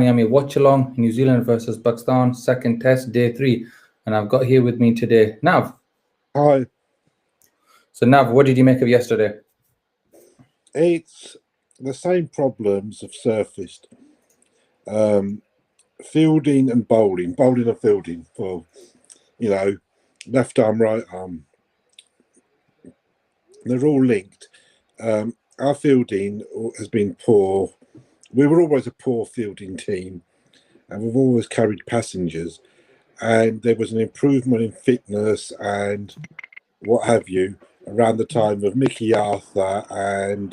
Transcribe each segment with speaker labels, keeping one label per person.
Speaker 1: Miami Watchalong, New Zealand versus Pakistan, second test, day 3. And I've got here with me today Nav.
Speaker 2: Hi.
Speaker 1: So Nav, what did you make of yesterday?
Speaker 2: It's the same problems have surfaced. Fielding and bowling and fielding for, left arm, right arm. They're all linked. Our fielding has been poor. We were always a poor fielding team, and we've always carried passengers. And there was an improvement in fitness and what have you around the time of Mickey Arthur and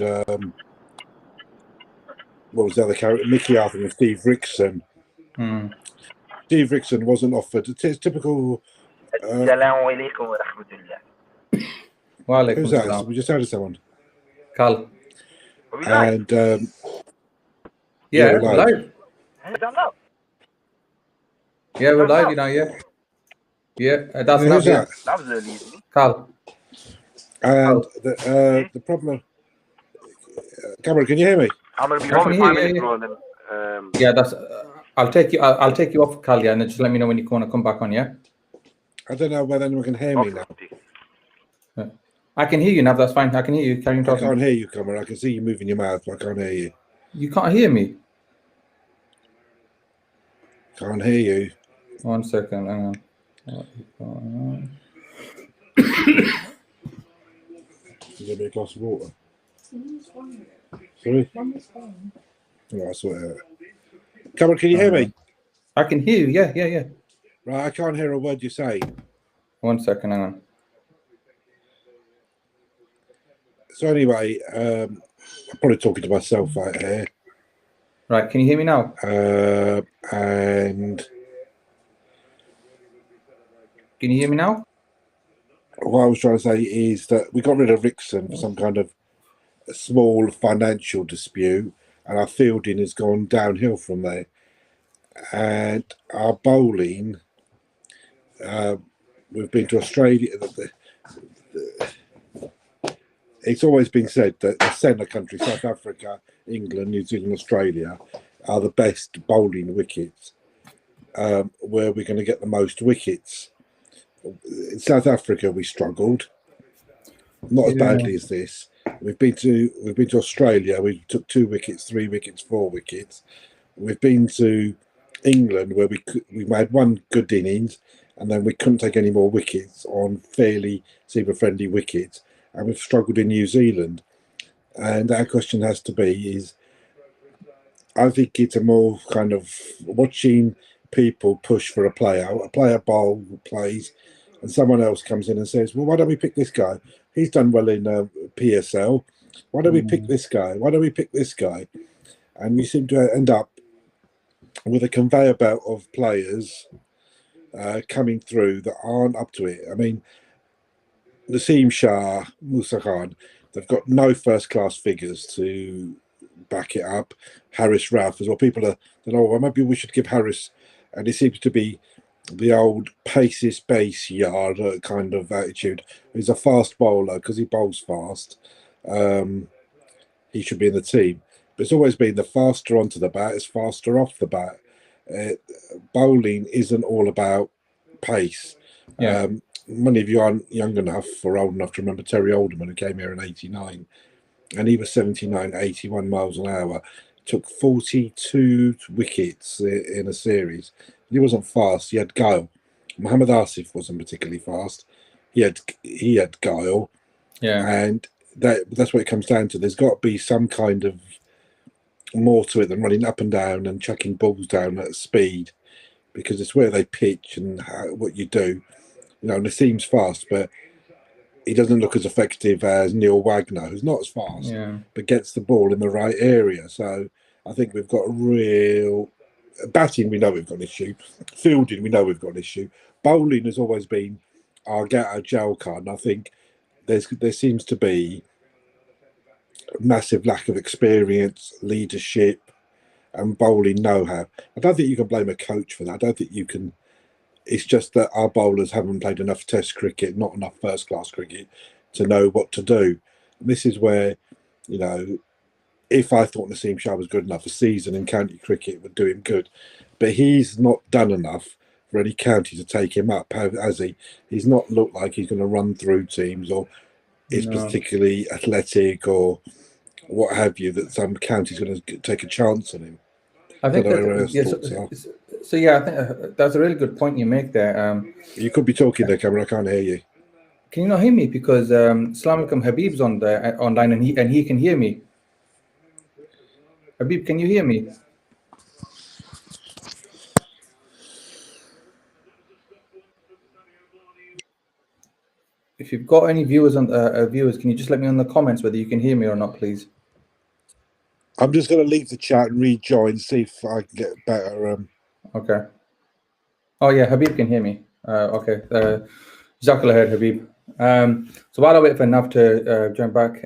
Speaker 2: what was the other character? Mickey Arthur and Steve Rickson. Steve Rickson wasn't offered. It's typical.
Speaker 3: Assalamu alaikum wa rahmatullah.
Speaker 1: Walaikum
Speaker 2: Who's that?
Speaker 1: salam.
Speaker 2: We just had someone.
Speaker 1: Carl.
Speaker 2: And
Speaker 1: yeah,
Speaker 2: we're
Speaker 1: we're
Speaker 2: live.
Speaker 1: Yeah, we're live, Yeah, that's
Speaker 2: Who's that?
Speaker 3: That was early, isn't it?
Speaker 1: Carl.
Speaker 2: And the problem. Cameron, can you hear me?
Speaker 3: I'm gonna be
Speaker 1: I
Speaker 3: home
Speaker 1: can
Speaker 3: in
Speaker 1: hear
Speaker 3: 5
Speaker 1: you,
Speaker 3: minutes,
Speaker 1: yeah.
Speaker 3: bro. And then,
Speaker 1: Yeah, that's. I'll take you. I'll take you off, Carl. Yeah, and then just let me know when you want to come back on. Yeah.
Speaker 2: I don't know whether anyone can hear me now.
Speaker 1: I can hear you, Nav. That's fine. I can hear you. Carry on
Speaker 2: I
Speaker 1: talking.
Speaker 2: can't hear you, Cameron. I can see you moving your mouth, but I can't hear you.
Speaker 1: You can't hear me.
Speaker 2: Can't hear you.
Speaker 1: 1 second. Hang on. What is going
Speaker 2: Give me a glass of water. Sorry? Right, I sort it out. Cameron, can you hear me?
Speaker 1: I can hear you. Yeah.
Speaker 2: Right, I can't hear a word you're saying.
Speaker 1: 1 second. Hang on.
Speaker 2: So anyway, I'm probably talking to myself out here.
Speaker 1: Right. Can you hear me now?
Speaker 2: And
Speaker 1: Can you hear me now?
Speaker 2: what I was trying to say is that we got rid of Rickson for some kind of a small financial dispute, and our fielding has gone downhill from there. And our bowling, we've been to Australia. It's always been said that the centre countries, South Africa, England, New Zealand, Australia, are the best bowling wickets, where we're going to get the most wickets. In South Africa, we struggled, not as badly as this. We've been to Australia. We took 2 wickets, 3 wickets, 4 wickets. We've been to England, where we made 1 good innings, and then we couldn't take any more wickets on fairly seamer-friendly wickets. And we've struggled in New Zealand. And our question has to be is, I think it's a more kind of watching people push for a player bowl plays, and someone else comes in and says, well, why don't we pick this guy? He's done well in PSL. Why don't we pick this guy? Why don't we pick this guy? And you seem to end up with a conveyor belt of players coming through that aren't up to it. I mean, Naseem Shah, Musa Khan, they've got no first-class figures to back it up. Harris Raff as well. People are, well, maybe we should give Harris, and it seems to be the old paces base yard kind of attitude. He's a fast bowler because he bowls fast. He should be in the team. But it's always been the faster onto the bat is faster off the bat. Bowling isn't all about pace.
Speaker 1: Yeah.
Speaker 2: Many of you aren't young enough or old enough to remember Terry Alderman, who came here in '89, and he was 79, 81 miles an hour. Took 42 wickets in a series. He wasn't fast. He had guile. Muhammad Asif wasn't particularly fast. He had guile.
Speaker 1: Yeah.
Speaker 2: And that's what it comes down to. There's got to be some kind of more to it than running up and down and chucking balls down at speed, because it's where they pitch and what you do. Naseem's fast, but he doesn't look as effective as Neil Wagner, who's not as fast, but gets the ball in the right area. So I think we've got a real batting. We know we've got an issue. Fielding, we know we've got an issue. Bowling has always been our get out of jail card, and I think there seems to be a massive lack of experience, leadership, and bowling know-how. I don't think you can blame a coach for that. I don't think you can. It's just that our bowlers haven't played enough Test cricket, not enough first-class cricket, to know what to do. And this is where, if I thought Naseem Shah was good enough, a season in county cricket would do him good. But he's not done enough for any county to take him up, has he? He's not looked like he's going to run through teams or is particularly athletic or what have you, that some county's going to take a chance on him.
Speaker 1: I think
Speaker 2: don't know
Speaker 1: that,
Speaker 2: what everyone's
Speaker 1: yeah,
Speaker 2: thoughts are.
Speaker 1: so yeah, I think that's a really good point you make there.
Speaker 2: You could be talking there, Cameron. I can't hear you.
Speaker 1: Can you not hear me? Because Assalamu alaikum, Habib's on the online and he can hear me. Habib, can you hear me? If you've got any viewers on viewers, can you just let me know in the comments whether you can hear me or not, please?
Speaker 2: I'm just going to leave the chat and rejoin, see if I can get better.
Speaker 1: Okay. Oh yeah, Habib can hear me. Okay. Jazakallah khair, Habib. So while I wait for Nav to join back,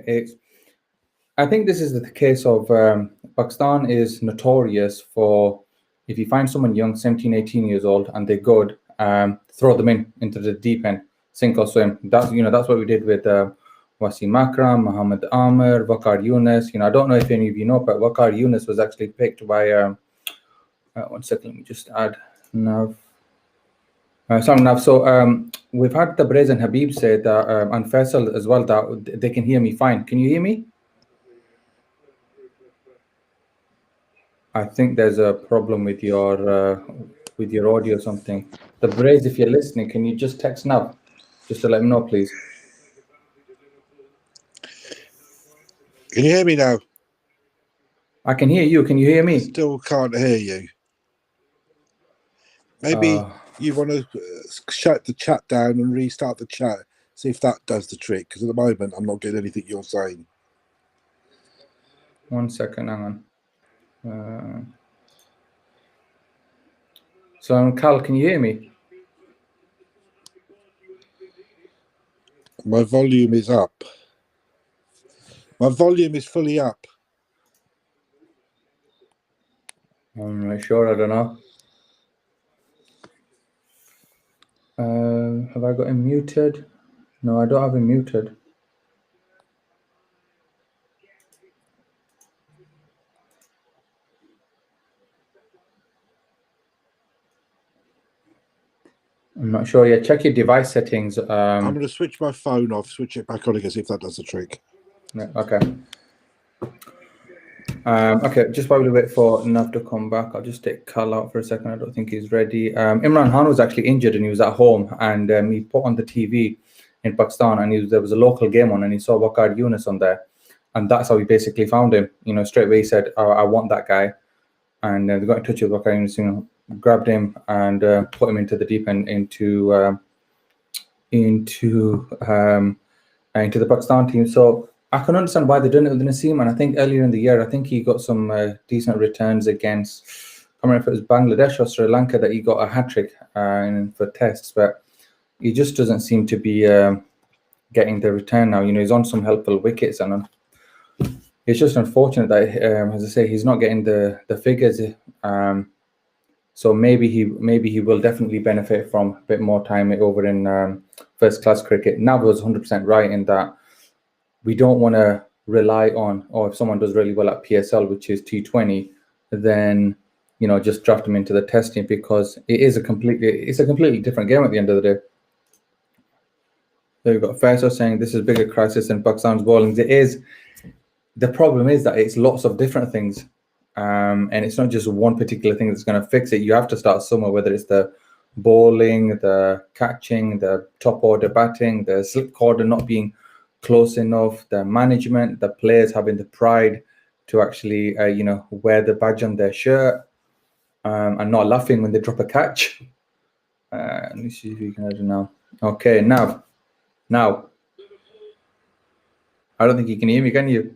Speaker 1: I think this is the case of Pakistan is notorious for, if you find someone young, 17, 18 years old, and they're good, throw them into the deep end, sink or swim. That's what we did with Wasim Akram, Muhammad Amir, Waqar Yunus. I don't know if any of you know, but Waqar Yunus was actually picked by 1 second, let me just add Nav. So we've had Tabriz and Habib say that, and Faisal as well, that they can hear me fine. Can you hear me? I think there's a problem with your audio or something. Tabriz, if you're listening, can you just text now, just to let me know, please?
Speaker 2: Can you hear me now?
Speaker 1: I can hear you. Can you hear me?
Speaker 2: Still can't hear you. Maybe you want to shut the chat down and restart the chat. See if that does the trick. Because at the moment, I'm not getting anything you're saying.
Speaker 1: 1 second, hang on. So, Carl, can you hear me?
Speaker 2: My volume is up. My volume is fully up.
Speaker 1: I'm not sure. I don't know. Have I got him muted? No, I don't have him muted. I'm not sure. Yeah, check your device settings.
Speaker 2: I'm going to switch my phone off, switch it back on again, see if that does the trick.
Speaker 1: Yeah, okay. Okay, just while we wait for Nav to come back, I'll just take Carl out for a second. I don't think he's ready. Imran Khan was actually injured and he was at home, and he put on the TV in Pakistan, and there was a local game on, and he saw Waqar Yunus on there, and that's how he basically found him. Straight away he said, I want that guy, and they got in touch with Waqar Yunus, grabbed him and put him into the deep end into the Pakistan team. So I can understand why they're doing it with Naseem, and I think earlier in the year, I think he got some decent returns against, I don't remember if it was Bangladesh or Sri Lanka, that he got a hat-trick for tests, but he just doesn't seem to be getting the return now. He's on some helpful wickets, and it's just unfortunate that, as I say, he's not getting the figures. So maybe he will definitely benefit from a bit more time over in first-class cricket. Nav was 100% right in that we don't want to rely on, or if someone does really well at PSL, which is T20, then just draft them into the test team, because it's a completely different game at the end of the day. So you've got Faisal saying this is a bigger crisis than Pakistan's bowling. It is. The problem is that it's lots of different things. And it's not just one particular thing that's going to fix it. You have to start somewhere, whether it's the bowling, the catching, the top order batting, the slip corner not being close enough, the management, the players having the pride to actually, wear the badge on their shirt and not laughing when they drop a catch. Let me see if you can add it now. Okay, now. I don't think you can hear me, can you?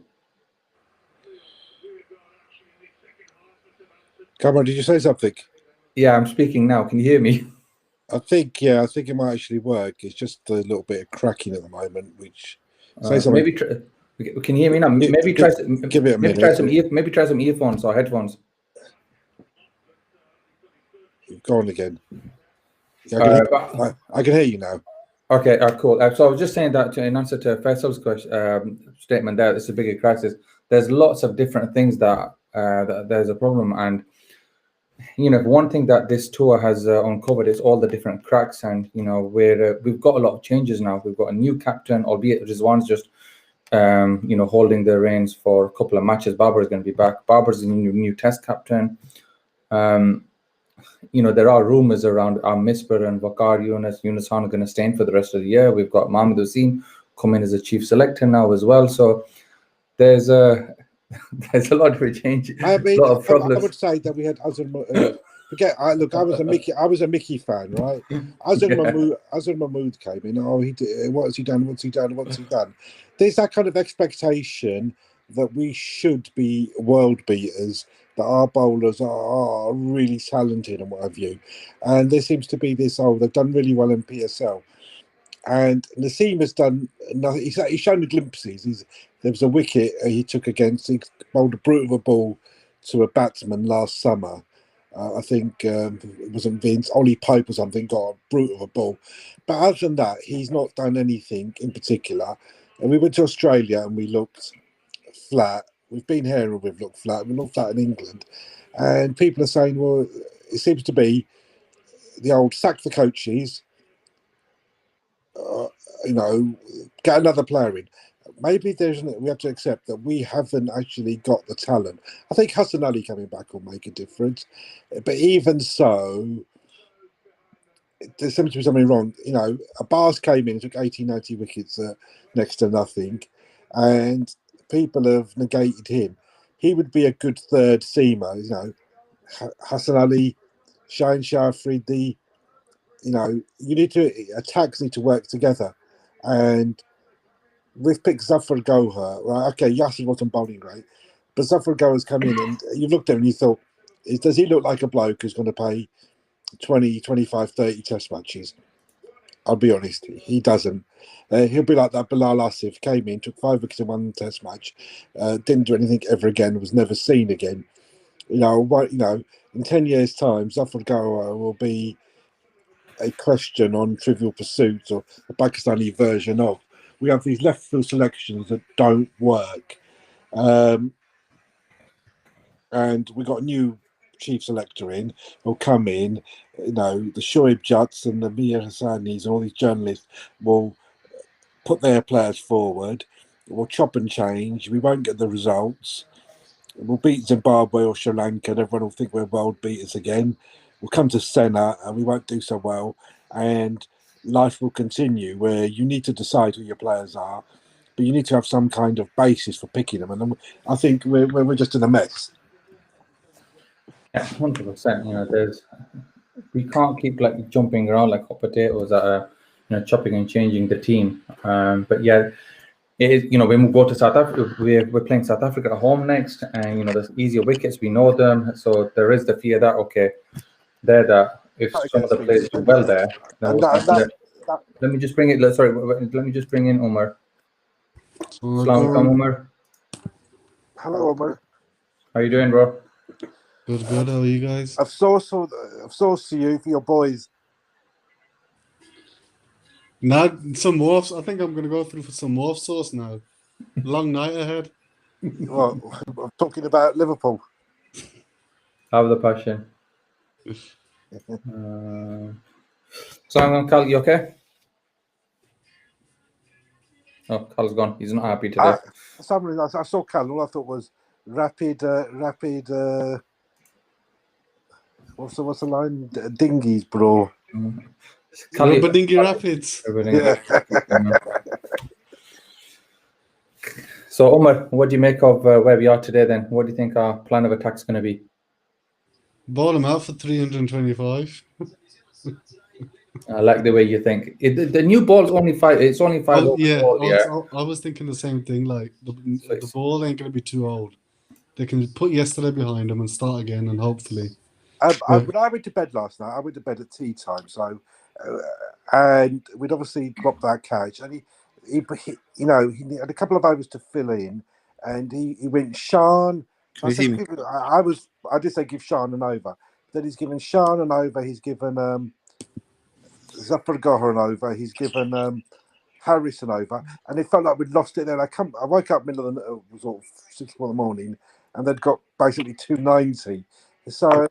Speaker 2: Cameron, did you say something?
Speaker 1: Yeah, I'm speaking now. Can you hear me?
Speaker 2: I think it might actually work. It's just a little bit of cracking at the moment, which say something.
Speaker 1: Maybe can you hear me now? Maybe try
Speaker 2: give it a minute.
Speaker 1: Maybe try some earphones or headphones.
Speaker 2: Go on again. Yeah, I can hear you now.
Speaker 1: Okay, cool. So I was just saying that in answer to Faisal's question, statement there, it's a bigger crisis. there's lots of different things that there's a problem. And one thing that this tour has uncovered is all the different cracks, and where we've got a lot of changes now. We've got a new captain, albeit Rizwan's just holding the reins for a couple of matches. Babar is going to be back. Babar's the new test captain. There are rumors around Misper and Vakar Yunus Khan are going to stay in for the rest of the year. We've got Mohamed Hussein coming as a chief selector now as well. So there's a lot of change.
Speaker 2: I mean,
Speaker 1: a lot of problems.
Speaker 2: I would say that we had Azar. Forget. I was a Mickey fan, right? Azar Mahmood came in. Oh, he did. What has he done? What's he done? What's he done? There's that kind of expectation that we should be world beaters, that our bowlers are really talented and what have you. And there seems to be this, they've done really well in PSL. And Naseem has done nothing. He's shown the glimpses. There was a wicket he took he bowled a brute of a ball to a batsman last summer. I think it wasn't Vince, Ollie Pope or something, got a brute of a ball. But other than that, he's not done anything in particular. And we went to Australia and we looked flat. We've been here and we've looked flat. We looked flat in England. And people are saying, well, it seems to be the old sack the coaches, get another player in. Maybe we have to accept that we haven't actually got the talent. I think Hassan Ali coming back will make a difference. But even so, there seems to be something wrong. Abbas came in and took 80, 90 wickets next to nothing. And people have negated him. He would be a good third seamer. Hassan Ali, Shaheen Shah Afridi. Attacks need to work together. And we've picked Zafar Gohar, right? Okay, Yasser wasn't bowling great, but Zafar Gohar's come in and you looked at him and you thought, does he look like a bloke who's going to play 20, 25, 30 test matches? I'll be honest, he doesn't. He'll be like that Bilal Asif, came in, took 5 wickets in 1 test match, didn't do anything ever again, was never seen again. In 10 years' time, Zafar Gohar will be a question on Trivial Pursuit or a Pakistani version of. We have these left field selections that don't work. And we got a new chief selector in, who'll come in, the Shoaib Jutts and the Mia Hassanis and all these journalists will put their players forward. We'll chop and change. We won't get the results. We'll beat Zimbabwe or Sri Lanka and everyone will think we're world beaters again. We'll come to Senna and we won't do so well. And life will continue where you need to decide who your players are, but you need to have some kind of basis for picking them. And I think we're just in a mess.
Speaker 1: Yeah, 100%. We can't keep jumping around like hot potatoes that are chopping and changing the team. But yeah, it is. When we go to South Africa, we're playing South Africa at home next, and there's easier wickets. We know them, so there is the fear that that if some of the players do well there, let me just bring it. Sorry, let me just bring in Umar. Assalamu alaikum, Umar.
Speaker 2: Hello, Umar.
Speaker 1: How you doing, bro?
Speaker 4: Good. How are you guys?
Speaker 2: I've sourced to you for your boys.
Speaker 4: Now some morphs. I think I'm gonna go through for some morph sauce now. Long night ahead.
Speaker 2: Well, I'm talking about Liverpool.
Speaker 1: Have the passion. So Cal, you okay? Oh, Cal's gone. He's not happy today.
Speaker 2: For some reason, I saw Cal. All I thought was rapid. What's the line? Dinghies, bro.
Speaker 4: Rubber Dinghy Rapids.
Speaker 2: Yeah.
Speaker 1: So, Umar, what do you make of where we are today then? What do you think our plan of attack is going to be?
Speaker 4: Ball him out for 325.
Speaker 1: I like the way you think. The new ball's only 5. It's only 5.
Speaker 4: I was thinking the same thing. Like the ball ain't going to be too old. They can put yesterday behind them and start again, and hopefully.
Speaker 2: When I went to bed last night, I went to bed at tea time. So, and we'd obviously dropped that catch, and he had a couple of overs to fill in, and he went Shan. I did say give Shan an over. Then he's given Shan an over. He's given Zafar Gohar an over. He's given Harrison over, and it felt like we'd lost it. Then I woke up middle of the sort of 6 o'clock in the morning, and they'd got basically 290. So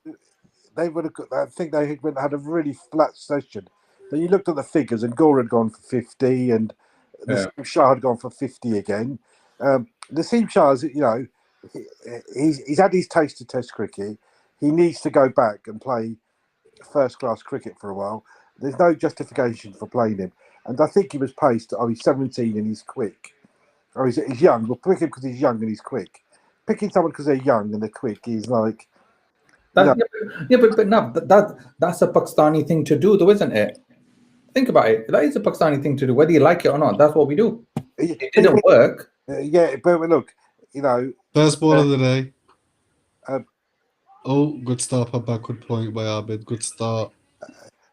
Speaker 2: they would have got. I think they had a really flat session. Then you looked at the figures, and Gore had gone for 50, and Nassim Shah had gone for 50 again. Nassim Shah's, he's had his taste of Test cricket. He needs to go back and play first-class cricket for a while. There's no justification for playing him. And I think he was paced. Oh, he's 17 and he's quick. Or he's young. We'll pick him because he's young and he's quick. Picking someone because they're young and they're quick is like...
Speaker 1: But no, that's a Pakistani thing to do, though, isn't it? Think about it. That is a Pakistani thing to do, whether you like it or not. That's what we do. It didn't work.
Speaker 2: But look,
Speaker 4: First ball of the day. Good start for backward point by Abid. Good start.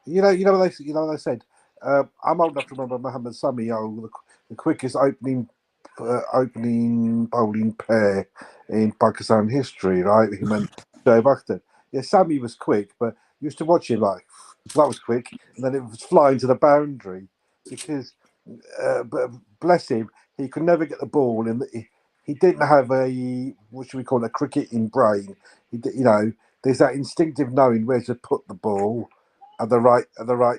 Speaker 2: You know what they said. I'm old enough to remember Mohammad Sami, the quickest opening bowling pair in Pakistan history, right? Him and Shoaib Akhtar. Yeah, Sami was quick, but you used to watch him like that was quick, and then it was flying to the boundary because, but bless him, he could never get the ball, and he didn't have a what should we call it, a cricketing brain. There's that instinctive knowing where to put the ball at the right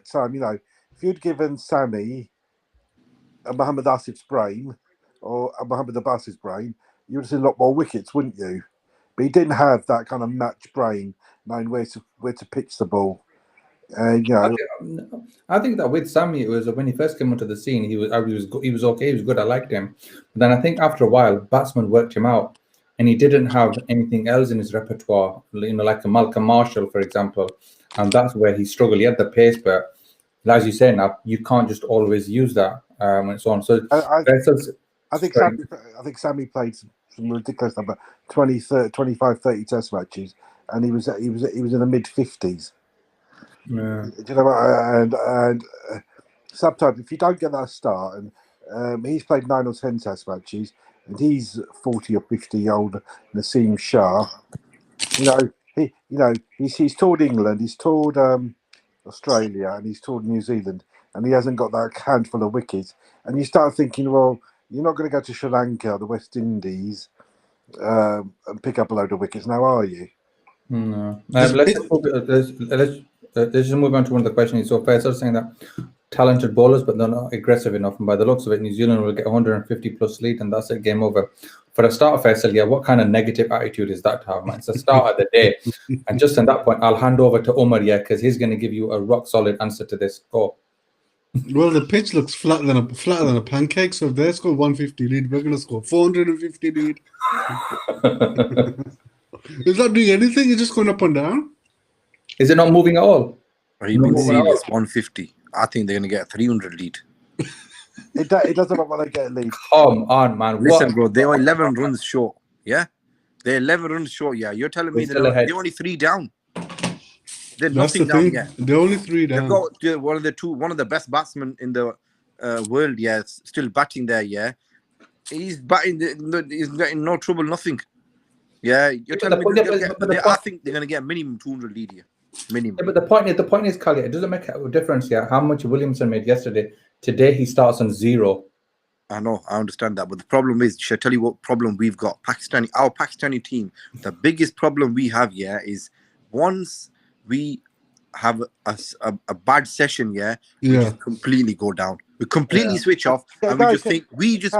Speaker 2: time. If you'd given Sami a Mohammad Asif's brain or a Mohammad Abbas's brain, you would have seen a lot more wickets, wouldn't you? But he didn't have that kind of match brain, knowing where to pitch the ball. I
Speaker 1: think that with Sami, it was when he first came onto the scene, he was okay, he was good. I liked him. But then I think after a while, batsmen worked him out, and he didn't have anything else in his repertoire, like a Malcolm Marshall, for example, and that's where he struggled. He had the pace, but as you say now, you can't just always use that and so on. So
Speaker 2: I think Sami played some ridiculous number 20, 30, 25, 30 Test matches, and he was in the mid 50s.
Speaker 1: Yeah.
Speaker 2: Do you know what? And sometimes if you don't get that start, and he's played 9 or 10 Test matches, and he's 40 or 50 old Nassim Shah. He's toured England, he's toured Australia, and he's toured New Zealand, and he hasn't got that handful of wickets. And you start thinking, well, you're not going to go to Sri Lanka or the West Indies and pick up a load of wickets now, are you?
Speaker 1: No. Let's just move on to one of the questions. So Faisal saying that talented bowlers, but they're not aggressive enough. And by the looks of it, New Zealand will get 150 plus lead, and that's it, game over. For a start, Faisal, what kind of negative attitude is that to have, man? It's the start of the day. And just on that point, I'll hand over to Umar, because he's going to give you a rock solid answer to this. Go.
Speaker 4: Well, the pitch looks flatter than a pancake. So if they score 150 lead, we're going to score 450 lead. It's not doing anything. It's just going up and down.
Speaker 1: Is it not moving at all?
Speaker 5: Are you being serious? 150. I think they're going to get a 300 lead.
Speaker 2: It doesn't matter when they get a lead.
Speaker 1: Come on, man.
Speaker 5: Listen, bro, they are 11 runs short. Yeah? They're 11 runs short. Yeah, you're telling me they're only 3 down. They're nothing down yet.
Speaker 4: They're only 3 down.
Speaker 5: They've got one of the best batsmen in the world. Yeah, still batting there. Yeah, he's batting. He's getting no trouble. Nothing. Yeah, you're telling me I think they're going to get minimum 200 lead here. Minimum.
Speaker 1: Yeah, but the point is, Khalid, it doesn't make a difference. Yeah, how much Williamson made yesterday. Today he starts on 0.
Speaker 5: I know, I understand that, but the problem is, shall I tell you what problem we've got? Our Pakistani team. The biggest problem we have, is once we have a bad session, we just completely go down. We completely switch off, and we just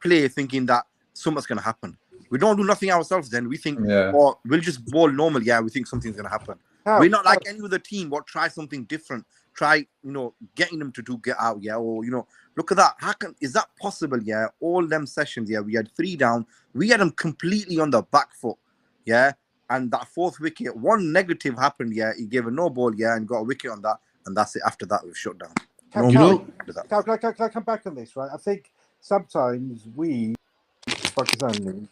Speaker 5: play thinking that something's going to happen. We don't do nothing ourselves. Then we think, or we'll just bowl normal. Yeah, we think something's going to happen. We're not like any other team. What try something different? Try, getting them to get out. Yeah, or look at that. Is that possible? Yeah, all them sessions. Yeah, we had 3 down. We had them completely on the back foot. Yeah. And that 4th wicket, one negative happened. Yeah, he gave a no ball. Yeah, and got a wicket on that, and that's it. After that, we've shut down.
Speaker 2: Can I come back on this? Right, I think sometimes we Pakistanis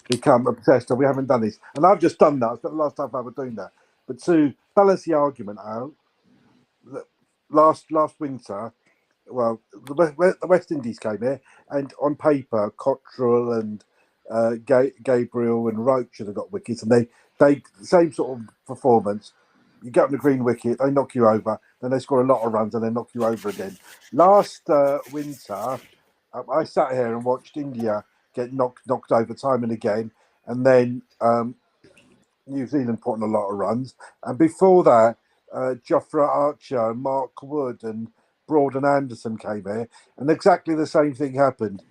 Speaker 2: become obsessed, and we haven't done this. And I've just done that. It's not the last time I was doing that. But to balance the argument out, last winter, well, the West Indies came here, and on paper, Cottrell and Gabriel and Roach should have got wickets, and they same sort of performance. You get on the green wicket, they knock you over. then they score a lot of runs and then knock you over again. Last winter, I sat here and watched India get knocked over time and again, and then New Zealand putting a lot of runs. And before that, Jofra Archer, Mark Wood, and Broad Anderson came here, and exactly the same thing happened.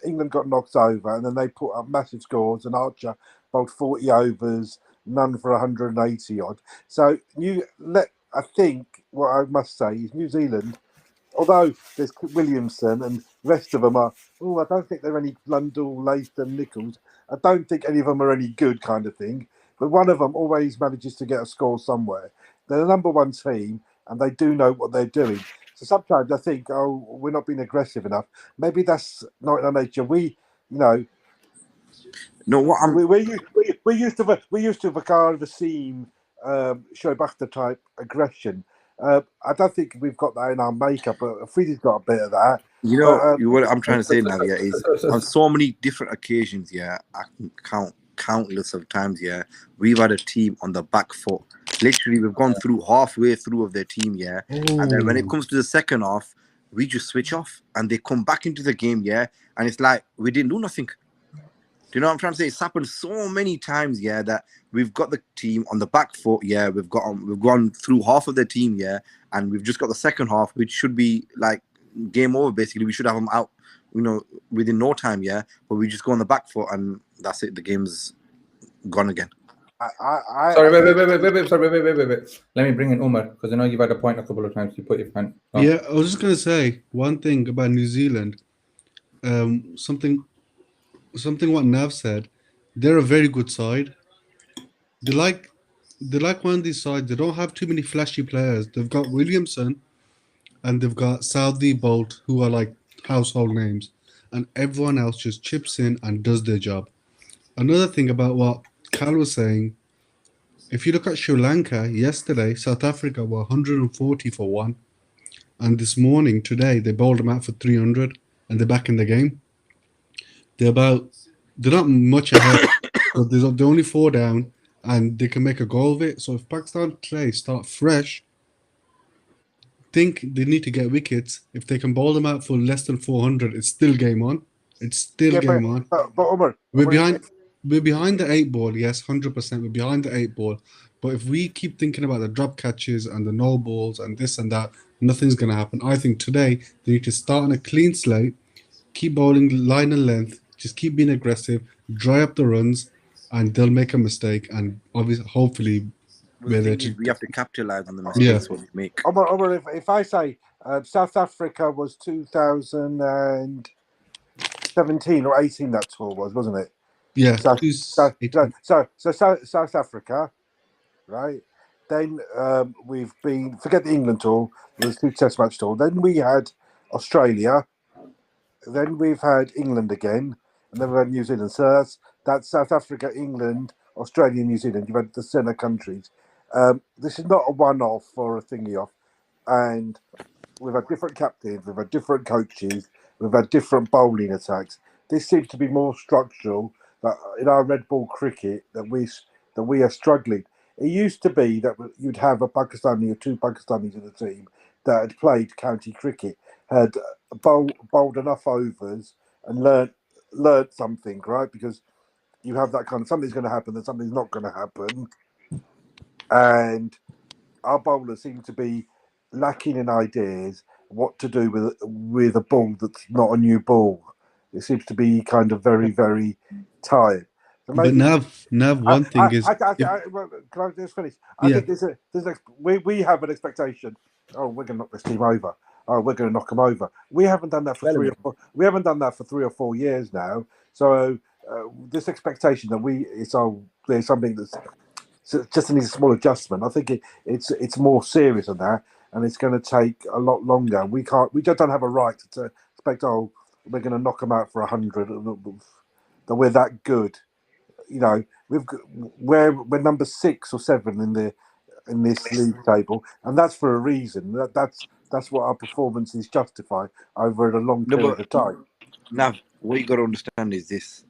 Speaker 2: England got knocked over, and then they put up massive scores, and Archer bowled 40 overs, none for 180 odd. So I think what I must say is New Zealand, although there's Williamson and the rest of them are, I don't think they're any Blundell, Latham, Nichols. I don't think any of them are any good kind of thing. But one of them always manages to get a score somewhere. They're the number one team, and they do know what they're doing. So sometimes I think, we're not being aggressive enough. Maybe that's not in our nature. We used to have a kind of a seam, show back the type aggression. I don't think we've got that in our makeup, but Freddie's got a bit of that.
Speaker 5: You know, what I'm trying to say now, is on so many different occasions, I can count countless of times, we've had a team on the back foot. Literally, we've gone through halfway through of their team, and then when it comes to the second half, we just switch off and they come back into the game, and it's like we didn't do nothing. Do you know what I'm trying to say? It's happened so many times, that we've got the team on the back foot, we've gone through half of the team, and we've just got the second half, which should be like game over. Basically, we should have them out, within no time, but we just go on the back foot and that's it. The game's gone again.
Speaker 1: Sorry, wait. Let me bring in Umar, because I know you've had a point a couple of times. You put your hand. Oh.
Speaker 4: Yeah, I was just gonna say one thing about New Zealand. Something what Nav said. They're a very good side. They're like one of these sides. They don't have too many flashy players. They've got Williamson, and they've got Southey, Bolt, who are like household names, and everyone else just chips in and does their job. Another thing about what Cal was saying, if you look at Sri Lanka yesterday, South Africa were 140 for 1, and this morning, today, they bowled them out for 300, and they're back in the game. They're not much ahead, but they're only 4 down, and they can make a goal of it. So if Pakistan today start fresh, think they need to get wickets. If they can bowl them out for less than 400, it's still game on. It's still game on.
Speaker 2: But Umar,
Speaker 4: We're behind the 8 ball, yes, 100%. We're behind the 8 ball. But if we keep thinking about the drop catches and the no balls and this and that, nothing's going to happen. I think today they need to start on a clean slate, keep bowling line and length, just keep being aggressive, dry up the runs, and they'll make a mistake. And obviously, hopefully,
Speaker 5: we have to capitalize on the mistakes what we make.
Speaker 2: Umar, if I say South Africa was 2017 or 18, that tour wasn't it?
Speaker 4: Yeah.
Speaker 2: So South Africa, right? Then we've been, forget the England tour, there's 2 test match tour. Then we had Australia. Then we've had England again, and then we've had New Zealand. So that's South Africa, England, Australia, New Zealand. You've had the centre countries. This is not a one-off or a thingy-off. And we've had different captains, we've had different coaches, we've had different bowling attacks. This seems to be more structural. That in our red ball cricket, that we are struggling. It used to be that you'd have a Pakistani or 2 Pakistanis in the team that had played county cricket, had bowled enough overs and learnt something, right? Because you have that kind of something's going to happen, then something's not going to happen, and our bowlers seem to be lacking in ideas what to do with a ball that's not a new ball. It seems to be kind of very, very tired. So
Speaker 4: but Nav, one thing is...
Speaker 2: can I just finish? I think we have an expectation. Oh, we're going to knock this team over. Oh, we're going to knock them over. We haven't done that for 3 or 4. We haven't done that for 3 or 4 years now. So this expectation that there's something that's just needs a small adjustment. I think it's more serious than that, and it's going to take a lot longer. We just don't have a right to expect. Oh, we're going to knock them out for 100. That we're that good. We're number 6 or 7 in this league table, and that's for a reason. That's what our performances justify over a long period of time.
Speaker 5: Now, what you got to understand is this: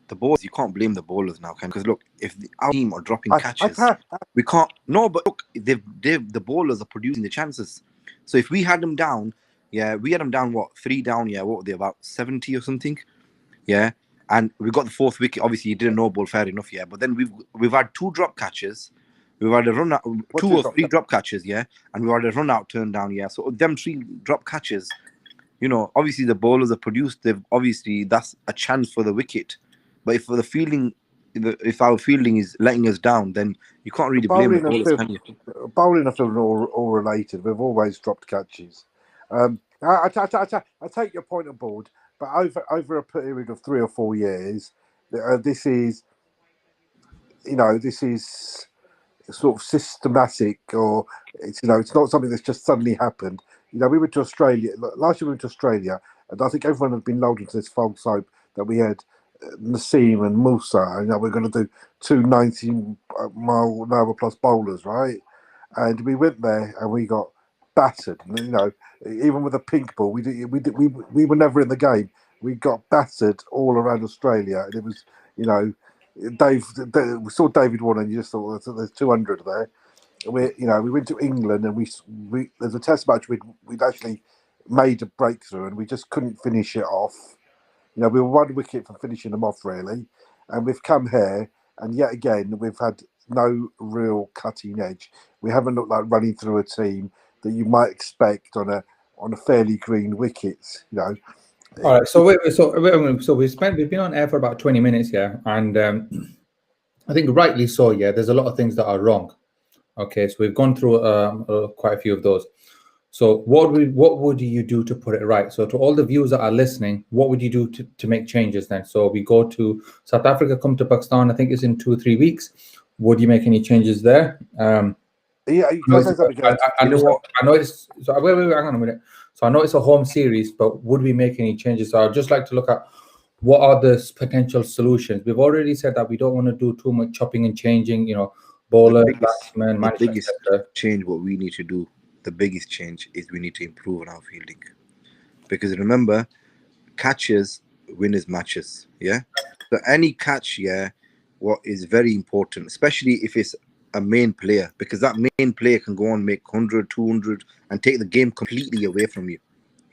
Speaker 5: the bowlers, you can't blame the bowlers now, because look, if our team are dropping
Speaker 2: I
Speaker 5: catches,
Speaker 2: can't.
Speaker 5: we can't. No, but look, the bowlers are producing the chances. So if we had them down, yeah, we had them down what 3 down, yeah, what were they, about 70 or something, yeah, and we got the 4th wicket. Obviously, he didn't no ball, fair enough, yeah, but then we've had 2 drop catches. We've had a run out, 2 or 3 drop catches, yeah, and we've had a run out turn down, yeah. So them 3 drop catches, you know, obviously the bowlers are produced. They've obviously, that's a chance for the wicket. But if the fielding, if our fielding is letting us down, then you can't really blame the bowlers, can you?
Speaker 2: Bowling and fielding are all related. We've always dropped catches. I take your point on board, but over a period of 3 or 4 years, this is, you know, this is sort of systematic, or it's, you know, it's not something that's just suddenly happened. You know, we went to Australia last year. We went to Australia, and I think everyone had been lulled into this false hope that we had Naseem and Musa, and we're going to do 2 90-mile-an-hour plus bowlers, right? And we went there and we got battered. You know, even with a pink ball, we were never in the game. We got battered all around Australia, and it was, you know, we saw David Warner, and you just thought there's 200 there. We went to England, and we there's a test match we'd actually made a breakthrough, and we just couldn't finish it off. You know, we were 1 wicket from finishing them off, really. And we've come here, and yet again, we've had no real cutting edge. We haven't looked like running through a team that you might expect on a fairly green wicket. You know.
Speaker 1: All right. So we've been on air for about 20 minutes here, and I think rightly so. Yeah, there's a lot of things that are wrong. Okay, so we've gone through quite a few of those. So what would you do to put it right? So to all the viewers that are listening, what would you do to make changes then? So we go to South Africa, come to Pakistan, I think it's in 2 or 3 weeks. Would you make any changes there?
Speaker 2: Yeah,
Speaker 1: I know it's so wait, hang on a minute. So I know it's a home series, but would we make any changes? So I'd just like to look at what are the potential solutions. We've already said that we don't want to do too much chopping and changing, you know, bowler, batsman, management,
Speaker 5: change what we need to do. The biggest change is we need to improve on our fielding, because remember, catches winners matches. Yeah, so any catch, yeah, what is very important, especially if it's a main player, because that main player can go on, make 100, 200, and take the game completely away from you.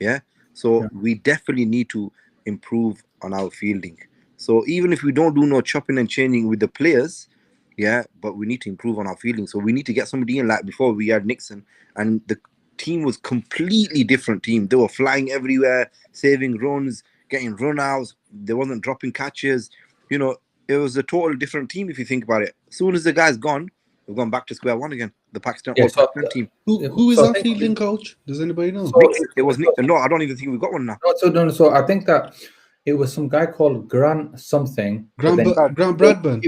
Speaker 5: Yeah, so we definitely need to improve on our fielding. So even if we don't do no chopping and changing with the players, yeah, but we need to improve on our fielding. So we need to get somebody in, like before we had Nixon, and the team was completely different team. They were flying everywhere, saving runs, getting run outs. They wasn't dropping catches. You know, it was a total different team if you think about it. As soon as the guy's gone, we've gone back to square one again. The Pakistan team.
Speaker 4: Who is our fielding coach? Does anybody know?
Speaker 5: It was Nixon. No, I don't even think we've got one now.
Speaker 1: So I think that it was some guy called Grant something.
Speaker 4: Grant Bradburn.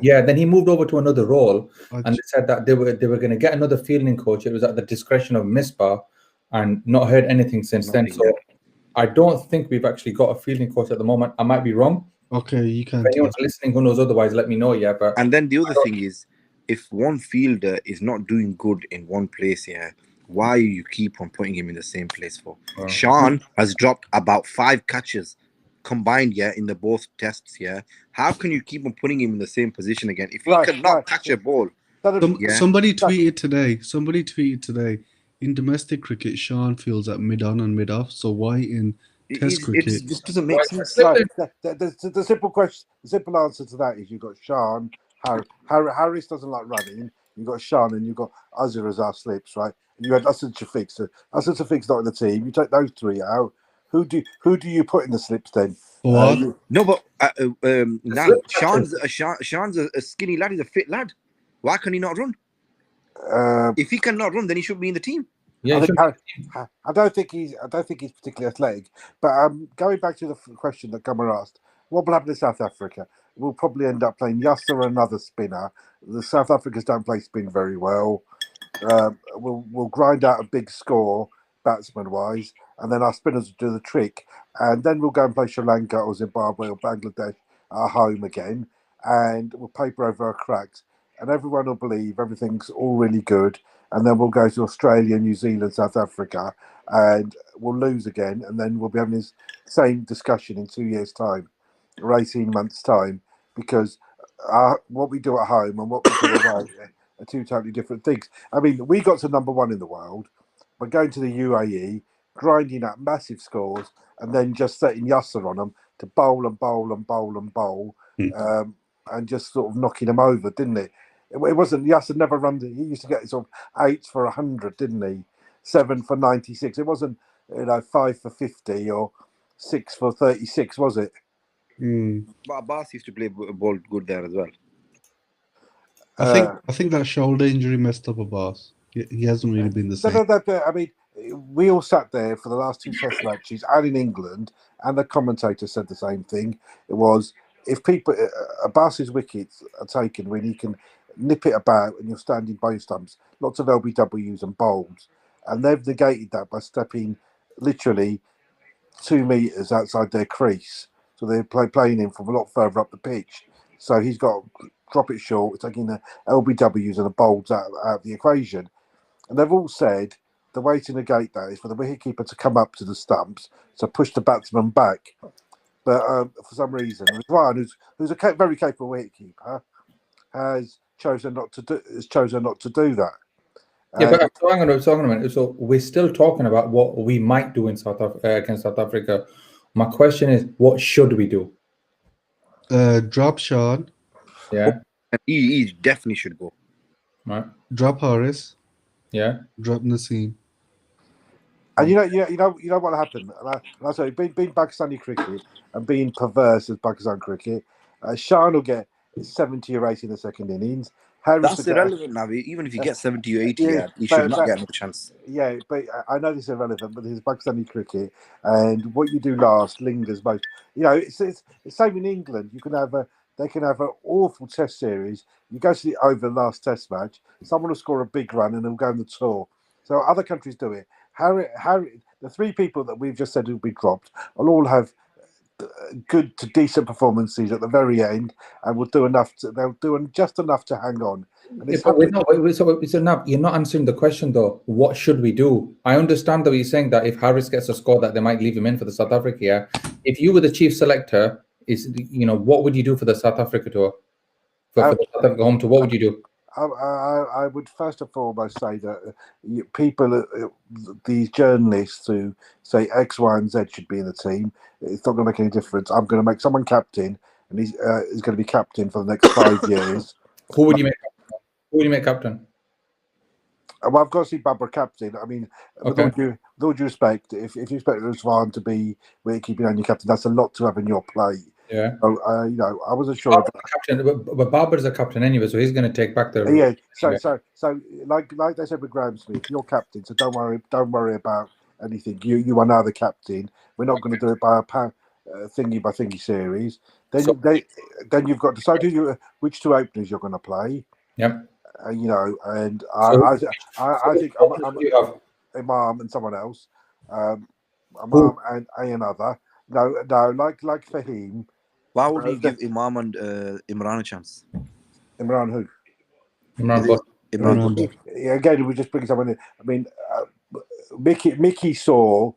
Speaker 1: Yeah, then he moved over to another role, and they said that they were going to get another fielding coach. It was at the discretion of Misbah, and not heard anything since then. So I don't think we've actually got a fielding coach at the moment. I might be wrong.
Speaker 4: Okay, you can.
Speaker 1: If anyone's listening who knows otherwise, let me know. Yeah, but
Speaker 5: and then the other thing is, if one fielder is not doing good in one place, yeah, why you keep on putting him in the same place for? Sean has dropped about 5 catches combined, yeah, in the both tests, yeah. How can you keep on putting him in the same position again if he cannot catch a ball?
Speaker 4: Somebody tweeted today. In domestic cricket, Sean fields at mid-on and mid-off. So why in Test cricket?
Speaker 5: It just doesn't make sense.
Speaker 2: The simple question, the simple answer to that is you've got Sean. Harris doesn't like running. You've got Sean, and you've got Azhar as our slips, right? And you had Asad Shafiq. So Asad Shafiq's not in the team. You take those 3 out. Who do you put in the slips then?
Speaker 5: No, but now Sean's a skinny lad. He's a fit lad. Why can he not run? If he cannot run, then he should be in the team.
Speaker 1: Yeah,
Speaker 2: I don't think he's particularly athletic. But going back to the question that Gummer asked, what will happen to South Africa? We'll probably end up playing Yasser or another spinner. The South Africans don't play spin very well. We'll grind out a big score batsman-wise, and then our spinners will do the trick. And then we'll go and play Sri Lanka or Zimbabwe or Bangladesh at home again, and we'll paper over our cracks. And everyone will believe everything's all really good. And then we'll go to Australia, New Zealand, South Africa, and we'll lose again. And then we'll be having this same discussion in 2 years' time. or 18 months' time, because what we do at home and what we do away are two totally different things. I mean, we got to number one in the world by going to the UAE, grinding out massive scores, and then just setting Yasser on them to bowl and bowl and bowl and bowl, and just sort of knocking them over, didn't it? It wasn't Yasser never run. He used to get sort of 8 for 100, didn't he? 7 for 96. It wasn't 5 for 50 or 6 for 36, was it?
Speaker 5: But Abbas used to play ball good there as well.
Speaker 4: I think that shoulder injury messed up Abbas. He hasn't really been the same.
Speaker 2: I mean, we all sat there for the last 2 Test matches and in England, and the commentator said the same thing. It was, if people, Abbas's wickets are taken when he can nip it about and you're standing both stumps, lots of LBWs and bowls, and they've negated that by stepping literally 2 meters outside their crease. So they're playing him from a lot further up the pitch. So he's got to drop it short, taking the LBWs and the bowls out of the equation. And they've all said the way to negate that is for the wicketkeeper to come up to the stumps, so push the batsman back. But for some reason, Rizwan, who's a very capable wicketkeeper, has chosen not to do that.
Speaker 1: Yeah, but hang on a minute. So we're still talking about what we might do in against South Africa. My question is, what should we do?
Speaker 4: Drop Sean.
Speaker 1: Yeah.
Speaker 5: He definitely should go.
Speaker 1: Right.
Speaker 4: Drop Harris.
Speaker 1: Yeah.
Speaker 4: Drop Naseem.
Speaker 2: And you know what happened. And I say, being Pakistani cricket and being perverse as Pakistan cricket, Shan will get 70 or 80 in the second innings. Harris
Speaker 5: That's irrelevant now. Even if you get 70 or 80, he should not get another chance.
Speaker 2: Yeah, but I know this is irrelevant, but this is Pakistani cricket, and what you do last lingers most. It's the same in England. They can have an awful Test series. You go to over the last Test match, someone will score a big run and they'll go on the tour. So other countries do it. Harry, the 3 people that we've just said will be dropped will all have good to decent performances at the very end, and will do enough. They'll do just enough to hang on. And
Speaker 1: It's enough. You're not answering the question though. What should we do? I understand that you're saying that if Harris gets a score, that they might leave him in for the South Africa. Yeah? If you were the chief selector, what would you do for the South Africa tour? For the South Africa home tour, what would you do?
Speaker 2: I would first and foremost say that people, these journalists who say X, Y, and Z should be in the team, it's not going to make any difference. I'm going to make someone captain, and he's going to be captain for the next 5 years.
Speaker 1: Who would you make? Who would you make captain?
Speaker 2: Well, I've got to see Babra captain. I mean, with all due respect, if you expect Rizwan to be keeping on your captain, that's a lot to have in your plate.
Speaker 1: Yeah.
Speaker 2: So, I wasn't sure.
Speaker 1: Captain, but Babar's a captain anyway, so he's going to take back the.
Speaker 2: Yeah. So, like they said with Graham Smith, you're captain, so don't worry about anything. You are now the captain. We're not going to do it by a thingy series. Then you've got to decide which 2 openers you're going to play.
Speaker 1: Yep.
Speaker 2: And I think Imam and someone else, Imam and another. No, like Fahim.
Speaker 5: Why would you give Imam and Imran a chance?
Speaker 2: Imran who?
Speaker 5: Imran.
Speaker 2: Yeah, again, we just bring someone in. I mean, Mickey saw.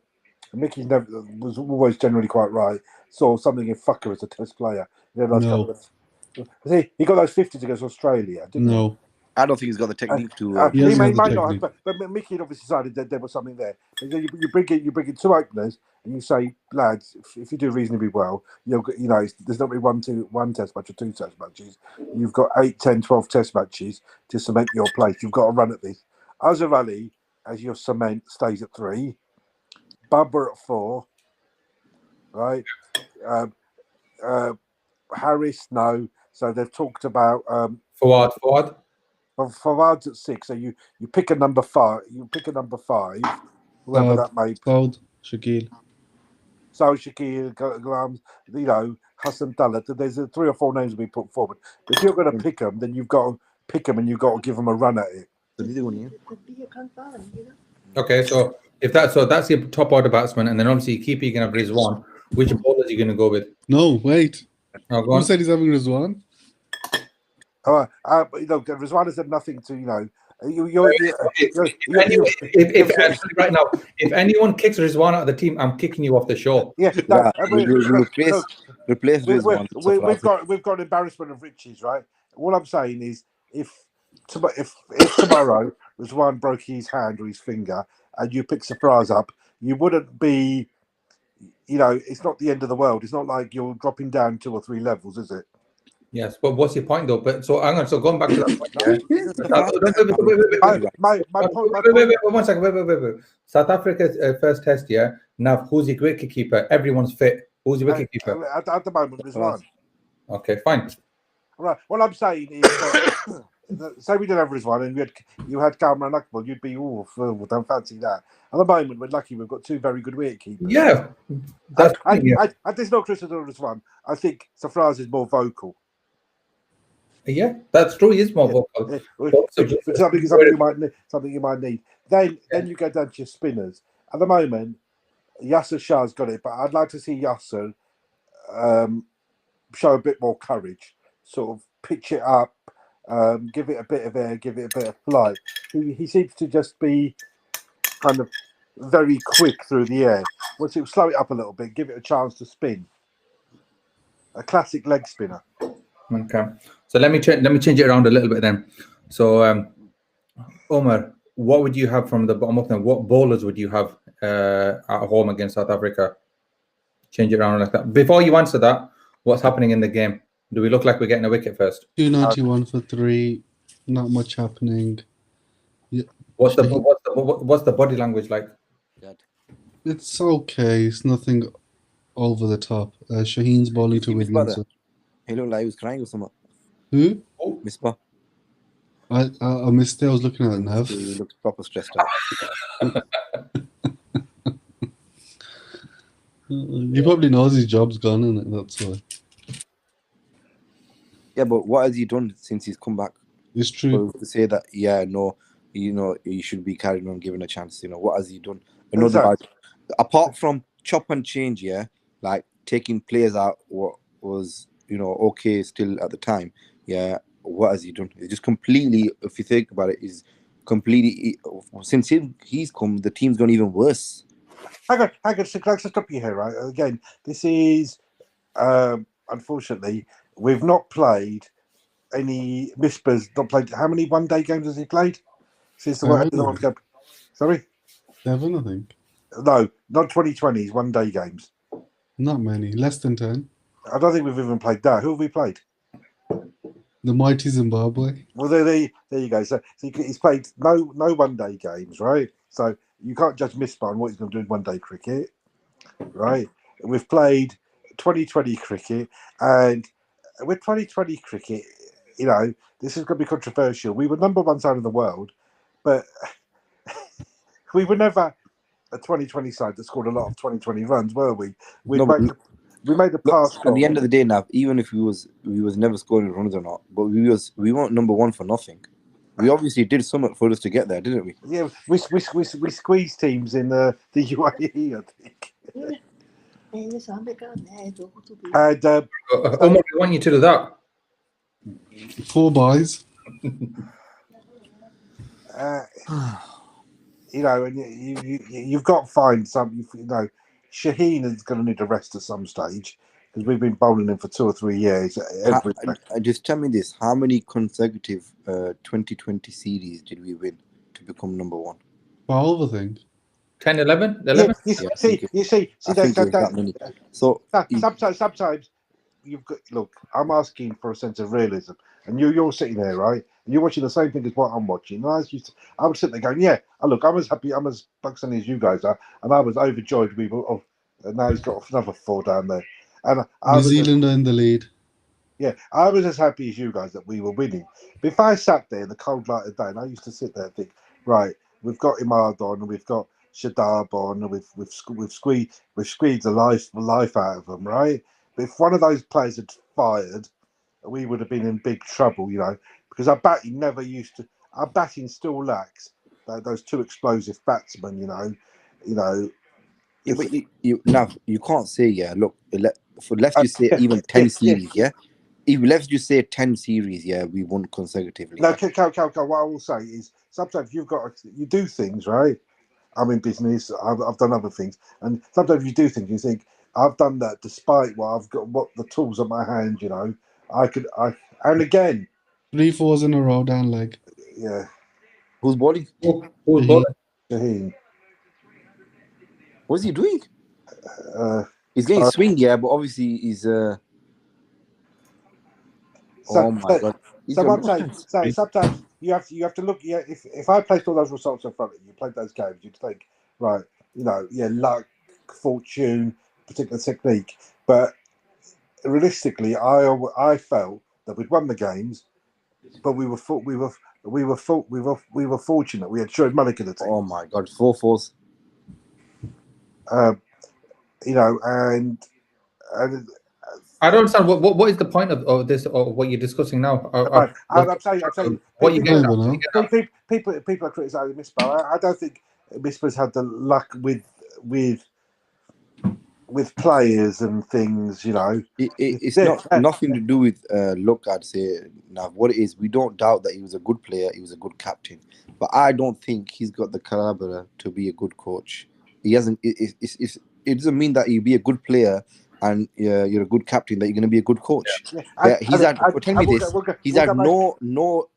Speaker 2: Mickey was always generally quite right. Saw something in fucker as a Test player. He got those 50s against Australia, didn't he?
Speaker 5: I don't think he's got the technique to.
Speaker 2: He might not have, but Mickey had obviously decided that there was something there. And then you bring in 2 openers, and you say, lads, if you do reasonably well, there's not really one Test match or 2 Test matches. You've got 8, 10, 12 Test matches to cement your place. You've got to run at this. Azhar Ali, as your cement, stays at 3. Babur at 4. Right? Harris, no. So they've talked about
Speaker 1: Fawad.
Speaker 2: Fawad's at 6, so you pick a number 5. Whoever that may be.
Speaker 4: Called Shakil.
Speaker 2: So Shakil, Glam, Hassan Talat. There's 3 or 4 names to be put forward. If you're going to pick them, then you've got to pick them and you've got to give them a run at it.
Speaker 1: Okay, so that's your top order batsman, and then obviously you keep going to have Rizwan. Which bowlers are you going to go with?
Speaker 4: No, wait.
Speaker 1: Who
Speaker 4: said he's having Rizwan?
Speaker 2: Rizwan has said nothing to
Speaker 1: right now, if anyone kicks Rizwan out of the team, I'm kicking you off the show.
Speaker 2: Yeah,
Speaker 5: replace Rizwan.
Speaker 2: we've got an embarrassment of riches, right? All I'm saying is, if tomorrow Rizwan broke his hand or his finger, and you pick Surprise up, you wouldn't be, it's not the end of the world. It's not like you're dropping down 2 or 3 levels, is it?
Speaker 1: Yes, but what's your point though? But so hang on. So going back to that point, yeah.
Speaker 2: My point.
Speaker 1: Wait, 1 second. Wait. South Africa's first test, yeah. Now, who's your wicket keeper? Everyone's fit. Who's your wicket keeper?
Speaker 2: At the moment, Rizwan.
Speaker 1: Okay, fine.
Speaker 2: Right. What I'm saying is, say we didn't have Rizwan and you had Kamran Akmal, you'd be, don't fancy that. At the moment, we're lucky we've got 2 very good wicket keepers.
Speaker 1: Yeah,
Speaker 2: there's no criticism of Rizwan. I think Safraz is more vocal.
Speaker 1: Yeah, that's true. He is more vocal.
Speaker 2: Something you might need. Then you go down to your spinners. At the moment, Yasser Shah's got it, but I'd like to see Yasser show a bit more courage. Sort of pitch it up, give it a bit of air, give it a bit of flight. He seems to just be kind of very quick through the air. Once it slow it up a little bit, give it a chance to spin. A classic leg spinner.
Speaker 1: Okay, so let me change it around a little bit then. So, Omar, what would you have from the bottom up? Then, what bowlers would you have at home against South Africa? Change it around like that. Before you answer that, what's happening in the game? Do we look like we're getting a wicket first?
Speaker 4: 291 for 3. Not much happening. Yeah.
Speaker 1: What's the body language like?
Speaker 4: It's okay. It's nothing over the top. Shaheen's bowling to Williamson.
Speaker 5: He looked like he was crying or something.
Speaker 4: Who?
Speaker 5: Misbah.
Speaker 4: I missed it. I was looking at it now.
Speaker 5: He looks proper stressed out.
Speaker 4: He probably knows his job's gone, and that's why.
Speaker 5: Yeah, but what has he done since he's come back?
Speaker 4: It's true.
Speaker 5: To say that, he should be carried on, given a chance. What has he done? Another apart from chop and change, like taking players out, what was okay still at the time. Yeah, what has he done? It's just completely. If you think about it, is completely since he's come, the team's gone even worse.
Speaker 2: Hang on, stop you here, right? Again, this is unfortunately we've not played any Misbah's not played. How many one-day games has he played since the World Cup? Sorry,
Speaker 4: 7, I think.
Speaker 2: No, not 2020s one-day games.
Speaker 4: Not many, less than 10.
Speaker 2: I don't think we've even played that. Who have we played?
Speaker 4: The mighty Zimbabwe.
Speaker 2: Well, there you go. So he's played no one-day games, right? So you can't judge Misbah on what he's going to do in one-day cricket, right? We've played 2020 cricket, and with 2020 cricket, this is going to be controversial. We were number 1 side in the world, but we were never a 2020 side that scored a lot of 2020 runs, were we? We made a pass.
Speaker 5: At the end of the day, now, even if we was never scoring runs or not, but we weren't number 1 for nothing. We obviously did something for us to get there, didn't we?
Speaker 2: Yeah, we squeezed teams in the UAE, I think. And
Speaker 1: Omar, we want you to do that.
Speaker 4: 4 buys.
Speaker 2: And you've got to find some. Shaheen is going to need a rest at some stage because we've been bowling him for 2 or 3 years.
Speaker 5: Just tell me this: how many consecutive 2020 series did we win to become number 1?
Speaker 4: 12, I think.
Speaker 1: 10, 11? 11?
Speaker 2: You see,
Speaker 5: that many. So
Speaker 2: sometimes you've got. Look, I'm asking for a sense of realism, and you're sitting there, right? And you're watching the same thing as what I'm watching. And I was sitting there going, "Yeah, look, I'm as happy, I'm as Pakistani as you guys are," and I was overjoyed. And now he's got another 4 down there, and
Speaker 4: New Zealand are in the lead.
Speaker 2: Yeah, I was as happy as you guys that we were winning. But if I sat there in the cold light of day, and I used to sit there and think, right, we've got Imad on, and we've got Shadab on, and we've squeezed the life out of them, right? But if one of those players had fired, we would have been in big trouble, because our batting never used to. Our batting still lacks those 2 explosive batsmen,
Speaker 5: Yeah, but you can't say look. Let's just say even 10 series, If let's just say 10 series, we won consecutively.
Speaker 2: No, Cal, what I will say is sometimes you do things, right? I'm in business. I've done other things, and sometimes you do things. You think, I've done that despite what I've got, what the tools at my hand. You know, and again,
Speaker 4: 3 4s in a row down leg.
Speaker 2: yeah,
Speaker 5: Who's bowling?
Speaker 1: Who's
Speaker 4: He-
Speaker 1: bowling?
Speaker 2: Shaheen.
Speaker 5: What's he doing?
Speaker 2: Uh,
Speaker 5: He's getting
Speaker 2: Uh,
Speaker 5: swing, yeah, but obviously he's.
Speaker 2: so,
Speaker 5: Oh my
Speaker 2: so,
Speaker 5: god, he's
Speaker 2: so
Speaker 5: got
Speaker 2: what
Speaker 5: no
Speaker 2: I'm saying,
Speaker 5: chance.
Speaker 2: so sometimes you have to look. Yeah, if I placed all those results in front of you, played those games, you'd think, right, you know, yeah, luck, fortune, particular technique, but realistically, I felt that we'd won the games, but we were fortunate. We had Shoaib Malik in the team,
Speaker 5: Oh my god, 4 4s.
Speaker 2: you know, and
Speaker 1: I don't understand what is the point of this or what you're discussing now.
Speaker 2: I'm saying,
Speaker 1: What you
Speaker 4: Don't
Speaker 1: get
Speaker 4: even
Speaker 1: at?
Speaker 4: know.
Speaker 2: people are criticising Misbah. I don't think Misbah's had the luck with players and things, you know.
Speaker 5: It's
Speaker 2: Yeah,
Speaker 5: not nothing to do with luck, I'd say. Now, what it is, we don't doubt that he was a good player, he was a good captain, but I don't think he's got the caliber to be a good coach. He hasn't. It doesn't mean that you be a good player and you're a good captain that you're going to be a good coach. Yeah, he's had. Tell me this: he's had no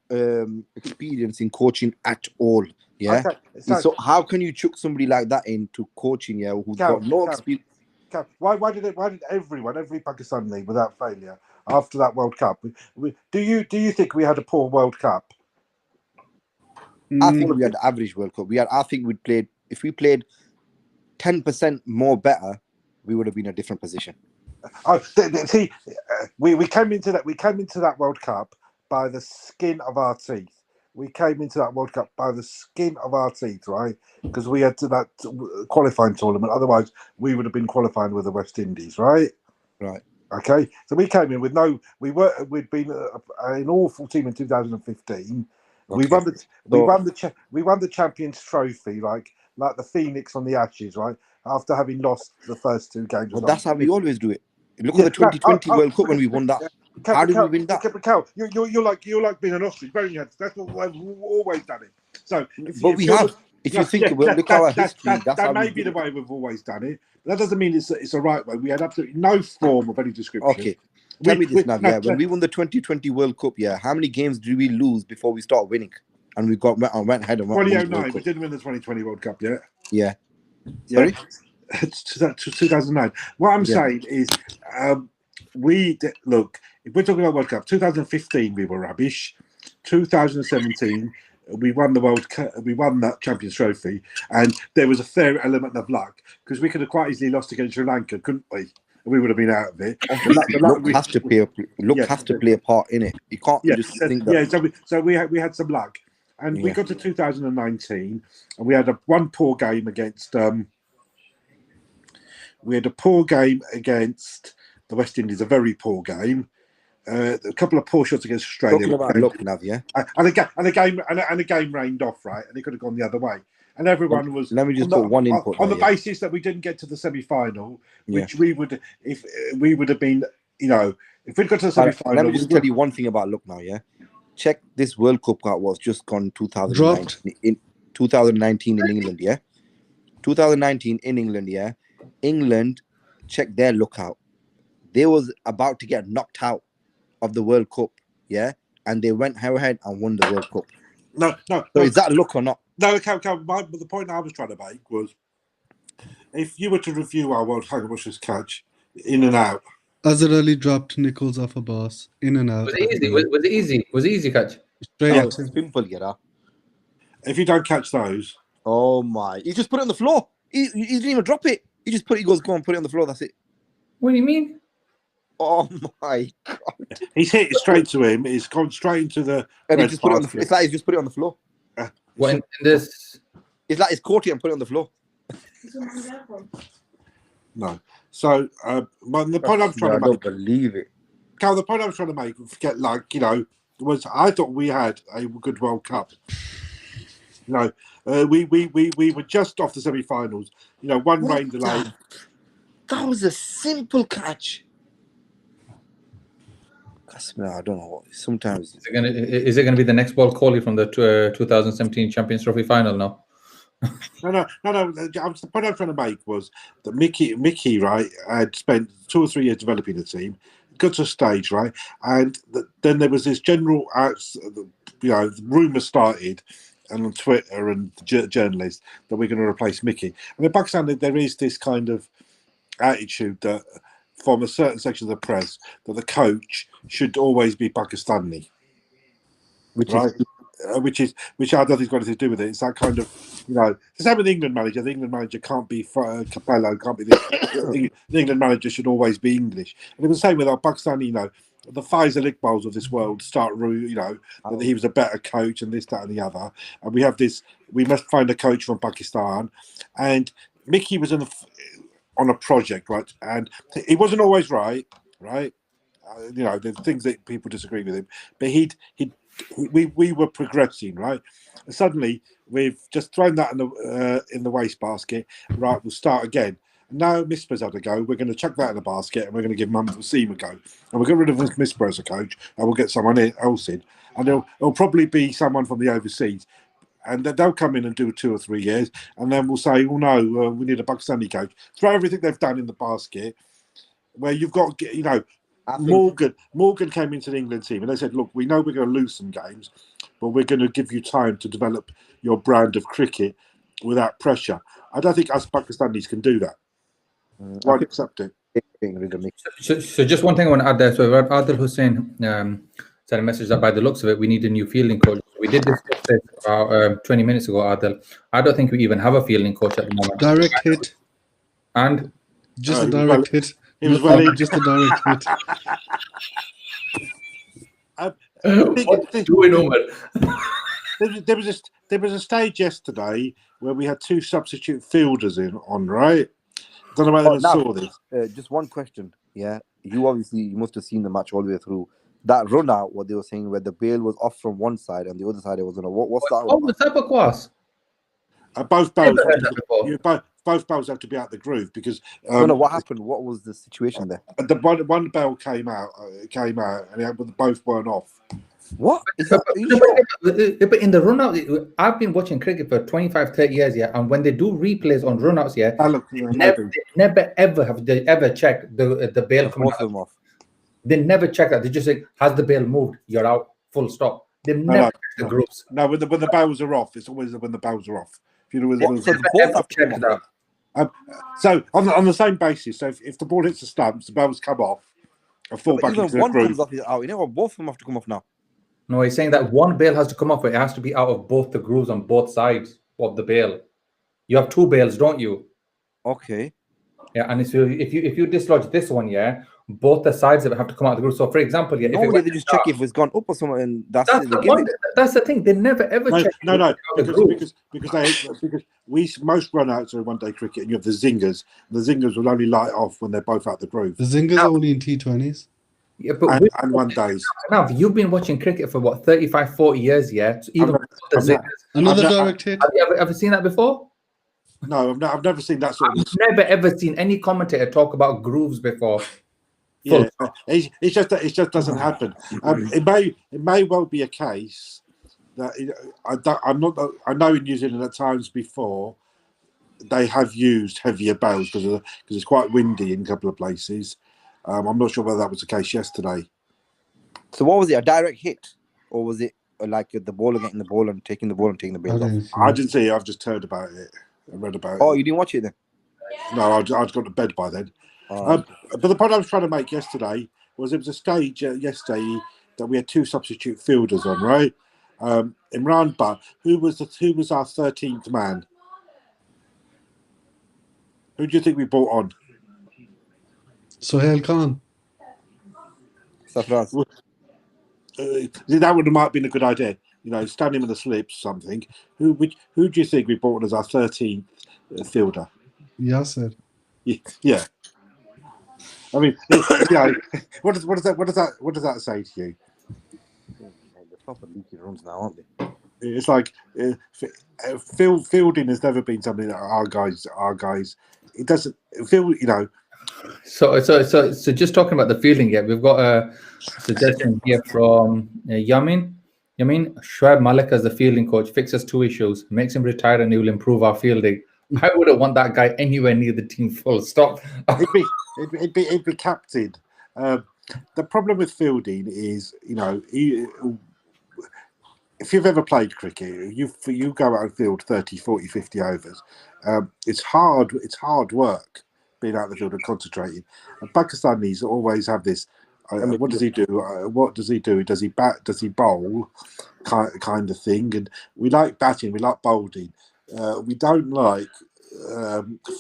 Speaker 5: experience in coaching at all. Yeah.
Speaker 2: Okay,
Speaker 5: So how can you chuck somebody like that into coaching? Yeah, who's got no experience?
Speaker 2: why did every Pakistani without failure after that World Cup? Do you think we had a poor World Cup?
Speaker 5: I think we had the average World Cup. I think we'd played. If we played 10% more better, we would have been in a different position.
Speaker 2: Oh, see, we came into that World Cup by the skin of our teeth. We came into that World Cup by the skin of our teeth, right? Because we had to that qualifying tournament. Otherwise, we would have been qualifying with the West Indies, right?
Speaker 5: Right.
Speaker 2: Okay. So we came in with we'd been an awful team in 2015. We
Speaker 5: Okay.
Speaker 2: We won the Champions Trophy like the Phoenix on the Ashes, right? After having lost the first 2 games.
Speaker 5: But that's how we always do it. Look at the 2020 World Cup when we won that. How did we win that?
Speaker 2: Cal, you're like being an ostrich, burying your head. That's what we've always done it. So,
Speaker 5: We have. If you think about, look at our history. That's how
Speaker 2: that may
Speaker 5: we
Speaker 2: be
Speaker 5: did
Speaker 2: the
Speaker 5: it.
Speaker 2: way we've always done it. But that doesn't mean it's a right way. We had absolutely no form of any description.
Speaker 5: Okay. Tell me this now, yeah. When we won the 2020 World Cup, yeah, how many games did we lose before we started winning? And we went ahead and won the World
Speaker 2: 2009. We
Speaker 5: Cup.
Speaker 2: didn't win the 2020 World Cup yet.
Speaker 5: Yeah. Sorry?
Speaker 2: It's 2009. What I'm saying is, look. If we're talking about World Cup, 2015 we were rubbish. 2017 we won the World Cup. We won that Champions Trophy, and there was a fair element of luck because we could have quite easily lost against Sri Lanka, couldn't we? We would have been out of it.
Speaker 5: Luck has to play a part in it. You can't just think that.
Speaker 2: Yeah, so we had some luck, and we got to 2019, and we had one poor game against. We had a poor game against the West Indies, a very poor game. A couple of poor shots against Australia.
Speaker 5: Talking about luck, Nav, yeah.
Speaker 2: And a game rained off, right? And it could have gone the other way. And everyone was.
Speaker 5: Let me just put one input
Speaker 2: on the basis that we didn't get to the semi-final, which we would, if we would have been, you know, if we'd got to the semi-final.
Speaker 5: Let me just tell you one thing about luck now, yeah. Check this World Cup that was just gone 2019 in 2019 in England, yeah. 2019 in England, yeah. England, check their luck out. They was about to get knocked out of the World Cup, yeah, and they went ahead and won the World Cup.
Speaker 2: No.
Speaker 5: So is that luck or not?
Speaker 2: No, the point I was trying to make was, if you were to review our World Cup catch in and out.
Speaker 4: Azhar Ali dropped Nichols off a boss, in and out.
Speaker 1: Was it easy? Was it easy? Was it easy catch?
Speaker 4: Straight
Speaker 5: Yeah,
Speaker 4: out.
Speaker 5: simple, yeah.
Speaker 2: If you don't catch those,
Speaker 5: oh my! He just put it on the floor. He didn't even drop it. He just put it. He goes, "Go on, put it on the floor." That's it.
Speaker 1: What do you mean?
Speaker 5: Oh my god!
Speaker 2: He's hit it straight to him. It's gone straight into the.
Speaker 5: And he just put it on the floor. It's like he's just put it on the floor.
Speaker 1: What in this?
Speaker 5: It's like he's caught it and put it on the floor.
Speaker 2: No. So the point I'm trying to make.
Speaker 5: I don't believe it.
Speaker 2: Cal, the point I was trying to make, forget, like, you know, was I thought we had a good World Cup. You know, we were just off the semi-finals. You know, one rain delay.
Speaker 5: That was a simple catch. I don't know. Sometimes
Speaker 1: Is it gonna be the next ball Kohli from the 2017 Champions Trophy final now?
Speaker 2: No. The point I'm trying to make was that Mickey, right, had spent 2 or 3 years developing the team, got to a stage, right, and then there was this general, the rumour started, and on Twitter and journalists that we're going to replace Mickey. And in Pakistan, there is this kind of attitude that, from a certain section of the press, that the coach should always be Pakistani,
Speaker 5: Which
Speaker 2: right?
Speaker 5: is
Speaker 2: Which I don't think has got anything to do with it. It's that kind of, the same with the England manager. The England manager can't be Capello, can't be this. The England manager should always be English. And it was the same with our Pakistani, the Faisal Iqbals of this world start, that he was a better coach and this, that, and the other. And we have this, we must find a coach from Pakistan. And Mickey was on a project, right? And he wasn't always right? There's things that people disagree with him, but we were progressing, right? And suddenly we've just thrown that in the wastebasket. Right, we'll start again. Now Misper's had a go. We're going to chuck that in the basket, and we're going to give Mumford Seam a go. And we'll get rid of Misper as a coach, and we'll get someone else in. And it'll probably be someone from the overseas. And they'll come in and do 2 or 3 years, and then we'll say, "Oh no, we need a Pakistani coach." Throw everything they've done in the basket. Where you've got, Morgan came into the England team, and they said, "Look, we know we're going to lose some games, but we're going to give you time to develop your brand of cricket without pressure." I don't think us Pakistanis can do that. Won't accept it.
Speaker 1: So just one thing I want to add there. So Adil Hussain sent a message that by the looks of it, we need a new fielding coach. We did discuss this about 20 minutes ago, Adil. I don't think we even have a fielding coach at the moment.
Speaker 4: Direct hit.
Speaker 1: And
Speaker 4: just a direct hit.
Speaker 2: It was really
Speaker 4: just a direct hit.
Speaker 1: What's doing, Umar?
Speaker 2: There was a stage yesterday where we had 2 substitute fielders on, right? I don't know whether anyone saw this.
Speaker 5: just one question. Yeah, you must have seen the match all the way through. That run out, what they were saying, where the bail was off from one side and the other side it was on. What's that?
Speaker 1: What was that was?
Speaker 2: Both bowls have to be out the groove because.
Speaker 5: No, what happened? What was the situation there?
Speaker 2: The one bell came out, and both weren't off.
Speaker 5: What?
Speaker 1: But in the run out, I've been watching cricket for 25, 30 years, yeah, and when they do replays on run outs, yeah, never ever have they ever checked the bail coming out. They never check that. They just say, "Has the bail moved? You're out." Full stop. They never check the groups.
Speaker 2: No, when the bells are off, it's always when the bells are off. If you know,
Speaker 5: so both have checked
Speaker 1: that.
Speaker 2: So on the same basis, so if the ball hits the stumps, the bells come off and fall back into the
Speaker 5: one
Speaker 2: groove.
Speaker 5: comes off, out. Both of them have to come off now.
Speaker 1: No, he's saying that one bail has to come off, but it has to be out of both the grooves on both sides of the bail. You have 2 bails, don't you?
Speaker 5: Okay.
Speaker 1: Yeah, and if you dislodge this one, yeah, both the sides of it have to come out of the groove. So, for example, yeah,
Speaker 5: normally they just check if it's gone up or something, and that's
Speaker 2: the
Speaker 1: thing. They never ever check.
Speaker 2: Because most run-outs are one-day cricket, and you have the zingers. The zingers will only light off when they're both out the groove.
Speaker 4: The zingers are only in T20s.
Speaker 1: Yeah, but
Speaker 2: and one days.
Speaker 1: Now, you've been watching cricket for what, 35, 40 years, yeah? So even
Speaker 4: another direct hit.
Speaker 1: Have you ever seen that before?
Speaker 2: No, I've never seen that sort of.
Speaker 1: I've never ever seen any commentator talk about grooves before.
Speaker 2: Yeah, it just doesn't happen. It may well be a case that I know in New Zealand at times before they have used heavier bells because it's quite windy in a couple of places. I'm not sure whether that was the case yesterday.
Speaker 5: So what was it? A direct hit, or was it like the bowler getting the ball and taking the ball and taking the bail off?
Speaker 2: I didn't see it. I've just heard about it. I read about it.
Speaker 5: Oh, you didn't watch it then?
Speaker 2: No, I'd gone to bed by then. But the point I was trying to make yesterday was it was a stage yesterday that we had 2 substitute fielders on, right? Imran Butt, who was our 13th man? Who do you think we brought on?
Speaker 4: Sohail Khan.
Speaker 5: Safraz.
Speaker 2: That would have might have been a good idea. Stand him in the slips, something. Who do you think we brought on as our 13th fielder?
Speaker 4: Yasser.
Speaker 2: Yeah. I mean, what does that say to you?
Speaker 5: They're proper leaky runs now, aren't they?
Speaker 2: It's like fielding has never been something that our guys. It doesn't feel,
Speaker 1: So just talking about the fielding, yeah, we've got a suggestion here from Yamin. You mean Shoaib Malik as the fielding coach fixes 2 issues, makes him retire, and he will improve our fielding. I wouldn't want that guy anywhere near the team. Full stop.
Speaker 2: He'd be captain. The problem with fielding is, you know, if you've ever played cricket, you go out and field 30, 40, 50 overs. It's hard work being out in the field and concentrating. And Pakistanis always have this. What does he do? What does he do? Does he bat? Does he bowl? Kind of thing. And we like batting. We like bowling. We don't like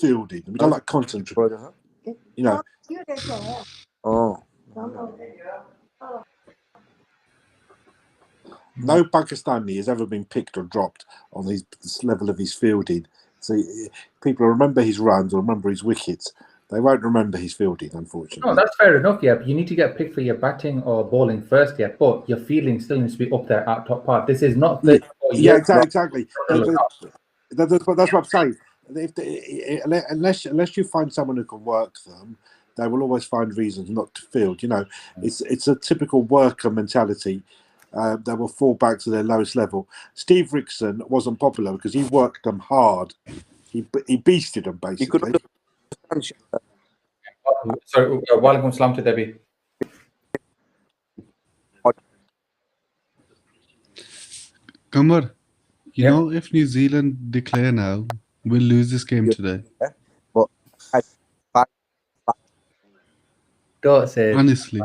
Speaker 2: fielding. We don't like concentrating. You know.
Speaker 5: Oh.
Speaker 2: No Pakistani has ever been picked or dropped on this level of his fielding. So people remember his runs or remember his wickets. They won't remember his fielding, unfortunately.
Speaker 1: No, that's fair enough. Yeah, but you need to get picked for your batting or bowling first. Yeah, but your fielding still needs to be up there at top part. This is not.
Speaker 2: Yeah, exactly. That's what I'm saying. Unless you find someone who can work them, they will always find reasons not to field. You know, it's a typical worker mentality. They will fall back to their lowest level. Steve Rickson wasn't popular because he worked them hard. He beasted them basically.
Speaker 1: Sorry, walaikum salam to Debbie.
Speaker 4: Kamar, you know, if New Zealand declare now, we'll lose this game today.
Speaker 5: But
Speaker 1: Don't say
Speaker 4: honestly,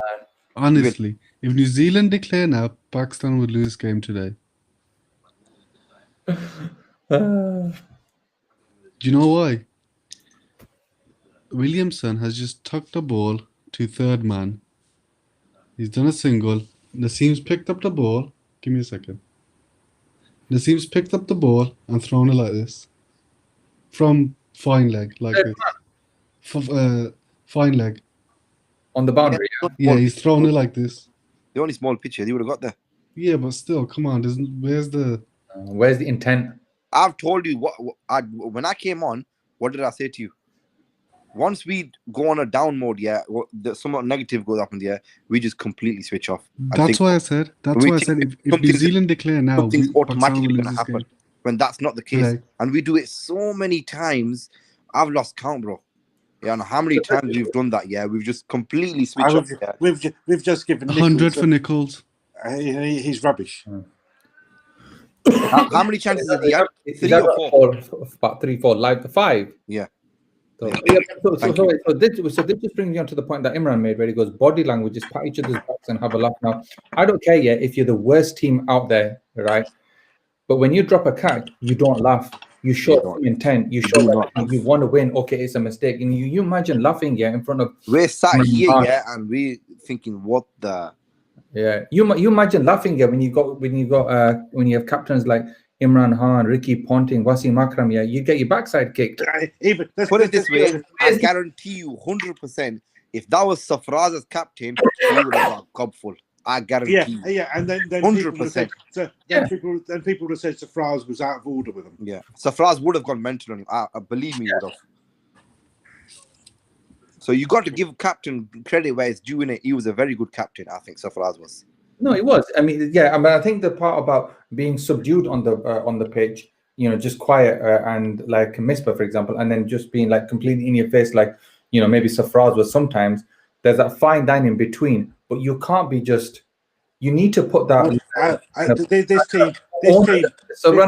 Speaker 4: if New Zealand declare now, Pakistan would lose this game today. Do you know why? Williamson has just tucked the ball to third man. He's done a single. Naseem's picked up the ball. Give me a second. Naseem's picked up the ball and thrown it like this. From fine leg, like this. Fine leg.
Speaker 1: On the boundary.
Speaker 4: Yeah, he's thrown it like this.
Speaker 5: the only small picture, he would have got there.
Speaker 4: Yeah, but still, come on. Where's the
Speaker 1: intent?
Speaker 5: I've told you when I came on, what did I say to you? Once we go on a down mode, somewhat negative goes up in the air, we just completely switch off.
Speaker 4: That's why I said. If New Zealand declare now,
Speaker 5: something's automatically
Speaker 4: going
Speaker 5: to happen. When that's not the case,
Speaker 4: right.
Speaker 5: And we do it so many times, I've lost count, bro. Yeah, and how many times we've done that? Yeah, we've just completely switched off. Yeah.
Speaker 2: We've just given
Speaker 4: 100 for Nichols.
Speaker 2: He's rubbish.
Speaker 5: How many chances have he had? 3 or 4?
Speaker 1: About 3, 4, live 5.
Speaker 5: Yeah.
Speaker 1: So this just brings me on to the point that Imran made, where he goes, body language, just pat each other's backs and have a laugh. Now, I don't care if you're the worst team out there, right? But when you drop a catch, you don't laugh. You show some intent. You show that you want to win. Okay, it's a mistake. And you imagine laughing in front of.
Speaker 5: We're sat here, and we're thinking, what the.
Speaker 1: Yeah, you imagine laughing when you have captains like Imran Khan, Ricky Ponting, Wasim Akram. Yeah, you get your backside kicked.
Speaker 5: Put it this way, I guarantee you, 100%. If that was Safraz as captain, he would have got gobful. I guarantee.
Speaker 2: Yeah, and then
Speaker 5: 100%.
Speaker 2: Then people would have said Safraz was out of order with him.
Speaker 5: Yeah, Safraz would have gone mental on him. I believe me, would have. So you got to give captain credit where it's due in it. He was a very good captain, I think Safraz was.
Speaker 1: No, he was. I mean, I think the part about being subdued on the pitch, just quiet and like Misbah, for example, and then just being like completely in your face, like maybe Safraz was sometimes. There's that fine line in between, but you can't be just. You need to put that.
Speaker 2: This team.
Speaker 1: So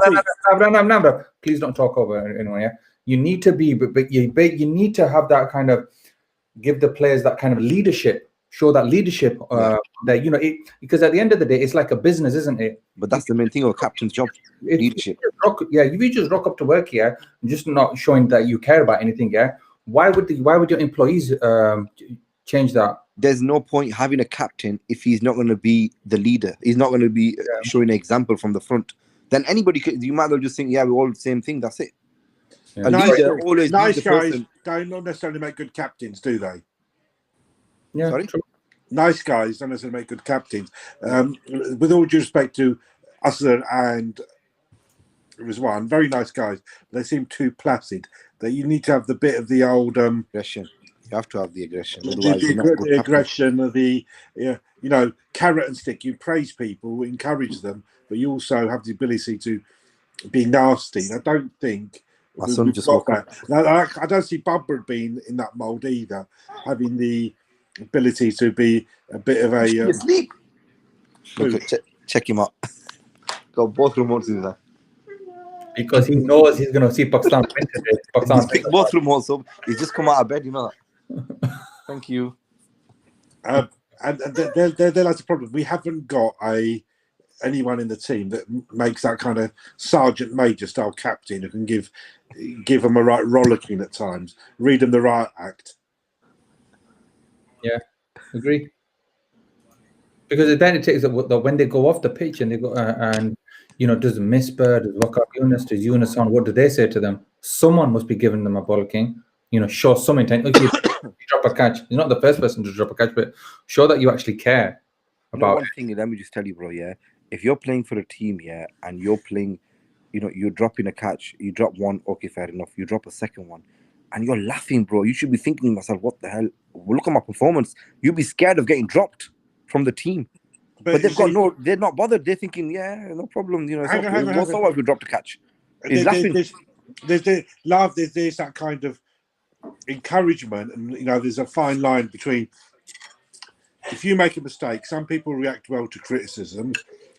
Speaker 1: please don't talk over anyone. Yeah, you need to be, but you need to have that kind of. Give the players that kind of leadership, show that leadership that because at the end of the day, it's like a business, isn't it?
Speaker 5: But that's the main thing of a captain's job, leadership.
Speaker 1: If you just rock up to work here, just not showing that you care about anything, why would your employees change that?
Speaker 5: There's no point having a captain if he's not going to be the leader. He's not going to be showing an example from the front. Then anybody you might as well just think, we're all the same thing. That's it.
Speaker 2: Yeah. Nice guys don't not necessarily make good captains, do they?
Speaker 1: Yeah.
Speaker 5: Sorry?
Speaker 2: Nice guys don't necessarily make good captains. With all due respect to Aslan and Rizwan, very nice guys. They seem too placid. That you need to have the bit of the old
Speaker 5: aggression. You have to have the aggression.
Speaker 2: The aggression, carrot and stick. You praise people, encourage them, but you also have the ability to be nasty. And I don't think
Speaker 5: My son just
Speaker 2: got
Speaker 5: woke up.
Speaker 2: that. Now, I don't see Bubba being in that mould either, having the ability to be a bit of a.
Speaker 5: You sleep.
Speaker 2: Who?
Speaker 5: Look, check him out. Got both remotes in there.
Speaker 1: Because he knows he's going to see Pakistan win today. Pakistan
Speaker 5: He's picked both remotes up. He's just come out of bed, you know that. Thank you.
Speaker 2: And that's the problem. We haven't got anyone in the team that makes that kind of sergeant major style captain who can give them a right rollicking at times, read them the right act.
Speaker 1: Yeah, agree. Because then it takes that when they go off the pitch and they go and does Misbah, does Wakar Yunus, does Yunus on, what do they say to them? Someone must be giving them a bollocking. Show some intent. If you drop a catch, you're not the first person to drop a catch, but show that you actually care about
Speaker 5: one thing. Let me just tell you, bro. Yeah, if you're playing for a team, and you're playing, you're dropping a catch, you drop one, okay, fair enough. You drop a second one, and you're laughing, bro. You should be thinking to yourself, what the hell? Look at my performance. You'd be scared of getting dropped from the team. But they're not bothered. They're thinking, yeah, no problem.
Speaker 2: Hang on.
Speaker 5: If we dropped a catch. He's laughing.
Speaker 2: There's that kind of encouragement, and there's a fine line between. If you make a mistake, some people react well to criticism,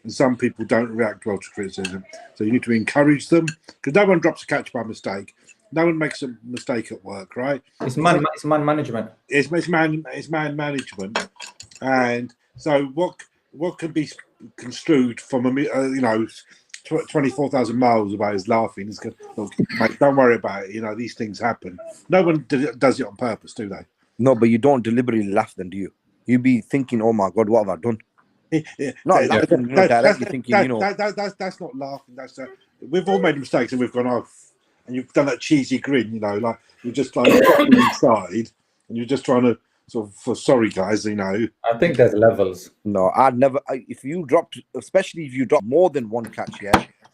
Speaker 2: and some people don't react well to criticism. So you need to encourage them, because no one drops a catch by mistake. No one makes a mistake at work, right?
Speaker 1: It's man management.
Speaker 2: It's man management, and so what can be construed from 24,000 miles away as laughing is, look, mate, don't worry about it. These things happen. No one does it on purpose, do they?
Speaker 5: No, but you don't deliberately laugh, then, do you? You be thinking, oh my God, what have I done? Not laughing, directly thinking,
Speaker 2: That's not laughing. We've all made mistakes and we've gone off, and you've done that cheesy grin, like you're just like inside, and you're just trying to sort of, sorry guys,
Speaker 1: I think there's levels.
Speaker 5: No, I'd never. If you dropped, especially if you drop more than one catch,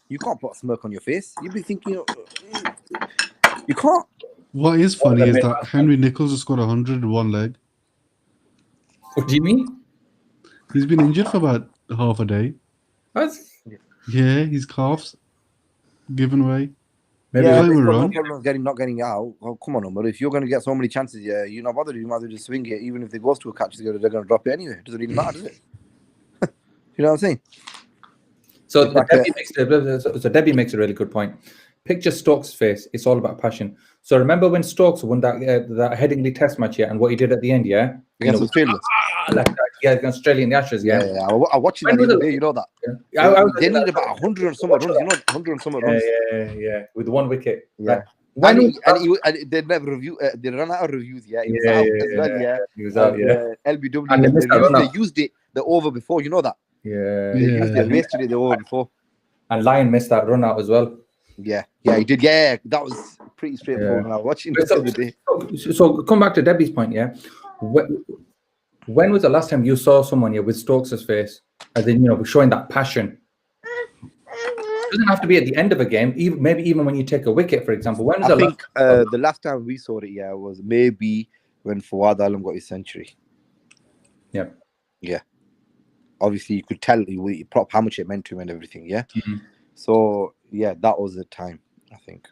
Speaker 5: you can't put a smirk on your face. You'd be thinking, you can't.
Speaker 4: What is funny is that Henry Nichols has scored 100 in one leg.
Speaker 1: What do you mean?
Speaker 4: He's been injured for about half a day.
Speaker 1: What?
Speaker 4: Yeah, his calves given way.
Speaker 5: Maybe no problem not getting out. Oh, come on, Umar. If you're going to get so many chances, you're not bothered. You might as well just swing it. Even if it goes to a catch, they're going to drop it anyway. It doesn't really matter, does it? You know what I'm saying?
Speaker 1: So Debbie makes a really good point. Picture Stokes' face. It's all about passion. So remember when Stokes won that Headingley Test match, and what he did at the end,
Speaker 5: against Australia.
Speaker 1: Against Australia in the Ashes,
Speaker 5: I watched it the other day, you know that. They need about 100 and some runs, 100 and some runs.
Speaker 1: Yeah, with one wicket.
Speaker 5: Yeah. And they never review. They ran out of reviews. Yeah, he was out as well. He was out. LBW. And they used it the over before. You know that. They wasted it the over before.
Speaker 1: And Lyon missed that run out as well.
Speaker 5: Yeah, he did. Yeah, that was pretty straightforward. Now watching this the other day.
Speaker 1: So come back to Debbie's point. Yeah, when was the last time you saw someone with Stokes' face, as in showing that passion? It doesn't have to be at the end of a game. Maybe even when you take a wicket, for example. When was
Speaker 5: the last time we saw it? Was maybe when Fawad Alam got his century. Yeah. Obviously, you could tell how much it meant to him and everything. Yeah.
Speaker 1: Mm-hmm.
Speaker 5: So that was the time, I think.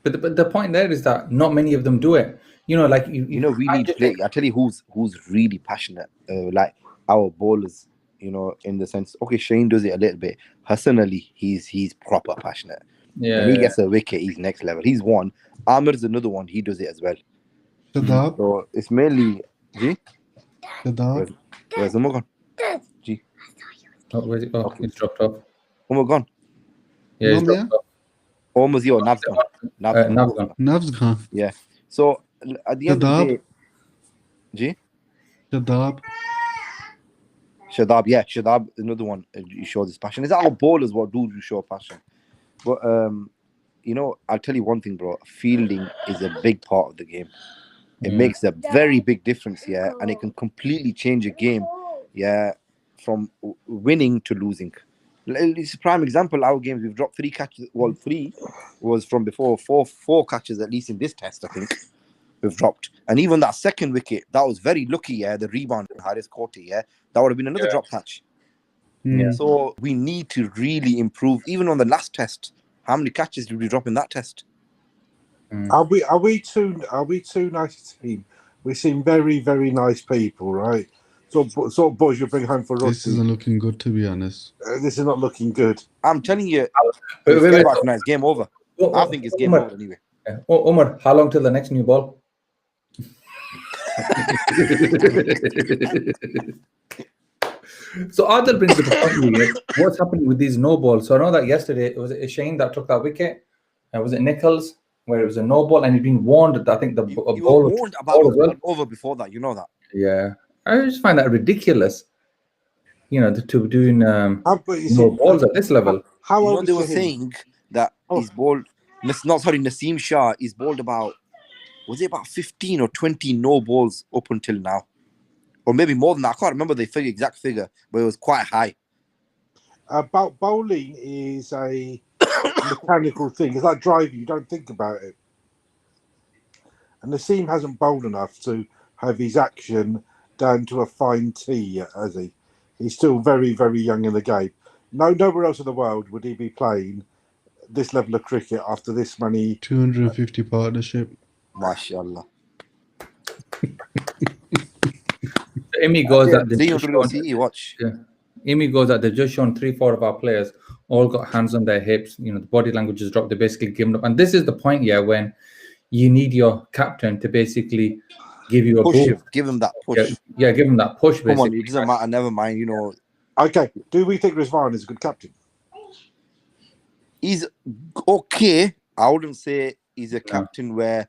Speaker 1: But the point there is that not many of them do it. We need to play.
Speaker 5: I tell you who's really passionate, like our bowlers. In the sense, okay, Shane does it a little bit. Hassan Ali, he's proper passionate.
Speaker 1: Yeah.
Speaker 5: When he gets a wicket, he's next level. He's one. Amir's another one. He does it as well.
Speaker 4: Shadab.
Speaker 5: So it's mainly
Speaker 4: Shadab.
Speaker 5: Where's Umar gone? G.
Speaker 1: Where's it? Oh, okay. It's dropped off.
Speaker 5: Umar gone.
Speaker 1: Yeah, he's dropped off.
Speaker 5: Almost Nav's gone.
Speaker 4: Nav's gone.
Speaker 5: Yeah. So at the end of the day, G. Shadab, Shadab, another one. You show this passion. It's our bowlers what do you show passion. But I'll tell you one thing, bro. Fielding is a big part of the game. It makes a very big difference, and it can completely change a game, from winning to losing. It's a prime example. Our games, we've dropped 3 catches. Well, 3 was from before. 4 catches at least in this test, I think. We've dropped, and even that second wicket, that was very lucky. The rebound, Haris Koti, that would have been another drop catch.
Speaker 1: Yeah.
Speaker 5: So we need to really improve. Even on the last test, how many catches did we drop in that test?
Speaker 2: Are we too nice a team? We seem very, very nice people, right? Sort of boys you bring home for
Speaker 4: This
Speaker 2: rugby.
Speaker 4: isn't looking good, to be honest.
Speaker 2: This is not looking good.
Speaker 5: I'm telling you,
Speaker 1: Wait,
Speaker 5: forget
Speaker 1: wait.
Speaker 5: about tonight. It's game over. I think it's game
Speaker 1: Omar,
Speaker 5: over anyway.
Speaker 1: Omar, how long till the next new ball? So Adil brings up a point here. What's happening with these no balls? So I know that yesterday it was Shane that took that wicket. Was it Nichols where it was a no ball and he'd been warned that I think the
Speaker 5: You
Speaker 1: ball
Speaker 5: were
Speaker 1: was
Speaker 5: warned about
Speaker 1: as well.
Speaker 5: it over before that. You know that.
Speaker 1: Yeah, I just find that ridiculous. You know, to doing
Speaker 2: But you see,
Speaker 1: no balls at this level.
Speaker 2: how
Speaker 5: You know
Speaker 2: old
Speaker 5: they
Speaker 2: is
Speaker 5: were
Speaker 2: Shaheen?
Speaker 5: saying that he's bowled. Naseem Shah is bowled about. Was it about 15 or 20 no balls up until now? Or maybe more than that. I can't remember the exact figure, but it was quite high.
Speaker 2: Bowling is a mechanical thing. It's like driving. You don't think about it. And Naseem hasn't bowled enough to have his action down to a fine tee yet, has he? He's still very, very young in the game. Nowhere else in the world would he be playing this level of cricket after this many.
Speaker 4: 250 partnership.
Speaker 5: MashaAllah.
Speaker 1: Amy goes
Speaker 5: Yeah,
Speaker 1: that they've
Speaker 5: 300
Speaker 1: just shown,
Speaker 5: OCE, watch.
Speaker 1: yeah. Amy goes that they've just shown 3-4 of our players all got hands on their hips. You know, the body language is dropped. They're basically given up. And this is the point, yeah, when you need your captain to basically give you a
Speaker 5: Push
Speaker 1: boost.
Speaker 5: him. Give him that push.
Speaker 1: Yeah, give him that push.
Speaker 5: Come on,
Speaker 1: Basically.
Speaker 5: it doesn't matter. Never mind. You know,
Speaker 2: Okay, do we think Rizwan is a good captain?
Speaker 5: he's okay. I wouldn't say he's a captain where,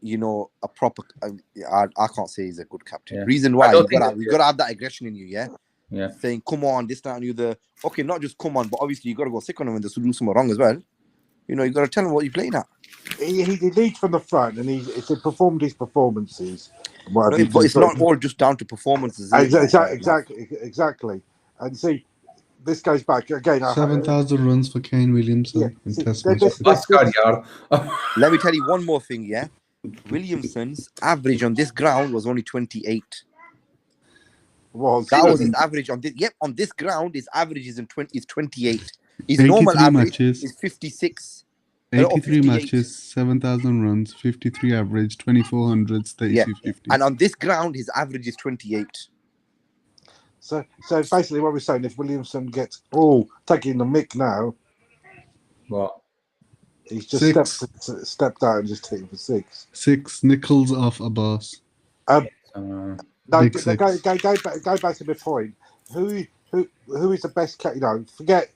Speaker 5: you know, a proper. I can't say he's a good captain.
Speaker 1: Yeah.
Speaker 5: Reason why
Speaker 1: don't
Speaker 5: you
Speaker 1: think
Speaker 5: gotta have that aggression in you, yeah.
Speaker 1: Yeah.
Speaker 5: Saying come on, this, that, and you. Okay, not just come on, but obviously you gotta go sick on him when they do something wrong as well. You know, you gotta tell him what you're playing at.
Speaker 2: He leads from the front, and he's performed his performances.
Speaker 5: But it's not all just down to performances.
Speaker 2: Exactly. And see, this goes back again.
Speaker 4: 7,000 runs for Kane Williamson in Test match.
Speaker 5: Let me tell you one more thing, yeah. Williamson's average on this ground was only 28. That was his average on this. Yep, on this ground, his average is 28. His normal average is 56.
Speaker 4: 83 matches, 7,000 runs, 53 average, 2,400s, 3250s.
Speaker 5: And on this ground, his average is 28.
Speaker 2: So basically, what we're saying, if Williamson gets taking the mick now,
Speaker 1: what?
Speaker 2: He's just stepped out and just hit him for 6.
Speaker 4: 6 Nichols off Abbas.
Speaker 2: Go back to my point. Who is the best captain? You know, forget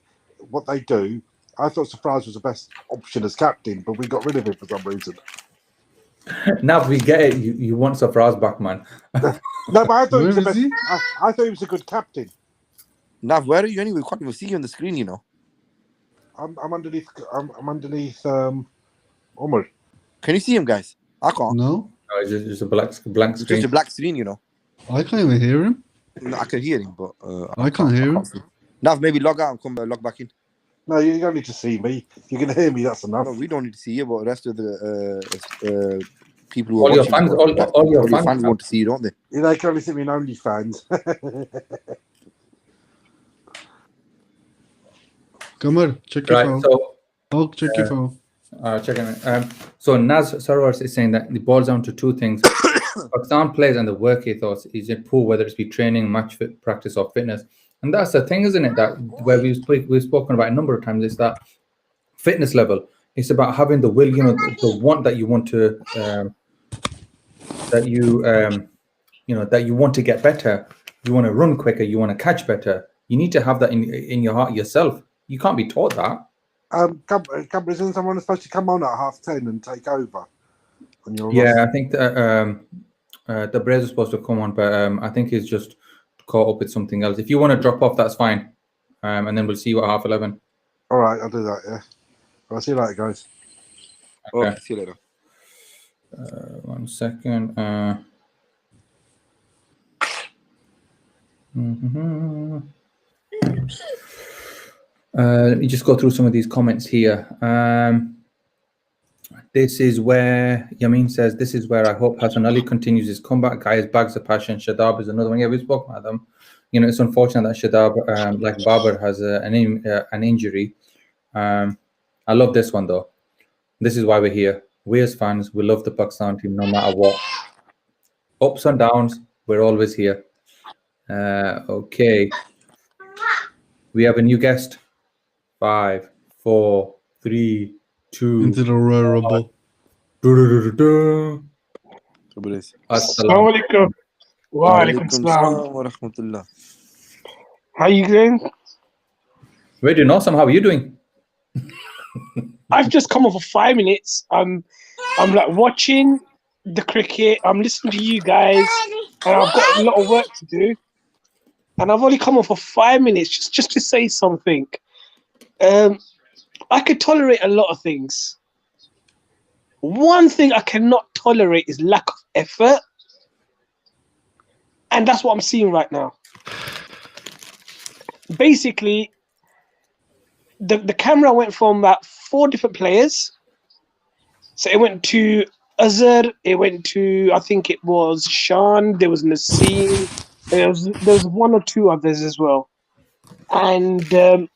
Speaker 2: what they do. I thought Surprise was the best option as captain, but we got rid of him for some reason.
Speaker 1: Now we get it. You want Surprise back, man.
Speaker 2: No, but I thought he was the best. I thought he was a good captain.
Speaker 5: Nav, where are you anyway? We can't even see you on the screen, you know.
Speaker 2: I'm underneath. I'm underneath. Omar.
Speaker 5: Can you see him, guys? I can't.
Speaker 4: No.
Speaker 1: No, it's just a blank screen.
Speaker 5: It's just a black screen, you know.
Speaker 4: I can't even hear him.
Speaker 5: No, I can hear him, but
Speaker 4: I can't hear him.
Speaker 5: Nav, maybe log out and come log back in.
Speaker 2: No, you don't need to see me. If you can hear me, that's enough.
Speaker 5: No, we don't need to see you, but the rest of the people who
Speaker 1: all
Speaker 5: are
Speaker 1: your
Speaker 5: watching,
Speaker 1: fans, all your fans
Speaker 5: want to see you, don't they?
Speaker 2: You know, they can only see me in OnlyFans.
Speaker 4: Come on, check your phone.
Speaker 1: So,
Speaker 4: check your phone.
Speaker 1: Checking it. So Naz Sarwar is saying that it boils down to 2 things. Pakistan players and the work ethos is poor, whether it's be training, match fit, practice, or fitness. And that's the thing, isn't it? That where we've spoken about a number of times is that fitness level. It's about having the will, you know, the want that you want to that you want to get better. You want to run quicker. You want to catch better. You need to have that in your heart yourself. You can't be taught that.
Speaker 2: Isn't someone supposed to come on at 10:30 and take over?
Speaker 1: I think that the Braves are supposed to come on, but I think he's just caught up with something else. If you want to drop off, that's fine. And then we'll see you at 11:30.
Speaker 2: All right, I'll do that, yeah. I'll see you later, guys.
Speaker 5: Okay, see you later.
Speaker 1: 1 second. Let me just go through some of these comments here. This is where Yamin says, this is where I hope Hassan Ali continues his comeback. Guys, bags of passion. Shadab is another one. Yeah, we spoke about them. it's unfortunate that Shadab, like Babar, has an injury. I love this one though. This is why we're here. We as fans, we love the Pakistan team no matter what. Ups and downs, we're always here. Okay. We have a new guest. 5, 4, 3, 2.
Speaker 4: Into the Royal Rumble.
Speaker 1: Du-du-du-du-du.
Speaker 6: Assalamu alaikum. Wa alaikum salam.
Speaker 5: wa rahmatullah.
Speaker 6: How you doing?
Speaker 1: Where do you know some? How are you doing?
Speaker 6: I've just come off for 5 minutes. I'm like watching the cricket. I'm listening to you guys, and I've got a lot of work to do. And I've only come off for 5 minutes just to say something. I could tolerate a lot of things. One thing I cannot tolerate is lack of effort. And that's what I'm seeing right now. Basically, the camera went from about 4 different players. So it went to Azhar, it went to, I think it was Shan, there was Naseem, there was 1 or 2 others as well. And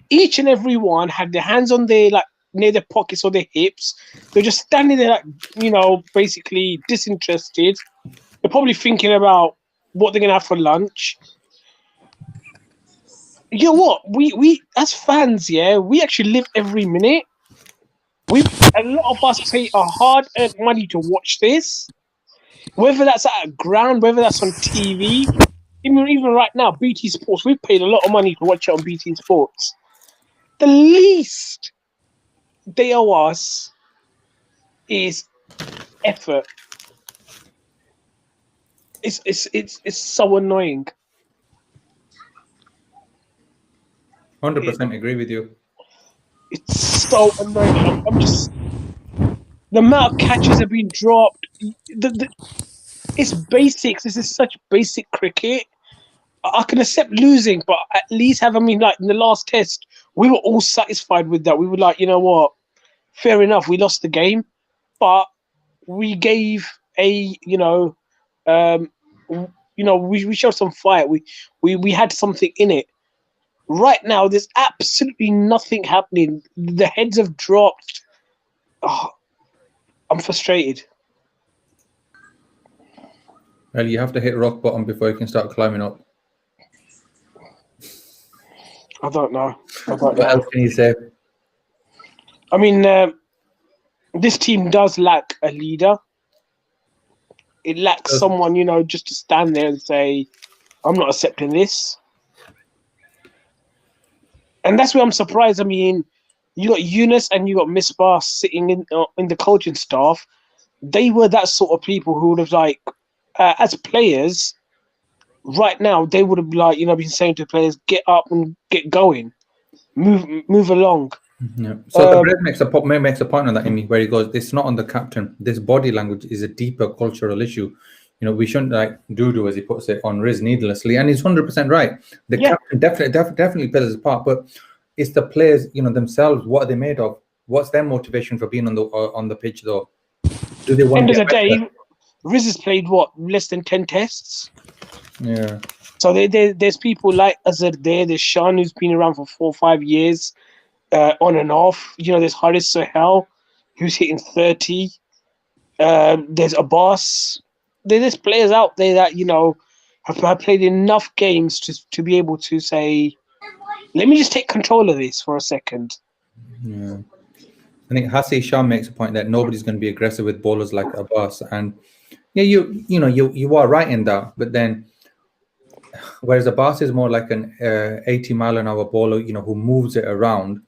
Speaker 6: each and every one had their hands on their, like, near their pockets or their hips. They're just standing there, like, basically disinterested. They're probably thinking about what they're gonna have for lunch. You know what? We as fans, yeah, we actually live every minute. A lot of us pay our hard-earned money to watch this. Whether that's at a ground, whether that's on TV, even right now, BT Sports, we've paid a lot of money to watch it on BT Sports. The least they owe us is effort. It's so annoying.
Speaker 1: 100% agree with you.
Speaker 6: It's so annoying. I'm just, the amount of catches have been dropped. It's basics. This is such basic cricket. I can accept losing, but at least in the last test, we were all satisfied with that. We were like, you know what, fair enough, we lost the game, but we gave we showed some fight. We had something in it. Right now, there's absolutely nothing happening. The heads have dropped. Oh, I'm frustrated.
Speaker 1: Well, you have to hit rock bottom before you can start climbing up.
Speaker 6: I don't know.
Speaker 1: What else can you say?
Speaker 6: I mean, this team does lack a leader. It lacks someone, just to stand there and say, I'm not accepting this. And that's where I'm surprised. I mean, you got Yunus and you got Misbah sitting in the coaching staff. They were that sort of people who would have, as players, right now, they would have been saying to players, get up and get going, move along.
Speaker 1: Yeah. So the Brad makes a point on that, Amy, where he goes, it's not on the captain. This body language is a deeper cultural issue. We shouldn't do as he puts it on Riz needlessly, and he's 100% right. The captain definitely plays his part, but it's the players, themselves. What are they made of? What's their motivation for being on the pitch, though? Do they want?
Speaker 6: End of the day, Riz has played less than 10 tests.
Speaker 1: Yeah.
Speaker 6: So there's people like Azhar there. There's Shan, who's been around for 4 or 5 years, on and off. There's Haris Sohail, who's hitting 30. There's Abbas. There's players out there that have played enough games to be able to say, let me just take control of this for a second.
Speaker 1: Yeah, I think Hassi Shah makes a point that nobody's going to be aggressive with bowlers like Abbas, and yeah, you are right in that. But then, whereas Abbas is more like an 80-mile-an-hour bowler, who moves it around.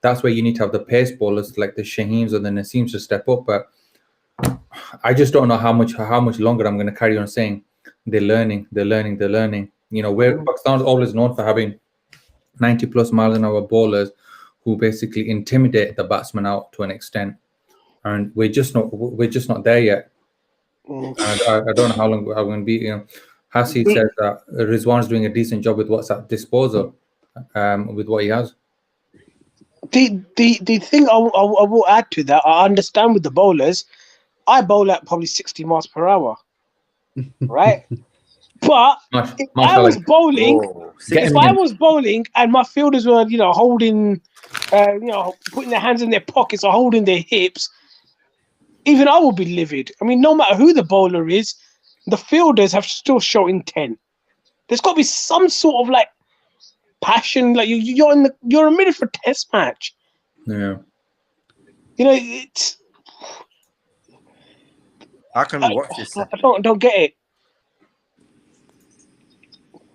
Speaker 1: That's where you need to have the pace bowlers like the Shaheens or the Naseems to step up, but I just don't know how much longer I'm going to carry on saying they're learning. Where Pakistan's always known for having 90+ miles an hour bowlers who basically intimidate the batsman out to an extent, and we're just not there yet. I don't know how long I'm going to be. Hassi says that Rizwan's doing a decent job with what's at disposal, with what he has.
Speaker 6: The thing I will add to that, I understand with the bowlers. I bowl at probably 60 miles per hour, right? But if I was bowling, if I was bowling and my fielders were, holding, putting their hands in their pockets or holding their hips, even I would be livid. I mean, no matter who the bowler is, the fielders have still show intent. There's got to be some sort of like passion. Like you're a minute for a test match.
Speaker 1: Yeah.
Speaker 6: It's.
Speaker 5: How can we watch this?
Speaker 6: I don't get it.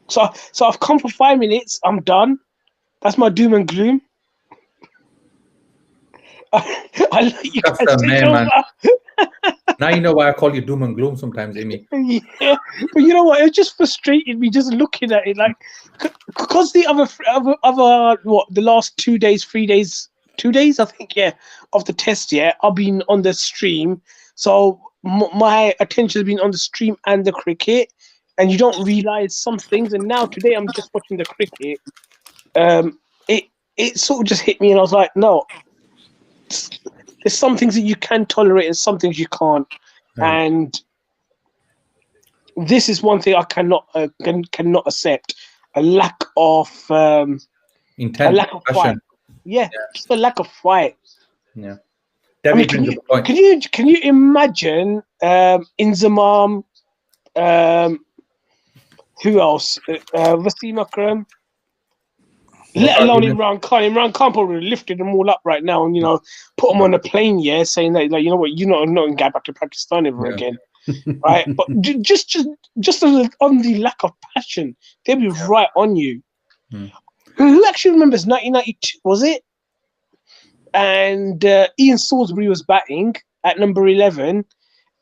Speaker 6: So I've come for 5 minutes. I'm done. That's my doom and gloom. I let you guys take over.
Speaker 1: Man. Now you know why I call you doom and gloom sometimes, Amy.
Speaker 6: Yeah, but you know what? It just frustrated me just looking at it, like because the other the last 2 days, 3 days, 2 days, I think, of the test, I've been on the stream, so my attention has been on the stream and the cricket, and you don't realize some things. And now today, I'm just watching the cricket. It sort of just hit me, and I was like, no. There's some things that you can tolerate and some things you can't, and this is one thing I cannot accept: a lack of
Speaker 1: intent,
Speaker 6: a lack of fight. Just a lack of fight.
Speaker 1: Yeah.
Speaker 6: I mean, can you imagine Inzamam? Who else? Wasim Akram. Let alone Imran Khan. Imran Khan probably lifted them all up right now and, put them on a plane, saying that, like, you know what, you're not going to go back to Pakistan ever again. Right? But just on the lack of passion, they'll be right on you. Who actually remembers 1992, was it? And Ian Salisbury was batting at number 11,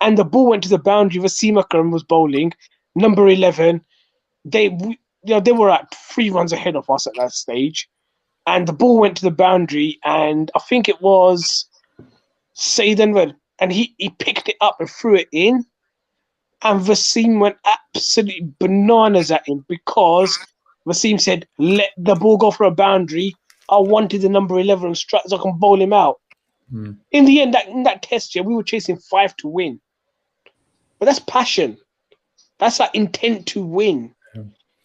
Speaker 6: and the ball went to the boundary. Wasim Akram was bowling. Number 11, they were at 3 runs ahead of us at that stage, and the ball went to the boundary, and I think it was Saeed Anwar, and he picked it up and threw it in, and Wasim went absolutely bananas at him because Wasim said, let the ball go for a boundary. I wanted the number 11 strike so I can bowl him out. In the end, in that test, we were chasing 5 to win. But that's passion. That's like intent to win.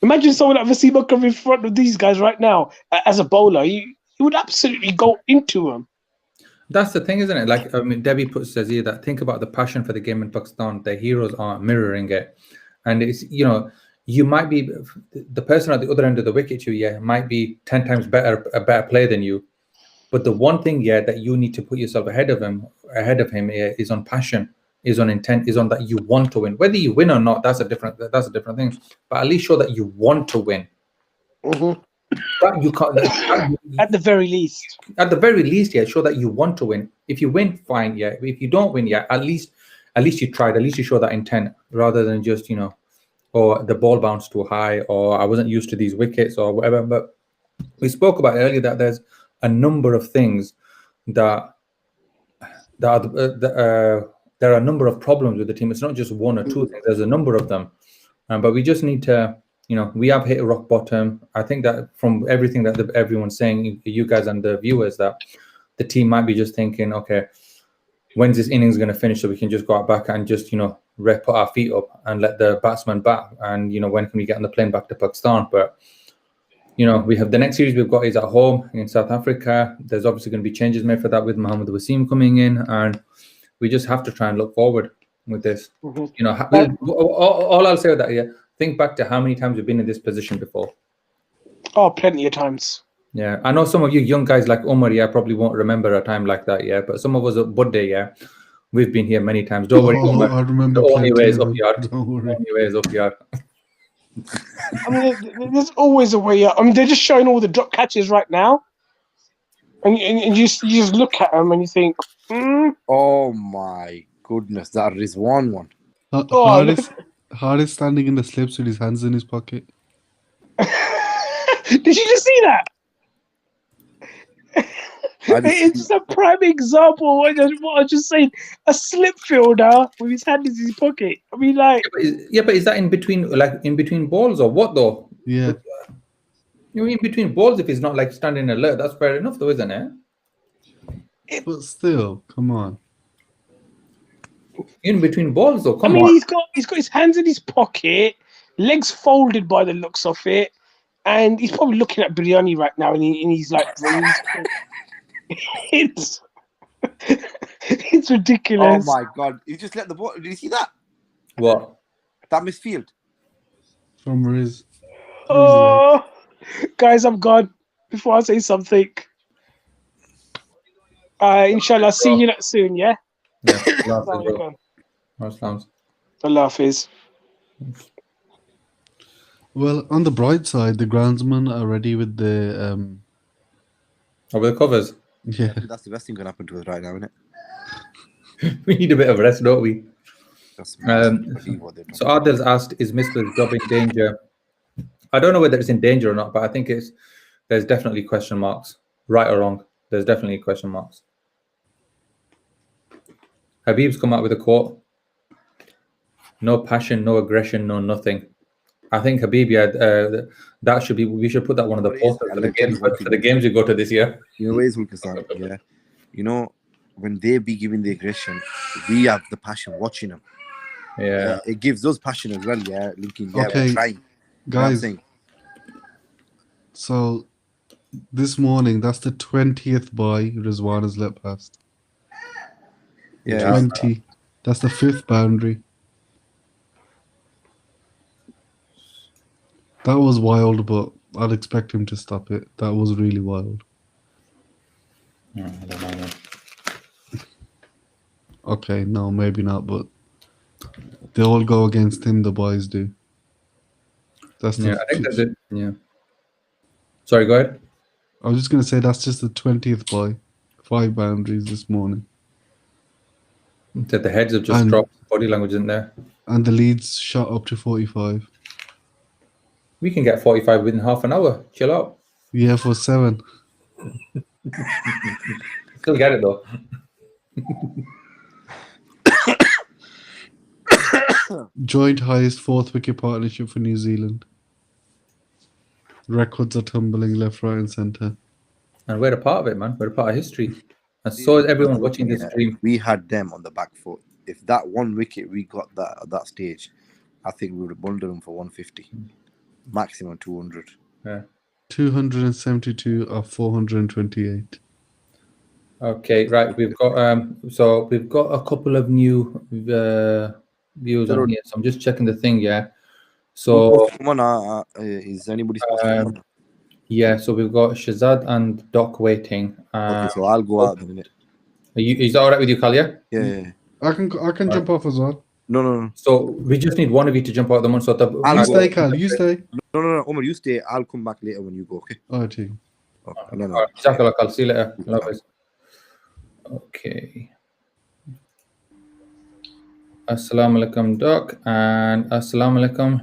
Speaker 6: Imagine someone like Wasim Akram in front of these guys right now as a bowler. You would absolutely go into them.
Speaker 1: That's the thing, isn't it? Like, I mean, Debbie says here that think about the passion for the game in Pakistan. The heroes aren't mirroring it. And it's, you might be the person at the other end of the wicket, might be 10 times a better player than you. But the one thing, that you need to put yourself ahead of him is on passion, is on intent, is on that you want to win. Whether you win or not, that's a different thing. But at least show that you want to win. But you can't.
Speaker 6: At the very least.
Speaker 1: At the very least, show that you want to win. If you win, fine. If you don't win, at least you tried. At least you show that intent, rather than just or the ball bounced too high, or I wasn't used to these wickets, or whatever. But we spoke about earlier that there's a number of things that there are a number of problems with the team. It's not just one or two things. There's a number of them, but we just need to, we have hit a rock bottom. I think that from everything that everyone's saying, you guys and the viewers, that the team might be just thinking, okay, when's this innings going to finish so we can just go out back and just, put our feet up and let the batsman bat, and when can we get on the plane back to Pakistan? But we have the next series we've got is at home in South Africa. There's obviously going to be changes made for that with Mohammed Wasim coming in, and we just have to try and look forward with this. All I'll say with that, think back to how many times we've been in this position before.
Speaker 6: Oh, plenty of times.
Speaker 1: Yeah, I know some of you young guys like Omar, probably won't remember a time like that, but some of us at Budday, we've been here many times. Don't worry, Omar.
Speaker 4: I remember
Speaker 1: the only way is up yard.
Speaker 4: Don't worry.
Speaker 1: The only way is up yard.
Speaker 6: I mean, there's always a way out. I mean, they're just showing all the drop catches right now, and you just look at them and you think,
Speaker 5: Oh my goodness, that is one.
Speaker 4: Hardest standing in the slips with his hands in his pocket.
Speaker 6: Did you just see that? It's just a prime example of what I just saying. A slip fielder with his hand in his pocket. I mean, like,
Speaker 1: but is that in between balls or what though?
Speaker 4: Yeah.
Speaker 1: In between balls, if he's not like standing alert, that's fair enough though, isn't it?
Speaker 4: But still, come on.
Speaker 1: In between balls though, come on.
Speaker 6: He's got his hands in his pocket. legs folded by the looks of it, and he's probably looking at biryani right now, and he's like, it's it's
Speaker 5: Oh
Speaker 6: ridiculous.
Speaker 5: my God! You just let the ball. Did you see that?
Speaker 1: What?
Speaker 5: That misfield.
Speaker 4: From Riz.
Speaker 6: Oh, guys, I'm gone. Before I say something, inshallah, see you soon. Yeah.
Speaker 1: Yeah. Allah
Speaker 6: Assalamu
Speaker 1: Hafiz, bro.
Speaker 6: alaikum.
Speaker 1: Muslims.
Speaker 6: Allah Hafiz.
Speaker 4: Well, on the bright side, the groundsmen are ready with the
Speaker 1: Over the covers.
Speaker 4: yeah.
Speaker 5: That's the best thing can happen to us right now, isn't it?
Speaker 1: We need a bit of rest, don't we?
Speaker 5: That's
Speaker 1: Um,
Speaker 5: what they're doing.
Speaker 1: So Adil's asked, is Misbah's job in danger? I don't know whether it's in danger or not, but I think there's definitely question marks. Right or wrong, there's definitely question marks. Habib's come out with a quote. No passion, no aggression, no nothing. I think Habib, that should be. We should put that one of the
Speaker 5: What it is,
Speaker 1: posters
Speaker 5: I'll
Speaker 1: for the
Speaker 5: tell you
Speaker 1: games
Speaker 5: one
Speaker 1: for
Speaker 5: thing.
Speaker 1: the games we go to this year.
Speaker 5: You know, ways Hulkasan, yeah. You know, when they be giving the aggression, we have the passion watching them.
Speaker 1: Yeah.
Speaker 5: It gives us passion as well, yeah. Looking, yeah,
Speaker 4: Okay,
Speaker 5: we're trying. You know what I'm
Speaker 4: Guys,
Speaker 5: saying?
Speaker 4: so this morning, that's the 20th buy Rizwan has let past.
Speaker 5: Yeah.
Speaker 4: 20. That's the 5th boundary. That was wild, but I'd expect him to stop it. That was really wild.
Speaker 1: I don't know, man.
Speaker 4: Okay, no, maybe not, but they all go against him, the boys do. That's the
Speaker 1: Yeah, I think that's it. Yeah. Sorry, go ahead.
Speaker 4: I was just going to say that's just the 20th buy. 5 boundaries this morning.
Speaker 1: That the heads have just
Speaker 4: And-
Speaker 1: dropped. Body language isn't there.
Speaker 4: And the leads shot up to 45.
Speaker 1: We can get 45 within half an hour. Chill out.
Speaker 4: Yeah, for 7.
Speaker 1: Still get it though.
Speaker 4: Joint highest 4th wicket partnership for New Zealand. Records are tumbling left, right, and centre.
Speaker 1: And we're a part of it, man. We're a part of history. And so is everyone watching this
Speaker 5: Yeah,
Speaker 1: stream.
Speaker 5: we had them on the back foot. If that one wicket we got that at that stage, I think we would have bundled them for 150, maximum 200.
Speaker 1: Yeah.
Speaker 4: 272 of 428.
Speaker 1: Okay, right. We've got a couple of new views on here. So I'm just checking the thing, yeah. So
Speaker 5: Come on, is anybody supposed to come on?
Speaker 1: yeah, so we've got Shazad and Doc waiting.
Speaker 5: Okay, so I'll go out in a minute.
Speaker 1: Is that all right with you, Kalia?
Speaker 5: Yeah.
Speaker 4: I can jump off as well.
Speaker 5: No.
Speaker 1: So we just need one of you to jump out the month. So
Speaker 4: You stay, Cal. You stay.
Speaker 5: No, Omar, you stay. I'll come back later when you go, okay?
Speaker 4: All right, team.
Speaker 5: Okay. No.
Speaker 1: All right, Jazakallah, I'll see you later. Love it. Okay. Assalamu alaikum, Doc, and assalamu alaikum,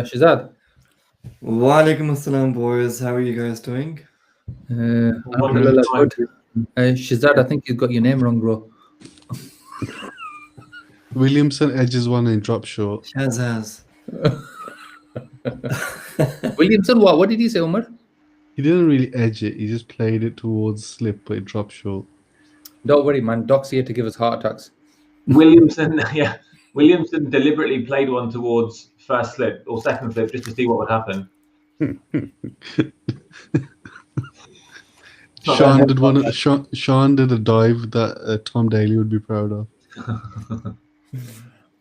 Speaker 1: Shazad.
Speaker 7: Walaikum assalam, boys. How are you guys doing?
Speaker 1: Alhamdulillah, good. Shazad, I think you got your name wrong, bro.
Speaker 4: Williamson edges one and drops short.
Speaker 7: Shazaz.
Speaker 1: Williamson, what? What did he say, Umar?
Speaker 4: He didn't really edge it. He just played it towards slip, but it dropped short.
Speaker 1: Don't worry, man. Doc's here to give us heart attacks.
Speaker 8: Williamson deliberately played one towards first slip or second slip just to see what would happen.
Speaker 4: Sean did a dive that Tom Daly would be proud of.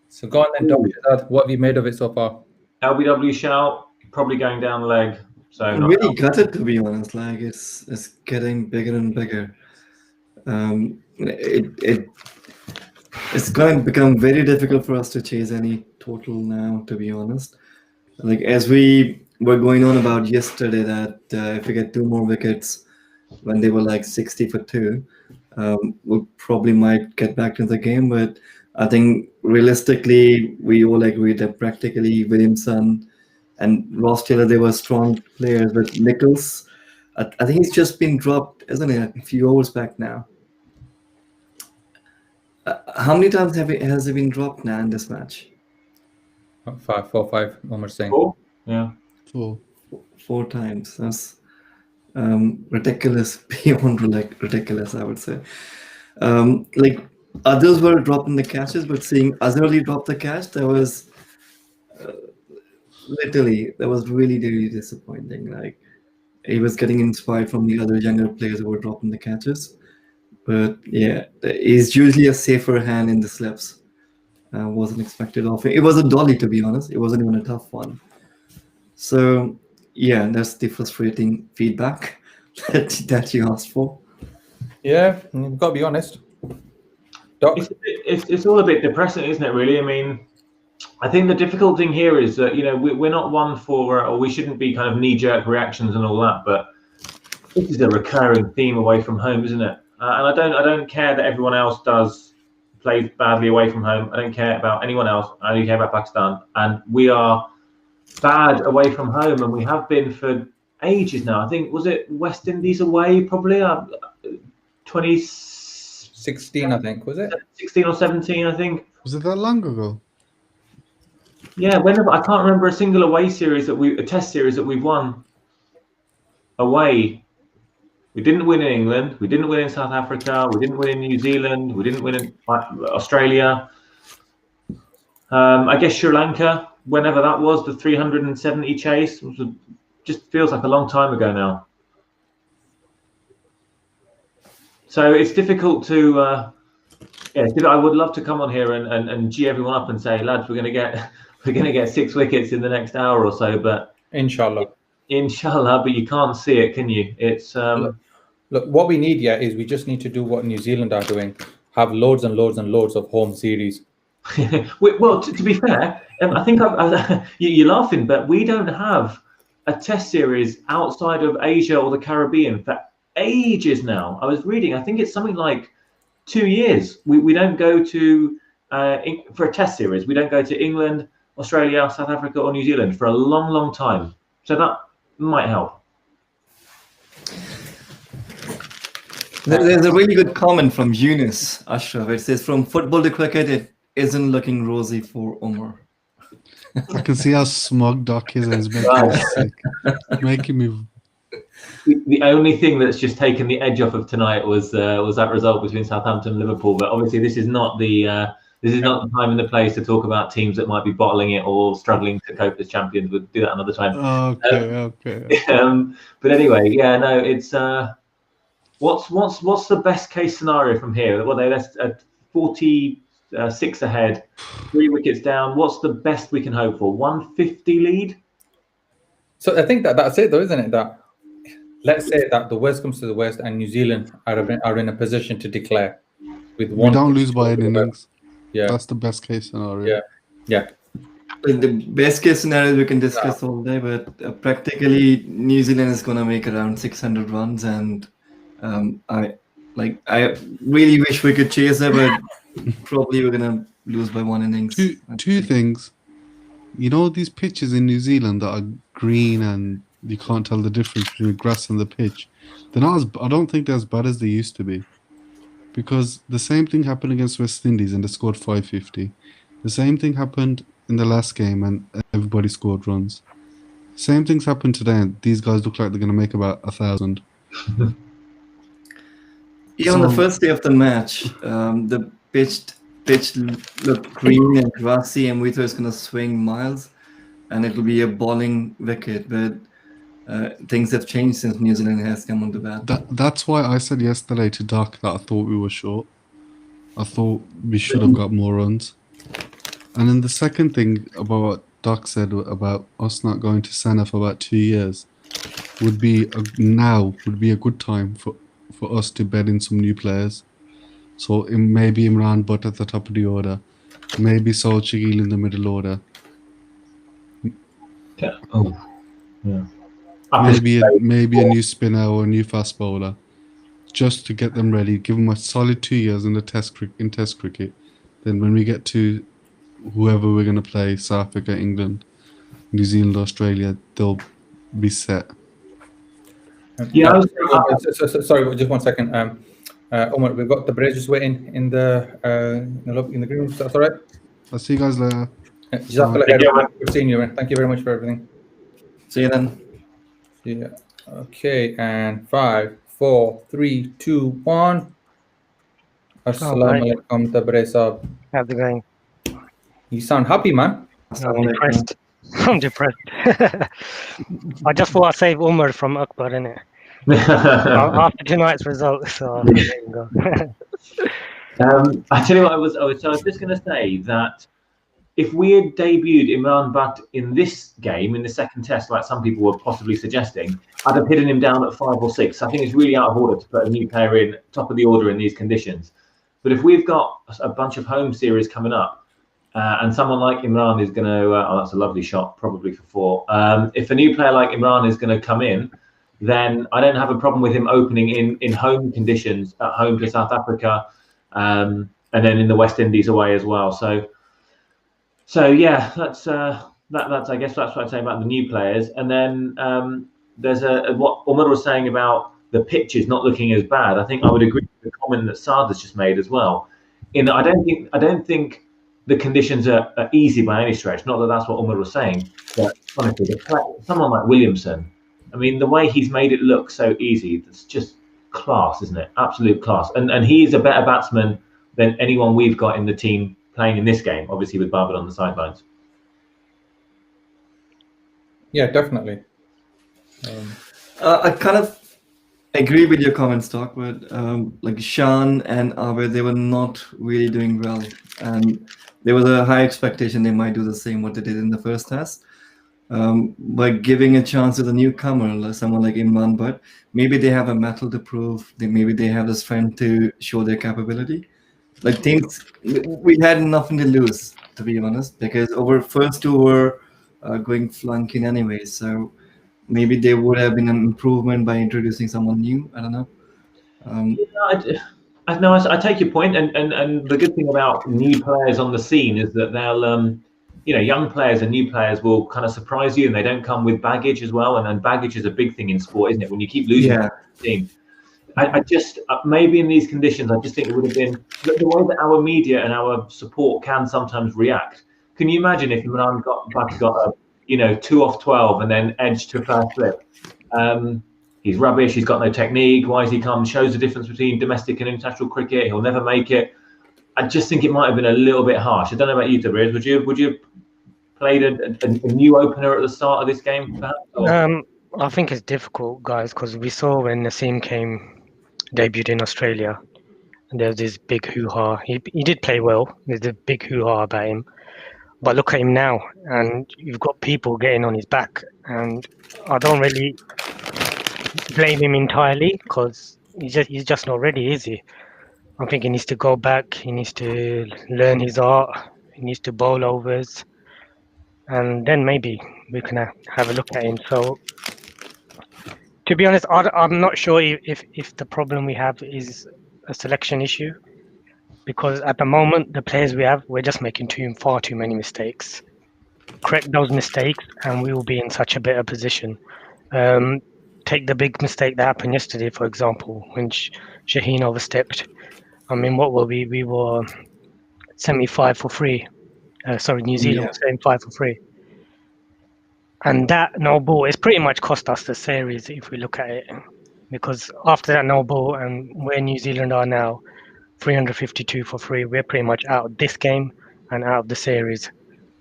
Speaker 1: So go on then, Doc. Shazad, what have you made of it so far?
Speaker 8: LBW shout, probably going down leg. So
Speaker 7: I'm
Speaker 8: not
Speaker 7: really gutted, to be honest. Like it's getting bigger and bigger. It's going to become very difficult for us to chase any total now, to be honest. Like as we were going on about yesterday, that if we get 2 more wickets when they were like 60 for 2, we probably might get back to the game. But I think realistically, we all agree that practically Williamson and Ross Taylor, they were strong players. But Nichols, I think he's just been dropped, isn't it? A few overs back now. How many times has he been dropped now in this match?
Speaker 1: 4 or 5, Umar's saying.
Speaker 8: 4? Yeah.
Speaker 7: 4 times. That's ridiculous, beyond ridiculous, I would say. Like others were dropping the catches, but seeing Azhar Ali drop the catch, there was literally, that was really, really disappointing. Like, he was getting inspired from the other younger players who were dropping the catches. But yeah, he's usually a safer hand in the slips. Wasn't expected of him. It was a dolly, to be honest. It wasn't even a tough one. So yeah, that's the frustrating feedback that you asked for.
Speaker 1: Yeah, you've got to be honest. Doc?
Speaker 8: It's all a bit depressing, isn't it? Really, I mean, I think the difficult thing here is that we're not one for, or we shouldn't be kind of knee-jerk reactions and all that. But this is a recurring theme away from home, isn't it? And I don't care that everyone else plays badly away from home. I don't care about anyone else. I only care about Pakistan, and we are bad away from home, and we have been for ages now. I think, was it West Indies away probably
Speaker 1: 2016, I think, was it?
Speaker 8: 16 or 17, I think.
Speaker 4: Was it that long ago?
Speaker 8: Yeah, whenever, I can't remember a single away series a test series that we've won away. We didn't win in England. We didn't win in South Africa. We didn't win in New Zealand. We didn't win in Australia. I guess Sri Lanka, whenever that was, the 370 chase, just feels like a long time ago now. So it's difficult to, I would love to come on here and gee everyone up and say, lads, we're going to get 6 wickets in the next hour or so, but
Speaker 1: Inshallah,
Speaker 8: but you can't see it, can you? It's
Speaker 1: look, what we need is we just need to do what New Zealand are doing, have loads and loads and loads of home series.
Speaker 8: Well, to be fair, I think you're laughing, but we don't have a test series outside of Asia or the Caribbean for ages now. I was reading, I think it's something like 2 years. We don't go to for a test series. We don't go to England, Australia, South Africa, or New Zealand for a long, long time. So that might help.
Speaker 7: There's a really good comment from Eunice Ashraf. It says, from football to cricket, it isn't looking rosy for Umar.
Speaker 4: I can see how smug Doc is, and it's making me sick. Making me.
Speaker 8: The only thing that's just taken the edge off of tonight was that result between Southampton and Liverpool. But obviously, this is not the time and the place to talk about teams that might be bottling it or struggling to cope as champions. We'll do that another time.
Speaker 4: Okay.
Speaker 8: But anyway, yeah, no, it's what's the best case scenario from here? Well, that's 46 ahead, 3 wickets down. What's the best we can hope for? 150 lead.
Speaker 1: So I think that's it, though, isn't it? That let's say that the worst comes to the worst, and New Zealand are in a position to declare with one.
Speaker 4: We don't lose by an innings.
Speaker 1: Yeah,
Speaker 4: that's the best case scenario.
Speaker 1: Yeah.
Speaker 7: Like the best case scenario we can discuss all day, but practically New Zealand is going to make around 600 runs, and I really wish we could chase it, but probably we're going to lose by 1 innings.
Speaker 4: Two things. You know these pitches in New Zealand that are green and you can't tell the difference between the grass and the pitch? They're not I don't think they're as bad as they used to be. Because the same thing happened against West Indies and they scored 550. The same thing happened in the last game and everybody scored runs. Same things happened today and these guys look like they're going to make about 1,000.
Speaker 7: On the first day of the match, the pitch looked green and grassy, and we thought it's going to swing miles and it will be a bowling wicket, but things have changed since New Zealand has come onto bat.
Speaker 4: That's why I said yesterday to Doc that I thought we were short. I thought we should have got more runs. And then the second thing about what Doc said about us not going to Senna for about 2 years would be a good time for us to bed in some new players. So maybe Imran Butt at the top of the order, maybe Saul Chagil in the middle order.
Speaker 8: Yeah. Oh, yeah.
Speaker 4: Maybe a new spinner or a new fast bowler, just to get them ready. Give them a solid 2 years in Test cricket. Then when we get to whoever we're going to play, South Africa, England, New Zealand, Australia, they'll be set.
Speaker 8: Yeah.
Speaker 1: Sorry, just 1 second. Omar, we've got the Braziers waiting in the green room. That's all right.
Speaker 4: I'll see you guys later.
Speaker 1: Good seeing you, man. Thank you very much for everything.
Speaker 7: See you then.
Speaker 1: Yeah. Okay. And 5, 4, 3, 2, 1. Assalamu alaikum, Tabre Saab.
Speaker 9: How's it going?
Speaker 1: You sound happy, man.
Speaker 9: I'm impressed. I'm depressed. I just thought I'd save Umar from Akbar, innit? After tonight's result, so there you go.
Speaker 8: I tell you what, I was just going to say that if we had debuted Imran Butt in this game, in the second test, like some people were possibly suggesting, I'd have hidden him down at 5 or 6. I think it's really out of order to put a new player in top of the order in these conditions. But if we've got a bunch of home series coming up, and someone like Imran is going to, oh, that's a lovely shot, probably for 4. If a new player like Imran is going to come in, then I don't have a problem with him opening in home conditions at home to South Africa, and then in the West Indies away as well. So yeah, that's I guess that's what I'd say about the new players. And then there's what Umar was saying about the pitches not looking as bad. I think I would agree with the comment that Saad has just made as well. In that I don't think the conditions are easy by any stretch. Not that that's what Umar was saying, but honestly, someone like Williamson, I mean, the way he's made it look so easy, it's just class, isn't it? Absolute class. And he's a better batsman than anyone we've got in the team playing in this game, obviously with Barbara on the sidelines.
Speaker 1: Yeah, definitely.
Speaker 7: I kind of agree with your comments, Doc, but like Shan and Abed, they were not really doing well. And there was a high expectation they might do the same what they did in the first test. By giving a chance to the newcomer, like someone like Imran Butt, maybe they have a mettle to prove, maybe they have the strength to show their capability. Like things, we had nothing to lose, to be honest, because our first 2 were going flunking anyway. So maybe there would have been an improvement by introducing someone new. I don't know.
Speaker 8: I take your point, and the good thing about new players on the scene is that they'll, young players and new players will kind of surprise you, and they don't come with baggage as well. And baggage is a big thing in sport, isn't it? When you keep losing the team. I just maybe in these conditions, I just think it would have been the way that our media and our support can sometimes react. Can you imagine if Imran got 2 off 12 and then edged to first flip? He's rubbish. He's got no technique. Why has he come? Shows the difference between domestic and international cricket. He'll never make it. I just think it might have been a little bit harsh. I don't know about you, Tabriz. Would you played a new opener at the start of this game? Perhaps?
Speaker 9: I think it's difficult, guys, because we saw when Naseem debuted in Australia, and there was this big hoo-ha. He did play well. There's a big hoo-ha about him. But look at him now, and you've got people getting on his back. And I don't really blame him entirely, because he's just not ready, is he? I think he needs to go back. He needs to learn his art. He needs to bowl overs. And then maybe we can have a look at him. So, to be honest, I'm not sure if the problem we have is a selection issue, because at the moment the players we have, we're just making far too many mistakes. Correct those mistakes, and we will be in such a better position. Take the big mistake that happened yesterday, for example, when Shaheen overstepped. I mean, what were we? We were 75 for 3. New Zealand was 75 for 3. And that no ball is pretty much cost us the series if we look at it, because after that no ball and where New Zealand are now, 352 for 3, we're pretty much out of this game and out of the series.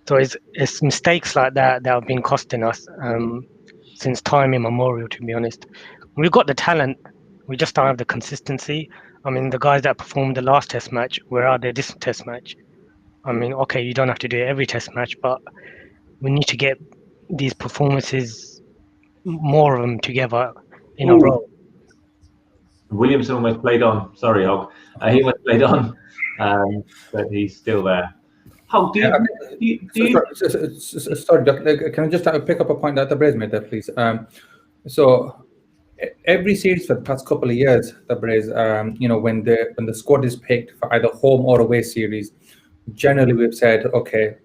Speaker 9: So it's mistakes like that have been costing us since time immemorial, to be honest. We've got the talent, we just don't have the consistency. I mean, the guys that performed the last test match, where are they this test match? I mean, okay, you don't have to do it every test match, but we need to get these performances, more of them together in a row.
Speaker 8: Williamson almost played on. Sorry, Hog. He almost played on, but he's still there. Hog,
Speaker 1: sorry, can I just pick up a point that Tabriz made there, please? So every series for the past couple of years, Tabriz, when the squad is picked for either home or away series, generally we've said, okay,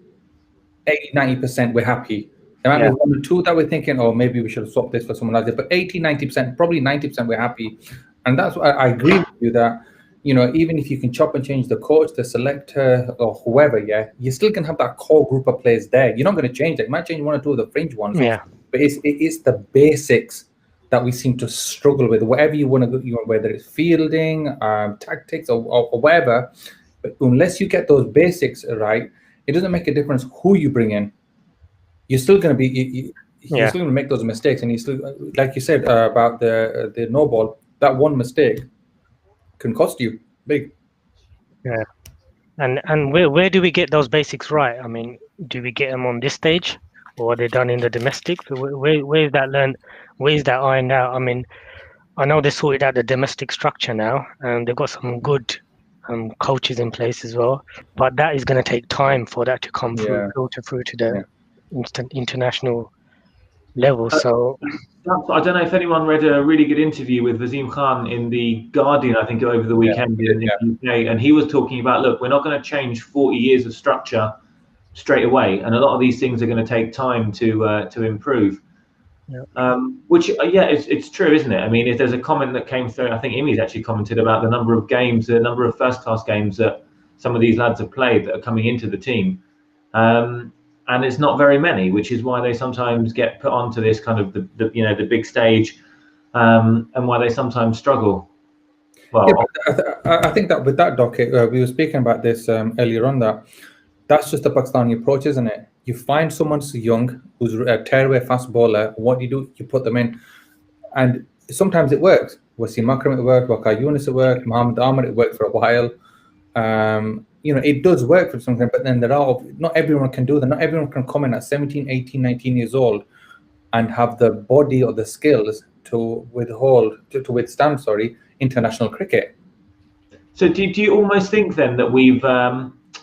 Speaker 1: 80-90% we're happy. There might be 1 or 2 that we're thinking, oh, maybe we should have swapped this for someone else. But 80-90%, probably 90% we're happy. And that's why I agree with you that, even if you can chop and change the coach, the selector, or whoever, you still can have that core group of players there. You're not going to change it. You might change 1 or 2 of the fringe ones.
Speaker 9: Yeah.
Speaker 1: But it's the basics that we seem to struggle with, whatever you want to do, whether it's fielding, tactics, or whatever. But unless you get those basics right, it doesn't make a difference who you bring in. you're still going to be you're still going to make those mistakes, and you still, like you said about the no ball, that one mistake can cost you big.
Speaker 9: Yeah. And where do we get those basics right? I mean, do we get them on this stage, or are they done in the domestic? Where's that learned? Where's that ironed out? I mean, I know they sorted out the domestic structure now, and they've got some good coaches in place as well. But that is going to take time for that to come through, filter through to the international level. So
Speaker 8: I don't know if anyone read a really good interview with Vaseem Khan in The Guardian, I think, over the weekend in the UK, and he was talking about, look, we're not going to change 40 years of structure straight away, and a lot of these things are going to take time to improve. Which it's true, isn't it? I mean, if there's a comment that came through, I think Imi's actually commented about the number of games, the number of first-class games that some of these lads have played that are coming into the team. And it's not very many, which is why they sometimes get put onto this kind of the big stage, and why they sometimes struggle. Well,
Speaker 1: I think that with that docket, we were speaking about this earlier on. That's just the Pakistani approach, isn't it? You find someone so young who's a tearaway fast bowler. What do? You put them in, and sometimes it works. Wasim Akram, it worked. Waqar Younis, it worked. Mohammad Ahmed, it worked for a while. It does work for something, but then not everyone can do that. Not everyone can come in at 17, 18, 19 years old and have the body or the skills to withstand international cricket.
Speaker 8: So do you almost think then that we've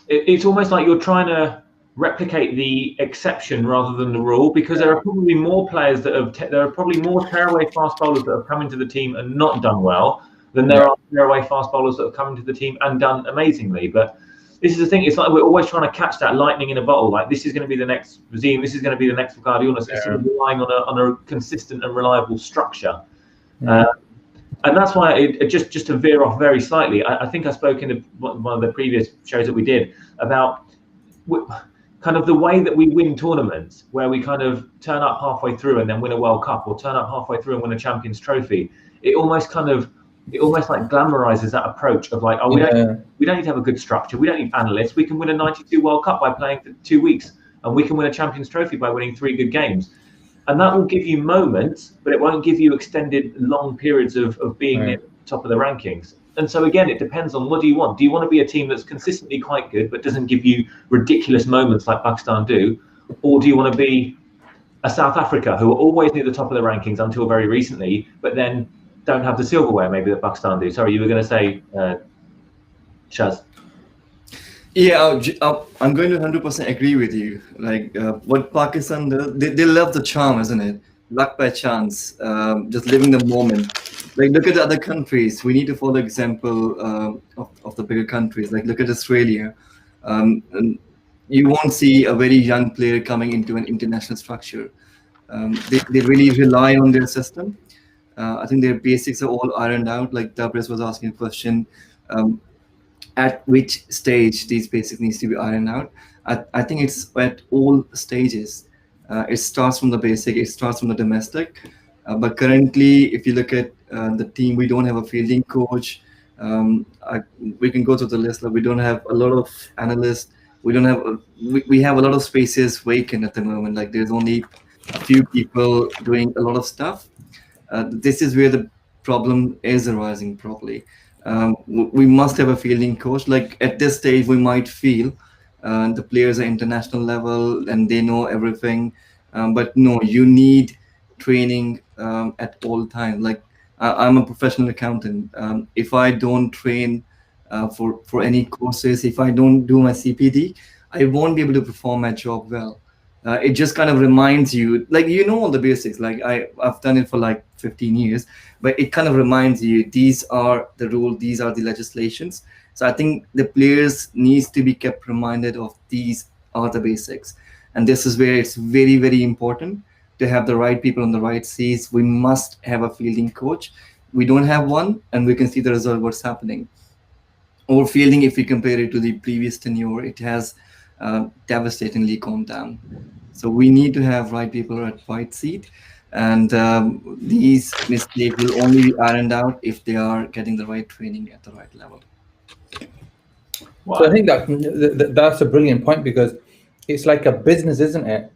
Speaker 8: it's almost like you're trying to replicate the exception rather than the rule, because there are probably more players there are probably more tearaway fast bowlers that have come into the team and not done well than there are tearaway fast bowlers that have come into the team and done amazingly. But this is the thing, it's like we're always trying to catch that lightning in a bottle. Like, this is going to be the next Vaseem, this is going to be the next Waqar Younis. It's relying on a consistent and reliable structure. And that's why, just to veer off very slightly, I think I spoke in one of the previous shows that we did about kind of the way that we win tournaments, where we kind of turn up halfway through and then win a World Cup, or turn up halfway through and win a Champions Trophy. It almost like glamorizes that approach of like, we don't need to have a good structure. We don't need analysts. We can win a 92 World Cup by playing for 2 weeks, and we can win a Champions Trophy by winning 3 good games. And that will give you moments, but it won't give you extended long periods of being at the top of the rankings. And so again, it depends on what do you want. Do you want to be a team that's consistently quite good, but doesn't give you ridiculous moments like Pakistan do? Or do you want to be a South Africa who are always near the top of the rankings until very recently, but then don't have the silverware maybe that Pakistan do? Sorry, you were going to say, Shaz.
Speaker 7: Yeah, I'm going to 100% agree with you. Like what Pakistan does, they love the charm, isn't it? Luck by chance, just living the moment. Like, look at the other countries. We need to follow example of the bigger countries. Like, look at Australia. And you won't see a very young player coming into an international structure. They really rely on their system. I think their basics are all ironed out. Like Tabris was asking a question. At which stage these basics needs to be ironed out? I think it's at all stages. It starts from the basic, it starts from the domestic. But currently, if you look at the team, we don't have a fielding coach. We can go to the list. Like, we don't have a lot of analysts. We don't have. We have a lot of spaces vacant at the moment. Like, there's only a few people doing a lot of stuff. This is where the problem is arising properly. We must have a fielding coach. Like, at this stage, we might feel the players are international level and they know everything. But no, you need training at all times. Like, I'm a professional accountant. If I don't train for any courses, if I don't do my CPD, I won't be able to perform my job well. It just kind of reminds you, like, you know all the basics. Like, I've done it for like 15 years, but it kind of reminds you, these are the rules, these are the legislations. So I think the players needs to be kept reminded of these are the basics. And this is where it's very, very important to have the right people on the right seats. We must have a fielding coach. We don't have one, and we can see the result, what's happening. Or fielding, if we compare it to the previous tenure, it has devastatingly calmed down. So we need to have right people at right seat, and these mistakes will only be ironed out if they are getting the right training at the right level.
Speaker 1: So I think that's a brilliant point, because it's like a business, isn't it?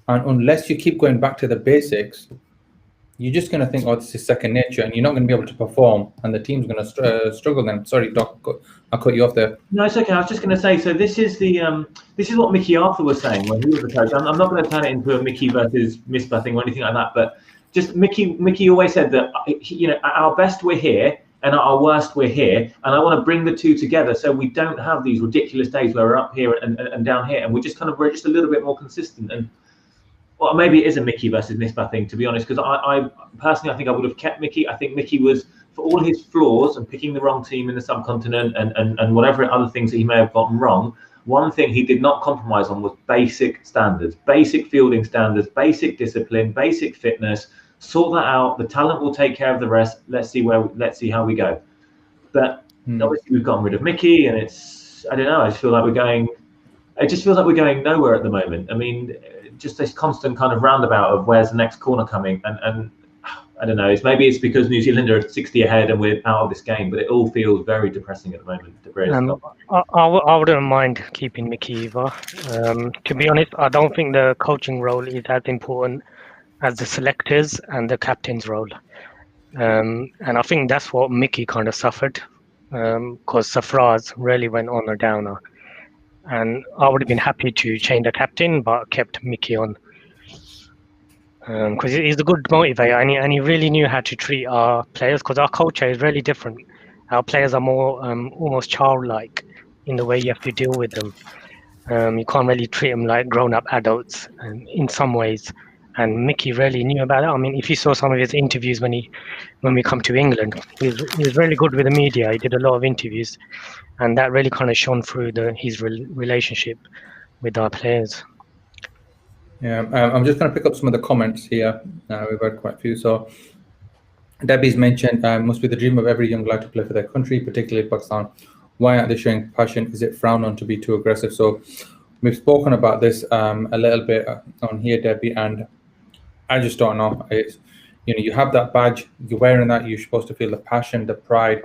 Speaker 1: And unless you keep going back to the basics, you're just going to think, oh, this is second nature, and you're not going to be able to perform, and the team's going to struggle then. Sorry, Doc, I cut you off there.
Speaker 8: No, it's okay. I was just going to say, so this is what Mickey Arthur was saying when he was the coach. I'm not going to turn it into a Mickey versus Misbah thing or anything like that, but just Mickey always said that, at our best we're here, and at our worst we're here, and I want to bring the two together so we don't have these ridiculous days where we're up here and down here, and we're just a little bit more consistent. And well, maybe it is a Mickey versus Misbah thing, to be honest, because I personally, I think I would have kept Mickey. I think Mickey was, for all his flaws and picking the wrong team in the subcontinent and whatever other things that he may have gotten wrong, one thing he did not compromise on was basic standards, basic fielding standards, basic discipline, basic fitness. Sort that out. The talent will take care of the rest. Let's see how we go. But obviously we've gotten rid of Mickey, and I don't know. I just feel like it just feels like we're going nowhere at the moment. I mean, just this constant kind of roundabout of where's the next corner coming, and I don't know. Maybe it's because New Zealand are 60 ahead and we're out of this game, but it all feels very depressing at the moment.
Speaker 9: I wouldn't mind keeping Mickey either. To be honest, I don't think the coaching role is as important as the selectors and the captain's role. And I think that's what Mickey kind of suffered, because Safraz really went on a downer. And I would have been happy to change the captain, but kept Mickey on. Because he's a good motivator, and he really knew how to treat our players, because our culture is really different. Our players are more almost childlike in the way you have to deal with them. You can't really treat them like grown-up adults in some ways. And Mickey really knew about it. I mean, if you saw some of his interviews when we come to England, he was really good with the media. He did a lot of interviews, and that really kind of shone through his relationship with our players.
Speaker 1: Yeah, I'm just going to pick up some of the comments here. We've had quite a few. So Debbie's mentioned, must be the dream of every young lad to play for their country, particularly Pakistan. Why aren't they showing passion? Is it frowned on to be too aggressive? So we've spoken about this a little bit on here, Debbie, and I just don't know. It's, you have that badge, you're wearing that, you're supposed to feel the passion, the pride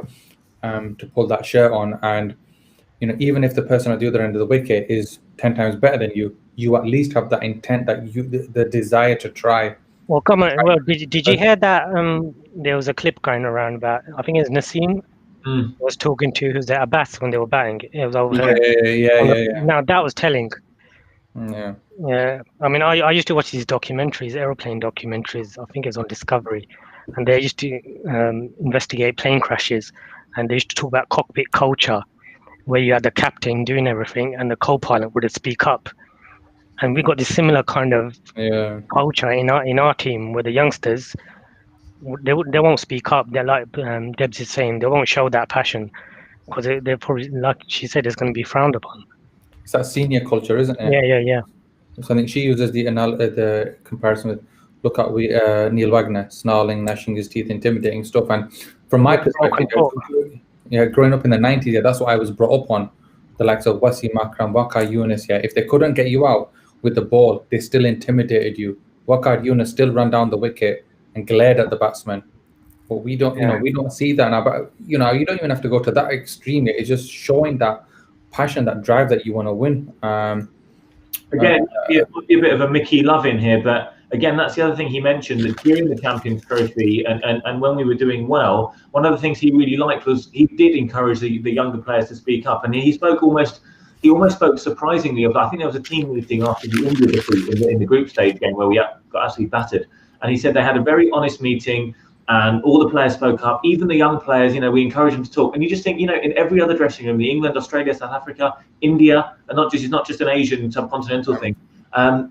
Speaker 1: to pull that shirt on. And, even if the person at the other end of the wicket is 10 times better than you, you at least have that intent, that the desire to try.
Speaker 9: Well, come on. Well, did you hear that? There was a clip going around about, I think it's Naseem was talking to who's the Abbas when they were batting. It was overheard.
Speaker 1: Yeah.
Speaker 9: Now that was telling.
Speaker 1: Yeah.
Speaker 9: Yeah. I mean, I used to watch these documentaries, aeroplane documentaries. I think it's on Discovery, and they used to investigate plane crashes, and they used to talk about cockpit culture, where you had the captain doing everything and the co-pilot would speak up. And we got this similar kind of culture in our team, where the youngsters, they won't speak up. They're like Debs is saying, they won't show that passion, because they're probably, like she said, it's going to be frowned upon.
Speaker 1: It's that senior culture, isn't it?
Speaker 9: Yeah.
Speaker 1: So I think she uses the comparison with, look at Neil Wagner snarling, gnashing his teeth, intimidating stuff. And from my perspective, growing up in the 90s, that's what I was brought up on. The likes of Wasim Akram, Waqar Younis, if they couldn't get you out with the ball, they still intimidated you. Waqar Younis still ran down the wicket and glared at the batsman. But we don't, we don't see that now. But you don't even have to go to that extreme. It's just showing that passion, that drive that you want to win.
Speaker 8: Again, it might be a bit of a Mickey love in here, but again, that's the other thing he mentioned, that during the Champions Trophy and when we were doing well, one of the things he really liked was he did encourage the younger players to speak up, and he almost spoke surprisingly of, I think there was a team meeting after the India defeat in the group stage game where we got absolutely battered, and he said they had a very honest meeting and all the players spoke up, even the young players, we encouraged them to talk. And you just think, in every other dressing room, the England, Australia, South Africa, India, and it's not just an Asian subcontinental thing.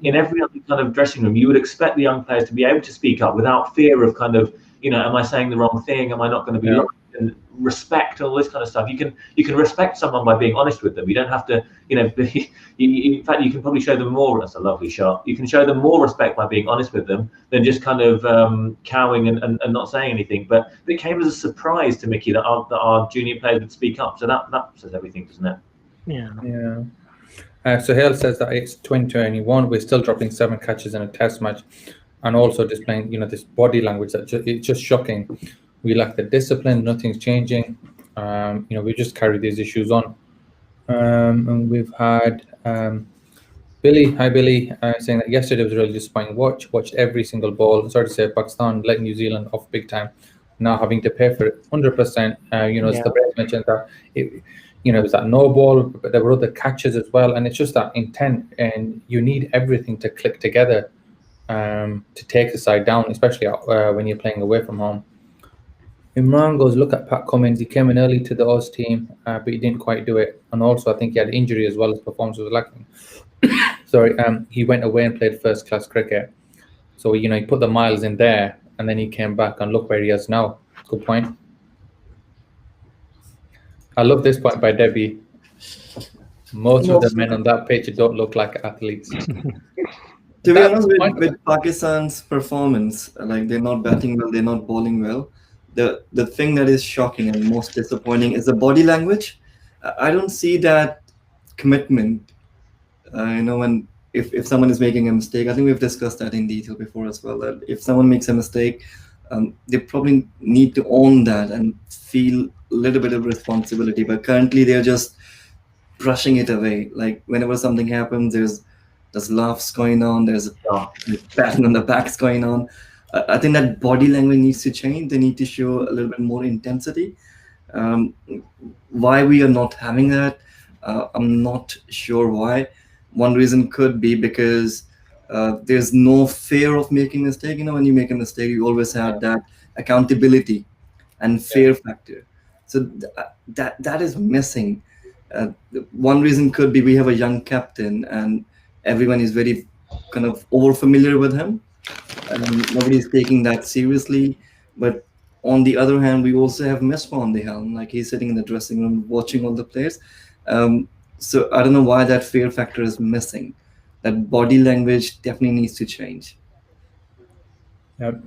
Speaker 8: In every other kind of dressing room, you would expect the young players to be able to speak up without fear of kind of, am I saying the wrong thing? Am I not going to be liked? And respect and all this kind of stuff. You can respect someone by being honest with them. You don't have to, in fact, you can probably show them more. That's a lovely shot. You can show them more respect by being honest with them than just kind of cowing and not saying anything. But it came as a surprise to Mickey that our junior players would speak up. So that says everything, doesn't it?
Speaker 1: Yeah. So Hale says that it's 2021. We're still dropping 7 catches in a test match, and also displaying, this body language that it's just shocking. We lack the discipline. Nothing's changing. We just carry these issues on. And we've had Billy, hi Billy, saying that yesterday was a really disappointing watch. Watched every single ball. Sorry to say, Pakistan let New Zealand off big time. Now having to pay for it 100%. As the Brits mentioned that it was that no ball, but there were other catches as well, and it's just that intent, and you need everything to click together to take the side down, especially when you're playing away from home. Imran goes, look at Pat Cummins. He came in early to the Oz team, but he didn't quite do it. And also, I think he had injury as well as performance was lacking. Sorry, he went away and played first-class cricket. So, he put the miles in there, and then he came back, and look where he is now. Good point. I love this point by Debbie. Most of the men on that pitch don't look like athletes.
Speaker 7: To be honest, with Pakistan's performance, like they're not batting well, they're not bowling well. The thing that is shocking and most disappointing is the body language. I don't see that commitment. When if someone is making a mistake, I think we've discussed that in detail before as well. That if someone makes a mistake, they probably need to own that and feel a little bit of responsibility. But currently, they're just brushing it away. Like whenever something happens, there's laughs going on, there's a pattern on the backs going on. I think that body language needs to change. They need to show a little bit more intensity. Why we are not having that, I'm not sure why. One reason could be because there's no fear of making a mistake. When you make a mistake, you always have that accountability and fear factor. So that is missing. One reason could be we have a young captain and everyone is very kind of over familiar with him. Nobody's taking that seriously. But on the other hand, we also have Mespa on the helm. Like he's sitting in the dressing room watching all the players. So I don't know why that fear factor is missing. That body language definitely needs to change.
Speaker 1: Yep,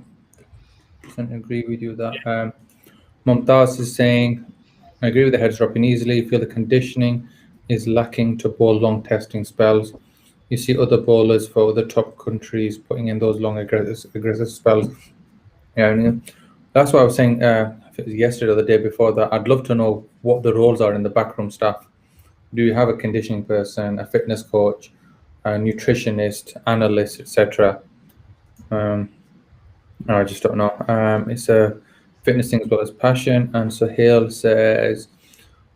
Speaker 1: I agree with you that. Mumtaz is saying, I agree with the heads dropping easily. Feel the conditioning is lacking to bowl long testing spells. You see other bowlers for other top countries putting in those long aggressive spells. Yeah, that's what I was saying. If it was yesterday or the day before that, I'd love to know what the roles are in the backroom staff. Do you have a conditioning person, a fitness coach, a nutritionist, analyst, etc.? I just don't know. It's a fitness thing as well as passion. And Sohail says,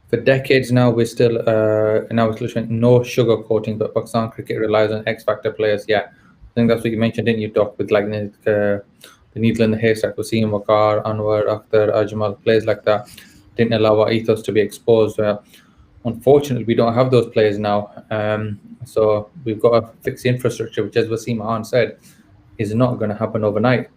Speaker 1: for decades now, we're still no sugarcoating, but Pakistan cricket relies on X-factor players. Yeah, I think that's what you mentioned, didn't you, Doc? With like the needle in the haystack, Wasim, Waqar, Anwar, Akhtar, Ajmal, players like that didn't allow our ethos to be exposed. Unfortunately, we don't have those players now. So we've got to fix the infrastructure, which, as Wasim Khan said, is not going to happen overnight.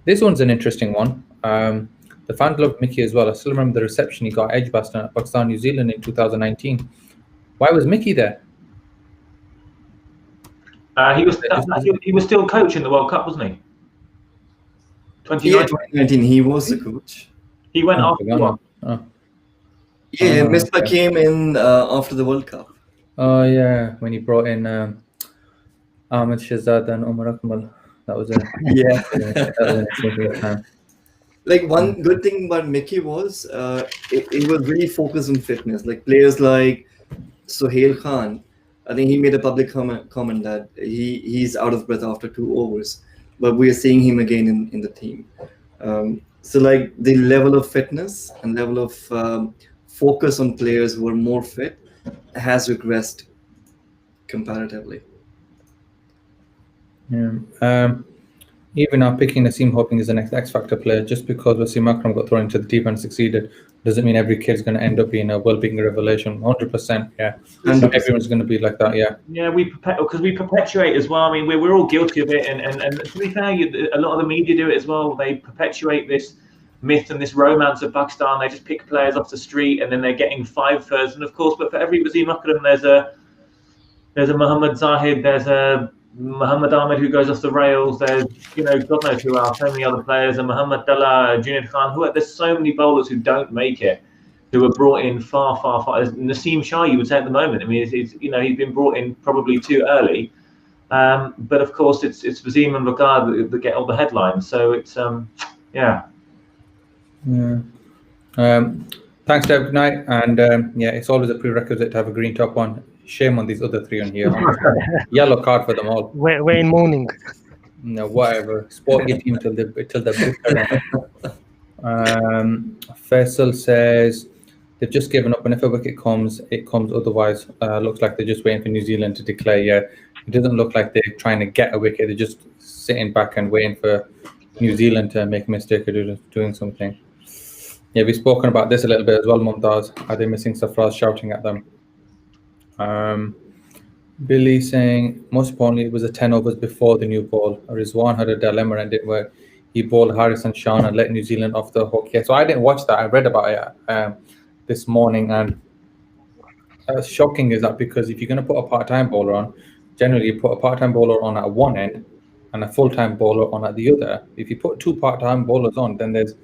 Speaker 1: This one's an interesting one. The fans loved Mickey as well. I still remember the reception he got at Edgbaston at Pakistan, New Zealand in 2019. Why was Mickey there?
Speaker 8: He was still coaching the World Cup, wasn't he?
Speaker 7: 2019, he was the coach.
Speaker 8: He went after what?
Speaker 7: Yeah, Mispa came in after the World Cup.
Speaker 1: Oh yeah, when he brought in Ahmed Shahzad and Umar Akmal. That was a time.
Speaker 7: Like one good thing about Mickey was it was really focused on fitness. Like players like Sohail Khan, I think he made a public comment that he's out of breath after 2 overs, but we are seeing him again in the team. So like the level of fitness and level of focus on players who are more fit has regressed comparatively.
Speaker 1: Yeah. Even now, picking Naseem hoping is the next X-Factor player, just because Wasim Akram got thrown into the deep end and succeeded, doesn't mean every kid is going to end up being a well-being revelation. 100%, yeah. And everyone's going to be like that, yeah.
Speaker 8: Yeah, because we perpetuate as well. I mean, we're all guilty of it, and to be fair, a lot of the media do it as well. They perpetuate this myth and this romance of Pakistan. They just pick players off the street, and then they're getting 5 and of course, but for every Wasim Akram, there's a Muhammad Zahid, there's a Muhammad Ahmed who goes off the rails. There's, God knows who else, so many other players, and Muhammad Dalla, Junaid Khan. There's so many bowlers who don't make it, who are brought in far. Naseem Shah, you would say at the moment. I mean, he's been brought in probably too early. But of course, it's Wasim and Waqar that get all the headlines. So it's yeah.
Speaker 1: Thanks, Deb. Good night. And it's always a prerequisite to have a green top on. shame on these other three on here. Yellow card for them all.
Speaker 9: We're in mourning.
Speaker 1: No, whatever. Support your team till the bitter end. Faisal says they've just given up, and if a wicket comes, it comes. Otherwise, looks like they're just waiting for New Zealand to declare. Yeah, it doesn't look like they're trying to get a wicket. They're just sitting back and waiting for New Zealand to make a mistake or doing something. Yeah, we've spoken about this a little bit as well, Mumtaz. Are they missing Safraz shouting at them? Billy saying, most importantly, it was a 10 overs before the new ball. Rizwan had a dilemma and it where he bowled Harris and Sean and let New Zealand off the hook. Yeah, so I didn't watch that. I read about it this morning, and shocking is that because if you're going to put a part-time bowler on, generally you put a part-time bowler on at one end and a full-time bowler on at the other. If you put two part-time bowlers on, then there's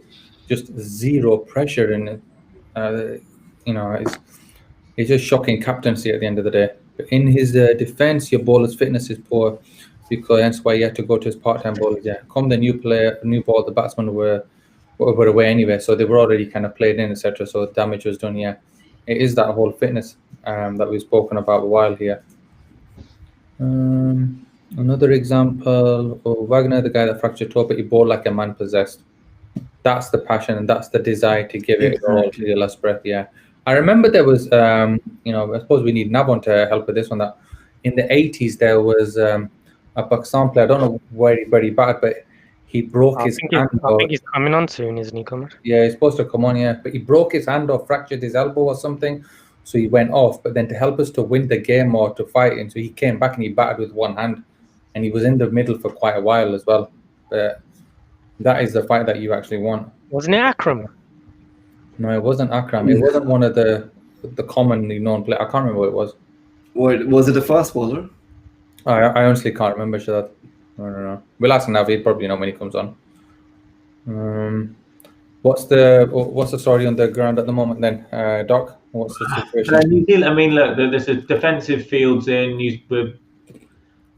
Speaker 1: just zero pressure in it. It's just shocking captaincy at the end of the day. But in his defense, your bowler's fitness is poor, because that's why he had to go to his part-time bowlers. Yeah, come the new ball, the batsmen were away anyway, so they were already kind of played in, etc. So damage was done. Yeah, it is that whole fitness that we've spoken about a while here. Another example, Wagner, the guy that fractured toe, but he bowled like a man possessed. That's the passion and that's the desire to give it all to your last breath. Yeah, I remember there was, I suppose we need Navon to help with this one. That in the 80s there was a Pakistan player. I don't know where he batted, but he broke his hand.
Speaker 9: I think he's coming on soon, isn't he, Kumar?
Speaker 1: Yeah, he's supposed to come on. Yeah, but he broke his hand or fractured his elbow or something, so he went off. But then to help us to win the game or to fight, and so he came back and he batted with one hand, and he was in the middle for quite a while as well. But that is the fight that you actually won.
Speaker 9: Wasn't it Akram?
Speaker 1: No, it wasn't Akram. It wasn't one of the commonly known players. I can't remember what it was.
Speaker 7: What was it? A fast bowler?
Speaker 1: I honestly can't remember. Shad. No. We'll ask Nav. He'll probably know when he comes on. What's the story on the ground at the moment then, Doc? What's the situation?
Speaker 8: New Zealand, I mean, look, there's a defensive fields in. With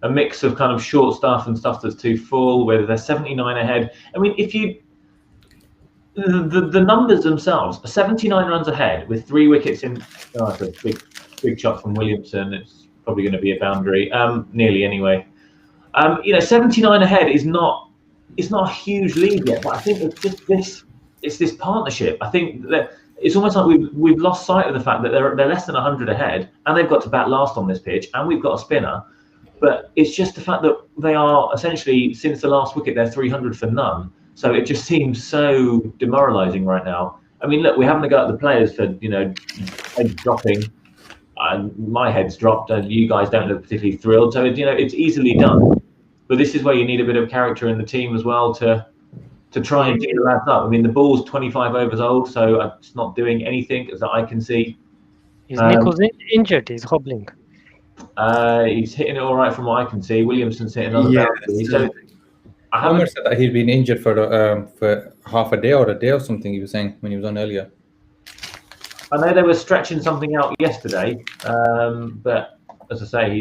Speaker 8: a mix of kind of short stuff and stuff that's too full. Whether they're 79 ahead. I mean, if you the numbers themselves, 79 runs ahead with 3 wickets in. Oh, it's a big shot from Williamson. It's probably going to be a boundary, nearly anyway. 79 ahead is not a huge lead yet, but I think it's just this partnership. I think that it's almost like we've lost sight of the fact that they're less than 100 ahead, and they've got to bat last on this pitch, and we've got a spinner. But it's just the fact that they are essentially, since the last wicket, they're 300 for none. So it just seems so demoralising right now. I mean, look, we're having to go at the players for heads dropping. My head's dropped, and you guys don't look particularly thrilled. So it's easily done. But this is where you need a bit of character in the team as well to try and get the lads up. I mean, the ball's 25 overs old, so it's not doing anything as I can see.
Speaker 9: Is Nichols injured? He's hobbling.
Speaker 8: He's hitting it all right from what I can see. Williamson's hitting another boundary. So
Speaker 1: Homer said that he'd been injured for half a day or a day or something. He was saying when he was on earlier.
Speaker 8: I know they were stretching something out yesterday, but as I say,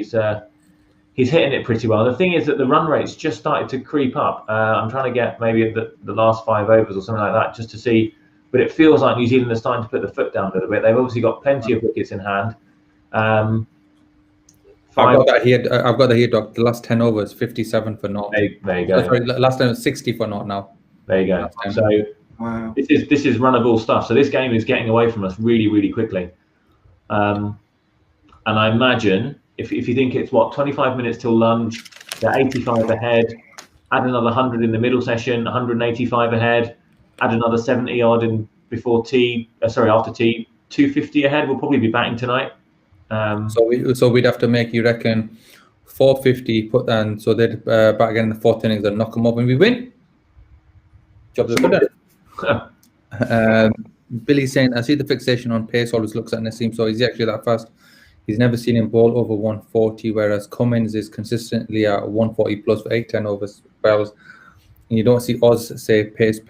Speaker 8: he's hitting it pretty well. The thing is that the run rate's just started to creep up. I'm trying to get maybe the last 5 overs or something like that just to see. But it feels like New Zealand are starting to put the foot down a little bit. They've obviously got plenty of wickets in hand.
Speaker 1: I've got that here, Doc. The last 10 overs, 57 for naught.
Speaker 8: There you go.
Speaker 1: Sorry, last time was 60 for naught now.
Speaker 8: There you go. So wow. This is runnable stuff. So this game is getting away from us really, really quickly. And I imagine if you think it's 25 minutes till lunch, they're 85 ahead. Add another 100 in the middle session, 185 ahead. Add another 70 odd in before tea. After tea, 250 ahead. We'll probably be batting tonight.
Speaker 1: So we'd have to make, you reckon, 450 put down, so they'd back again in the 4th innings and knock them up and we win. Jobs are good. Billy's saying, I see the fixation on pace always looks at Naseem, so is he actually that fast? He's never seen him bowl over 140, whereas Cummins is consistently at 140 plus for 8-10 over spells. And you don't see Oz say pace.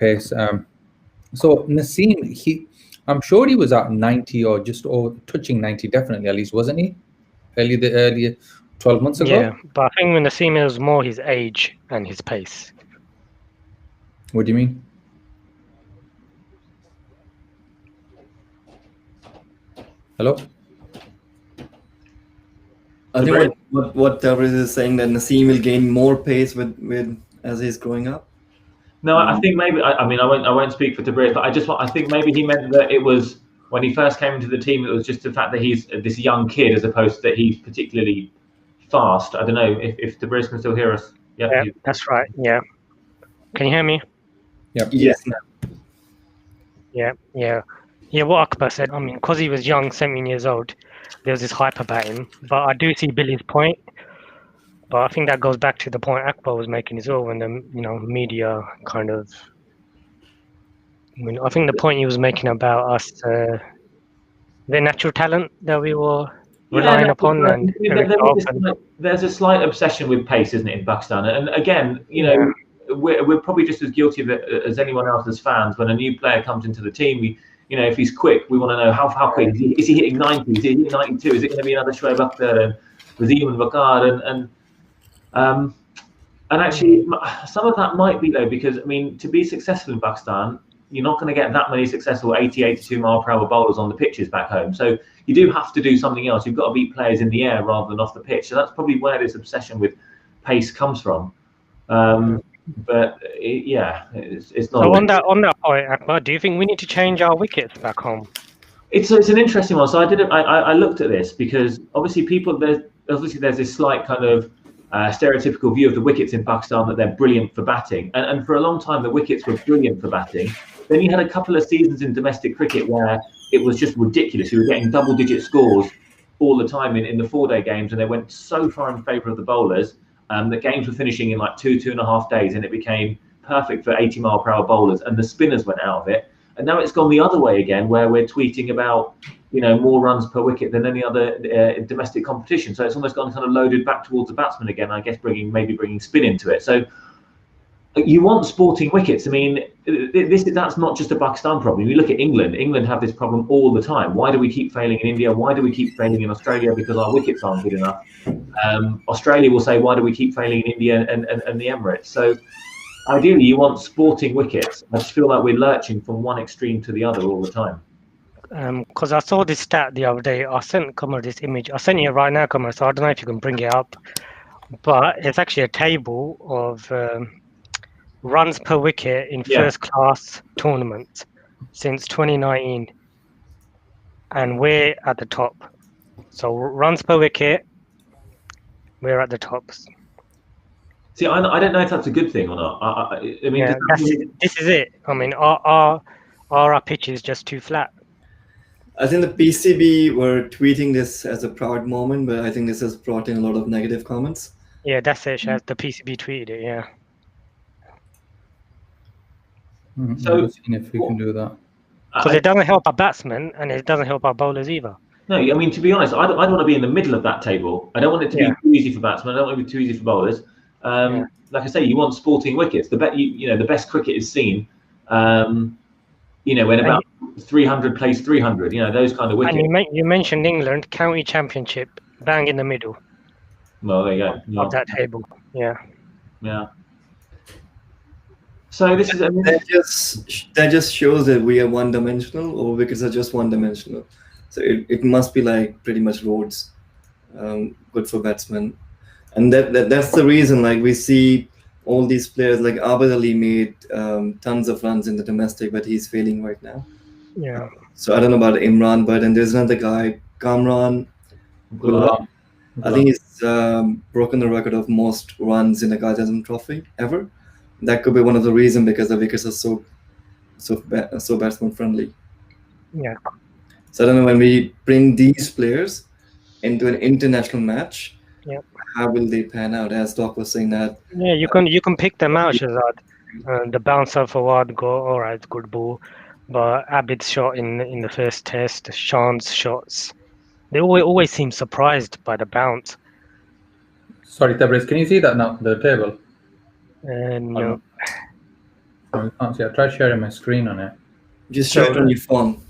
Speaker 1: So Naseem, I'm sure he was at 90 or just over, touching 90 definitely, at least, wasn't he? Earlier 12 months ago?
Speaker 9: Yeah, but I think when Naseem, it was more his age and his pace.
Speaker 1: What do you mean? Hello?
Speaker 7: I think what Tabriz is saying, that Naseem will gain more pace with as he's growing up.
Speaker 8: No, I think maybe I mean I won't speak for Tabriz, but I think maybe he meant that it was when he first came into the team, it was just the fact that he's this young kid as opposed to that he's particularly fast. I don't know if Tabriz can still hear us.
Speaker 9: Yeah, that's right. Yeah, can you hear me?
Speaker 1: Yep.
Speaker 7: Yes.
Speaker 9: Yeah. What Akbar said. I mean, because he was young, 17 years old, there was this hype about him. But I do see Billy's point. But I think that goes back to the point Akbar was making as well, when the media kind of. I think the point he was making about us, the natural talent that we were relying upon, and
Speaker 8: there's a slight obsession with pace, isn't it, in Pakistan? And again, we're probably just as guilty of it as anyone else as fans. When a new player comes into the team, if he's quick, we want to know how quick is he hitting 90? Is he hitting 92? Is it going to be another Shoaib Akhtar and Wasim and Waqar and actually some of that might be though, because I mean, to be successful in Pakistan, you're not going to get that many successful 82 mile per hour bowlers on the pitches back home. So you do have to do something else. You've got to beat players in the air rather than off the pitch. So that's probably where this obsession with pace comes from. But it's not.
Speaker 9: So on that point, Akbar, do you think we need to change our wickets back home?
Speaker 8: It's an interesting one. So I looked at this because obviously there's this slight kind of stereotypical view of the wickets in Pakistan that they're brilliant for batting, and for a long time the wickets were brilliant for batting. Then you had a couple of seasons in domestic cricket where it was just ridiculous. You were getting double-digit scores all the time in the 4-day games, and they went so far in favour of the bowlers that games were finishing in like 2.5 days, and it became perfect for 80 mile per hour bowlers, and the spinners went out of it. And now it's gone the other way again, where we're tweeting about more runs per wicket than any other domestic competition. So it's almost gone kind of loaded back towards the batsman again, I guess, bringing spin into it. So you want sporting wickets. I mean, that's not just a Pakistan problem. You look at England. England have this problem all the time. Why do we keep failing in India? Why do we keep failing in Australia? Because our wickets aren't good enough. Australia will say, why do we keep failing in India and the Emirates? So ideally, you want sporting wickets. I just feel like we're lurching from one extreme to the other all the time.
Speaker 9: Because I saw this stat the other day. I sent Kamar this image. I sent you right now, Kamar, so I don't know if you can bring it up. But it's actually a table of runs per wicket in first-class tournaments since 2019. And we're at the top. So runs per wicket, we're at the top.
Speaker 8: See, I don't know if that's a good thing or not. I mean,
Speaker 9: this is it. I mean, our pitch is just too flat.
Speaker 7: I think the PCB were tweeting this as a proud moment, but I think this has brought in a lot of negative comments.
Speaker 9: Yeah, that's it. The PCB tweeted it, yeah.
Speaker 1: So if we can do that.
Speaker 9: Because it doesn't help our batsmen, and it doesn't help our bowlers either.
Speaker 8: No, I mean, to be honest, I don't want to be in the middle of that table. I don't want it to be too easy for batsmen. I don't want it to be too easy for bowlers. Like I say, you want sporting wickets. The best cricket is seen, when about 300 plays 300. Those kind of wickets.
Speaker 9: And you mentioned England county championship, bang in the middle.
Speaker 8: Well, there you go.
Speaker 9: Of that table, yeah.
Speaker 8: So this is
Speaker 7: that just shows that we are one-dimensional, or wickets are just one-dimensional. So it must be like pretty much roads, good for batsmen. And that's the reason, like, we see all these players, like Abid Ali made tons of runs in the domestic, but he's failing right now.
Speaker 9: Yeah.
Speaker 7: So I don't know about Imran, but and there's another guy, Kamran. I think he's broken the record of most runs in a Ghazi Trophy ever. That could be one of the reasons, because the wickets are so batsman friendly.
Speaker 9: Yeah.
Speaker 7: So I don't know, when we bring these players into an international match, how will they pan out? As Doc was saying that.
Speaker 9: Yeah, you can pick them out, Shazad. The bouncer for Wad go, all right, good ball. But Abid's shot in the first test, Sean's shots, they always seem surprised by the bounce.
Speaker 1: Sorry, Tabriz, can you see that now, the table?
Speaker 9: No.
Speaker 1: I can't see. I tried sharing my screen on it.
Speaker 7: Just show it on your phone.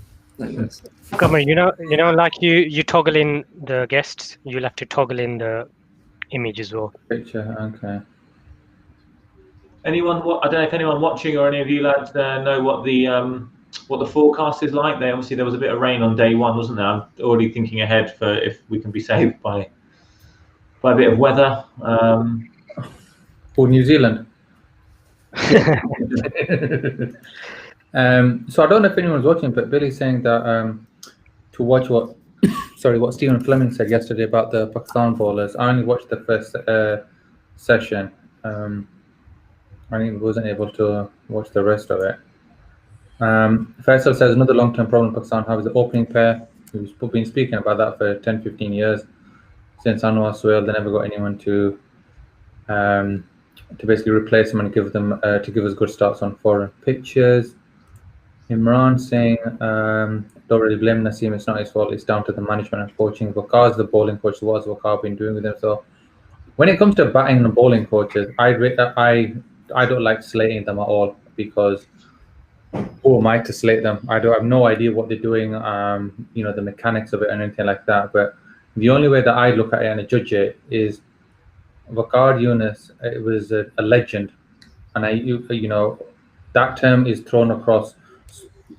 Speaker 9: Come on, like you toggle in the guests, you'll have to toggle in the image as well.
Speaker 1: Picture, okay.
Speaker 8: I don't know if anyone watching or any of you lads know what the forecast is like. There was a bit of rain on day one, wasn't there? I'm already thinking ahead for if we can be saved by by a bit of weather.
Speaker 1: For New Zealand. So I don't know if anyone's watching, but Billy's saying that to watch what Stephen Fleming said yesterday about the Pakistan bowlers. I only watched the first session. I wasn't able to watch the rest of it. Faisal says another long-term problem Pakistan have is the opening pair. We've been speaking about that for 10, 15 years. Since Anwar Suhail, they never got anyone to basically replace them and give them to give us good starts on foreign pitches. Imran saying, don't really blame Naseem, it's not his fault, it's down to the management and coaching. Wakar's the bowling coach, what has Wakar been doing with him? So when it comes to batting and bowling coaches, I don't like slating them at all, because who am I to slate them? I have no idea what they're doing, the mechanics of it and anything like that. But the only way that I look at it and judge it is Wakar Yunus, it was a legend. And that term is thrown across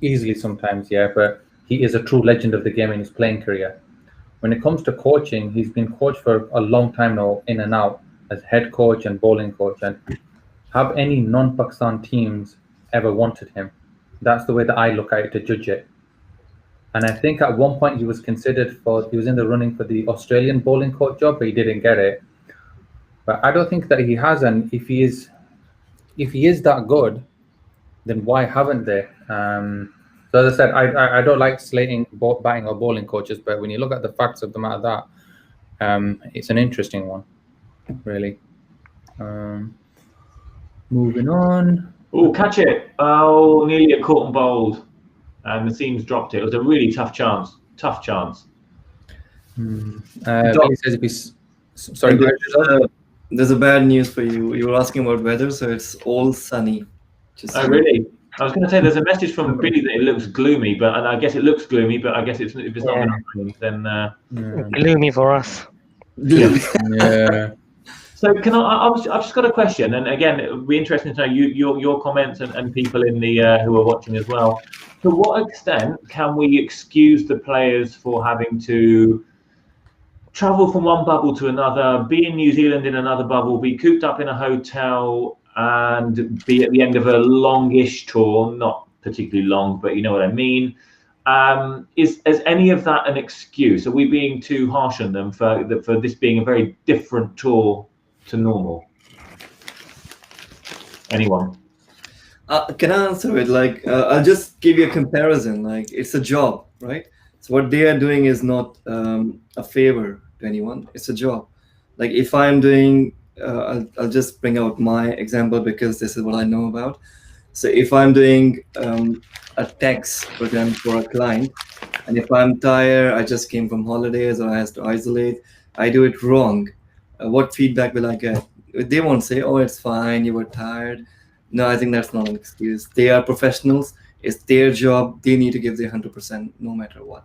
Speaker 1: easily sometimes, but he is a true legend of the game in his playing career. When it comes to coaching, he's been coached for a long time now, in and out, as head coach and bowling coach. And have any non-Pakistan teams ever wanted him? That's the way that I look at it to judge it. And I think at one point he was in the running for the Australian bowling coach job, but he didn't get it. But I don't think that he has, and if he is that good, then why haven't they? So as I said, I don't like slating batting or bowling coaches, but when you look at the facts of the matter, that it's an interesting one, really. Moving on.
Speaker 8: Oh, catch it! Oh, nearly a caught and bowled, and Naseem's dropped it. It was a really tough chance.
Speaker 1: Billy says if he's sorry.
Speaker 7: There's a bad news for you. You were asking about weather, so it's all sunny.
Speaker 8: Really? I was going to say there's a message from Billy that it looks gloomy, but and I guess it looks gloomy, but I guess if it's not gloomy, then
Speaker 9: gloomy for us.
Speaker 1: Yeah.
Speaker 8: So can I've just got a question, and again, it would be interesting to know your comments and people in the who are watching as well. To what extent can we excuse the players for having to travel from one bubble to another, be in New Zealand in another bubble, be cooped up in a hotel, and be at the end of a longish tour, not particularly long, but you know what I mean? Is any of that an excuse? Are we being too harsh on them for this being a very different tour to normal? Anyone?
Speaker 7: Can I answer it? I'll just give you a comparison. It's a job, right? So what they are doing is not a favor to anyone. It's a job. If I'm doing, I'll just bring out my example because this is what I know about. So if I'm doing a text program for a client, and if I'm tired, I just came from holidays or I have to isolate, I do it wrong. What feedback will I get? They won't say, oh, it's fine, you were tired. No, I think that's not an excuse. They are professionals. It's their job. They need to give their 100% no matter what.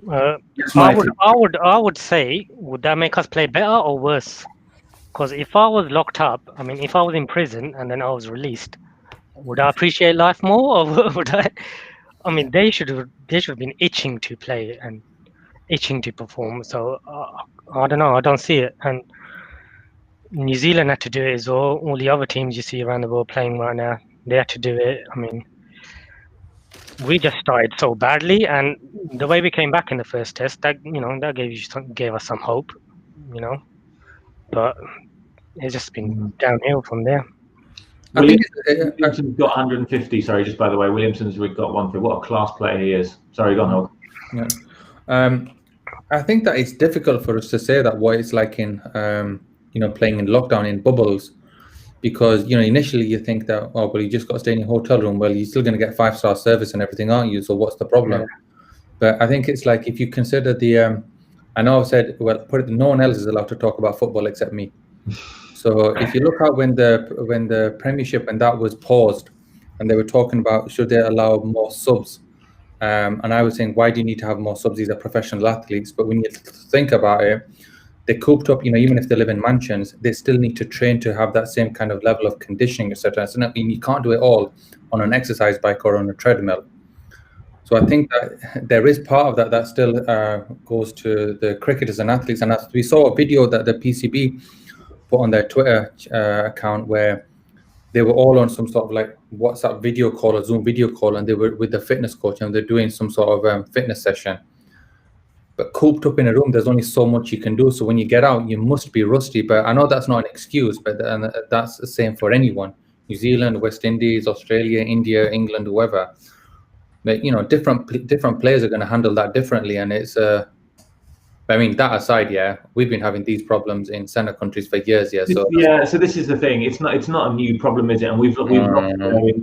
Speaker 9: I would say, would that make us play better or worse? Because if I was locked up, if I was in prison and then I was released, would I appreciate life more, or would I? They should have been itching to play and itching to perform. So I don't know. I don't see it. And New Zealand had to do it as well. All the other teams you see around the world playing right now, they had to do it. We just started so badly, and the way we came back in the first test, that gave us some hope, But it's just been downhill from there.
Speaker 8: Williamson's got 150. Sorry, just by the way, Williamson's got one for what a class player he is. Sorry, go on, Howard.
Speaker 1: Yeah. I think that it's difficult for us to say that what it's like in playing in lockdown in bubbles, because initially you think that you just got to stay in your hotel room. Well, you're still going to get 5-star service and everything, aren't you? So what's the problem? Yeah. But I think it's like if you consider the I know I've said no one else is allowed to talk about football except me. So if you look at when the Premiership and that was paused, and they were talking about should they allow more subs, and I was saying, why do you need to have more subs? These are professional athletes. But when you think about it, they're cooped up, even if they live in mansions, they still need to train to have that same kind of level of conditioning, etc. So you can't do it all on an exercise bike or on a treadmill. So I think that there is part of that still goes to the cricketers and athletes. And as we saw a video that the PCB put on their Twitter account where they were all on some sort of like WhatsApp video call or Zoom video call, and they were with the fitness coach and they're doing some sort of fitness session. But cooped up in a room, there's only so much you can do. So when you get out, you must be rusty. But I know that's not an excuse, but that's the same for anyone. New Zealand, West Indies, Australia, India, England, whoever. But, you know, different players are going to handle that differently. And it's, I mean, that aside, yeah, we've been having these problems in centre countries for years, yeah. So
Speaker 8: yeah, so this is the thing. It's not a new problem, is it? And we've lost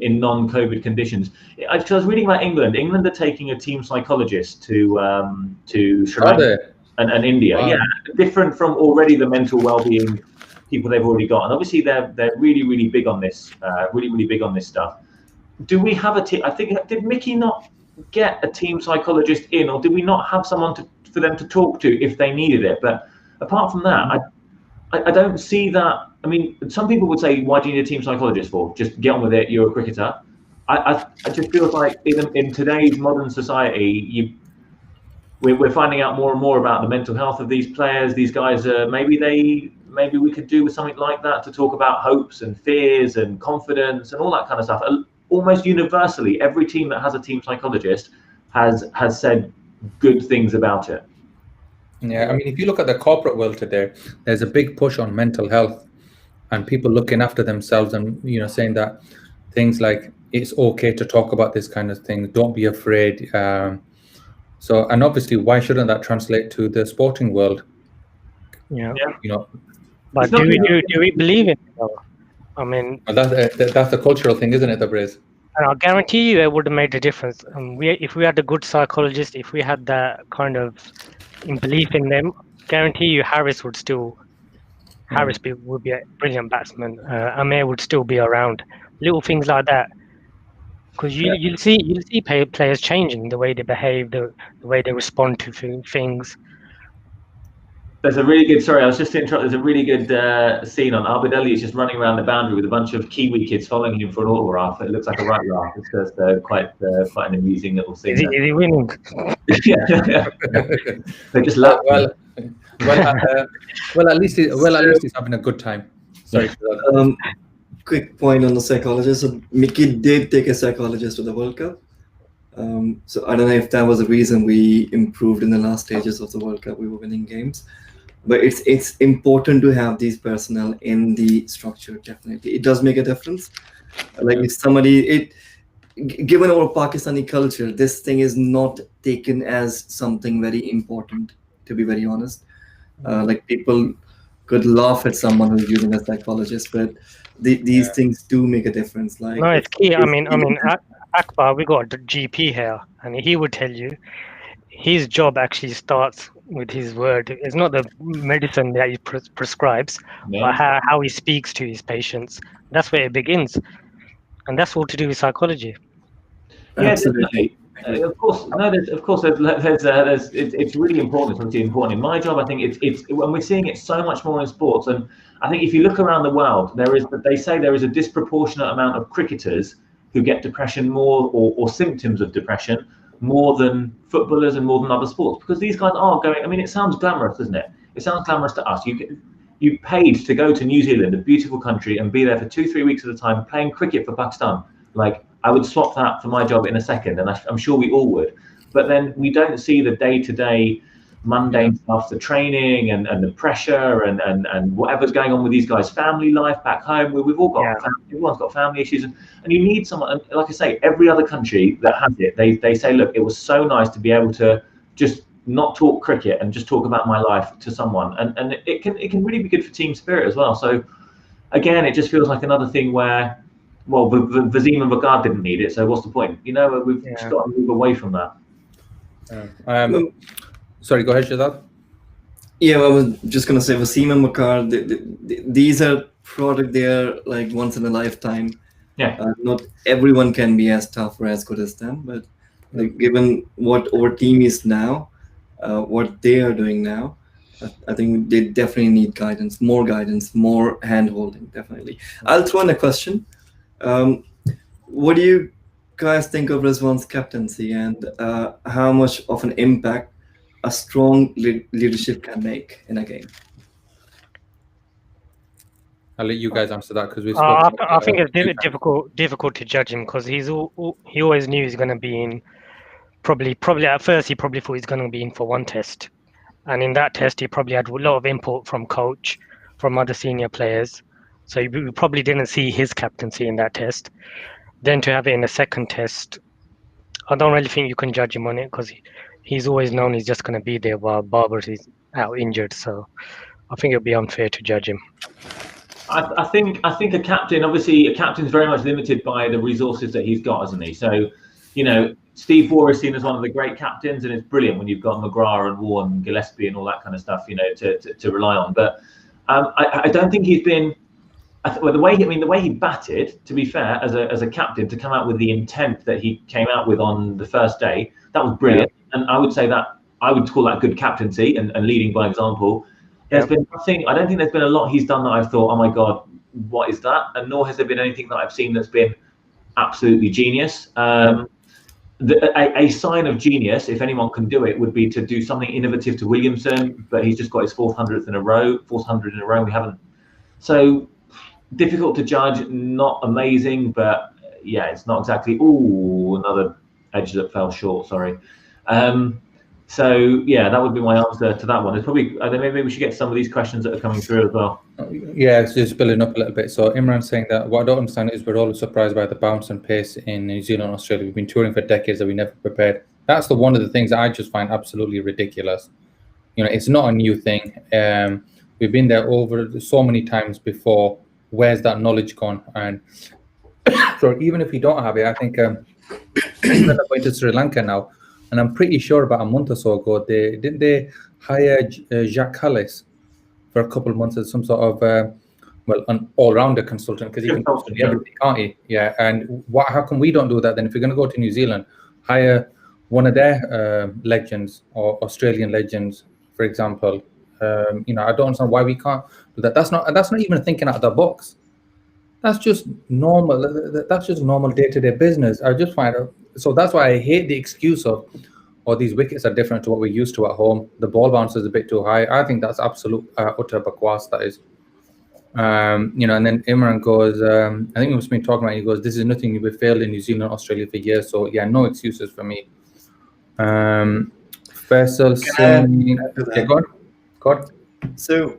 Speaker 8: in non-COVID conditions. I was reading about England. England are taking a team psychologist to Sri Lanka and India. Wow. Yeah, different from already the mental well-being people they've already got. And obviously they're really big on this. Really big on this stuff. Do we have a team? I think, did Mickey not get a team psychologist in, or did we not have someone for them to talk to if they needed it? But apart from that, I don't see that. I mean, some people would say, why do you need a team psychologist for? Just get on with it. You're a cricketer. I just feel like in today's modern society, we're finding out more and more about the mental health of these players. These guys, maybe we could do with something like that to talk about hopes and fears and confidence and all that kind of stuff. Almost universally, every team that has a team psychologist has said good things about it.
Speaker 1: Yeah, I mean, if you look at the corporate world today, there's a big push on mental health and people looking after themselves and, you know, saying that things like it's okay to talk about this kind of thing. Don't be afraid. So, and obviously, why shouldn't that translate to the sporting world?
Speaker 9: Yeah.
Speaker 1: You know,
Speaker 9: but do we believe in it though? I mean,
Speaker 1: that's a cultural thing, isn't it, Tabriz?
Speaker 9: And I guarantee you it would have made a difference. If we had a good psychologist, if we had that kind of belief in them, guarantee you Harris would be a brilliant batsman. Amir would still be around. Little things like that, because you'll see players changing the way they behave, the way they respond to things.
Speaker 8: There's a really good, sorry, I was just interrupted. There's a really good scene on Abid Ali is just running around the boundary with a bunch of Kiwi kids following him for an autograph. It looks like a right laugh. It's just quite an amusing little scene.
Speaker 9: Is he winning?
Speaker 8: Yeah. They just love
Speaker 1: well, at least he's having a good time. Sorry.
Speaker 7: Quick point on the psychologist. So Mickey did take a psychologist to the World Cup. So I don't know if that was the reason we improved in the last stages of the World Cup. We were winning games. But it's important to have these personnel in the structure. Definitely, it does make a difference. Like if somebody, given our Pakistani culture, this thing is not taken as something very important. To be very honest, like people could laugh at someone who's using a psychologist, but these things do make a difference. Like
Speaker 9: no, it's key. I mean, Akbar, we got a GP here, and he would tell you his job actually starts with his word. It's not the medicine that he prescribes, but how he speaks to his patients. That's where it begins, and that's all to do with psychology.
Speaker 8: Yeah, absolutely. Of course, it's really important. It's really important. In my job, I think it's when we're seeing it so much more in sports, and I think if you look around the world, they say there is a disproportionate amount of cricketers who get depression more or symptoms of depression more than footballers and more than other sports, because these guys are going. I mean, it sounds glamorous, doesn't it? It sounds glamorous to us. You paid to go to New Zealand, a beautiful country, and be there for 2-3 weeks at a time playing cricket for Pakistan. Like, I would swap that for my job in a second, and I'm sure we all would. But then we don't see the day-to-day mundane stuff, the training and the pressure and whatever's going on with these guys' family life back home. We've all got everyone's got family issues, and you need someone. And like I say, every other country that has it, they say, look, it was so nice to be able to just not talk cricket and just talk about my life to someone, and it can really be good for team spirit as well. So again, it just feels like another thing where, well, Vaseem and Vagard didn't need it, so what's the point? You know, we've just got to move away from that.
Speaker 1: Sorry, go ahead, Shazad.
Speaker 7: Yeah, I was just gonna say Vaseem and Makar. These are product. They are like once in a lifetime.
Speaker 8: Yeah.
Speaker 7: Not everyone can be as tough or as good as them, but like, given what our team is now, what they are doing now, I think they definitely need guidance, more hand holding. Definitely. I'll throw in a question. What do you guys think of Rizwan's captaincy and how much of an impact a strong leadership can make in a game?
Speaker 1: I'll let you guys answer that because we've
Speaker 9: I,
Speaker 1: spoken.
Speaker 9: I think it's difficult to judge him because he always knew he's going to be in. Probably at first he probably thought he's going to be in for one test, and in that test he probably had a lot of input from coach, from other senior players. So we probably didn't see his captaincy in that test. Then to have it in a second test, I don't really think you can judge him on it because he's always known he's just going to be there while Barber is out injured. So I think it'd be unfair to judge him.
Speaker 8: I think a captain, obviously, a captain's very much limited by the resources that he's got, isn't he? So, you know, Steve Waugh is seen as one of the great captains, and it's brilliant when you've got McGrath and Waugh and Gillespie and all that kind of stuff, you know, to rely on. But I don't think he's been. Well, the way he batted, to be fair, as a captain, to come out with the intent that he came out with on the first day, that was brilliant. Yeah. And I would say that I would call that good captaincy and leading by example. There's been nothing. I don't think there's been a lot he's done that I've thought, oh my God, what is that? And nor has there been anything that I've seen that's been absolutely genius. A sign of genius, if anyone can do it, would be to do something innovative to Williamson, but he's just got his 400 in a row. We haven't. So difficult to judge. Not amazing, but yeah, it's not exactly. Ooh, another edge that fell short. Sorry. So yeah, that would be my answer to that one. It's probably maybe we should get some of these questions that are coming through as well.
Speaker 1: Yeah, it's just building up a little bit. So Imran's saying that what I don't understand is we're always surprised by the bounce and pace in New Zealand and Australia. We've been touring for decades and we never prepared. That's one of the things that I just find absolutely ridiculous. You know, it's not a new thing. We've been there over so many times before. Where's that knowledge gone? And so even if we don't have it, I think we're going to Sri Lanka now. And I'm pretty sure about a month or so ago, they hire Jacques Callis for a couple of months as some sort of an all-rounder consultant because he can do everything, can't he? Yeah. And how come we don't do that then? If you're going to go to New Zealand, hire one of their legends or Australian legends, for example. You know, I don't understand why we can't do that. That's not even thinking out of the box. That's just normal. That's just normal day-to-day business. I just find it. So that's why I hate the excuse of, these wickets are different to what we're used to at home. The ball bounce is a bit too high. I think that's absolute utter bakwas, that is. You know, and then Imran goes, I think we've been talking about, he goes, this is nothing, we've failed in New Zealand, Australia for years. So yeah, no excuses for me. Faisal saying, okay, go on. So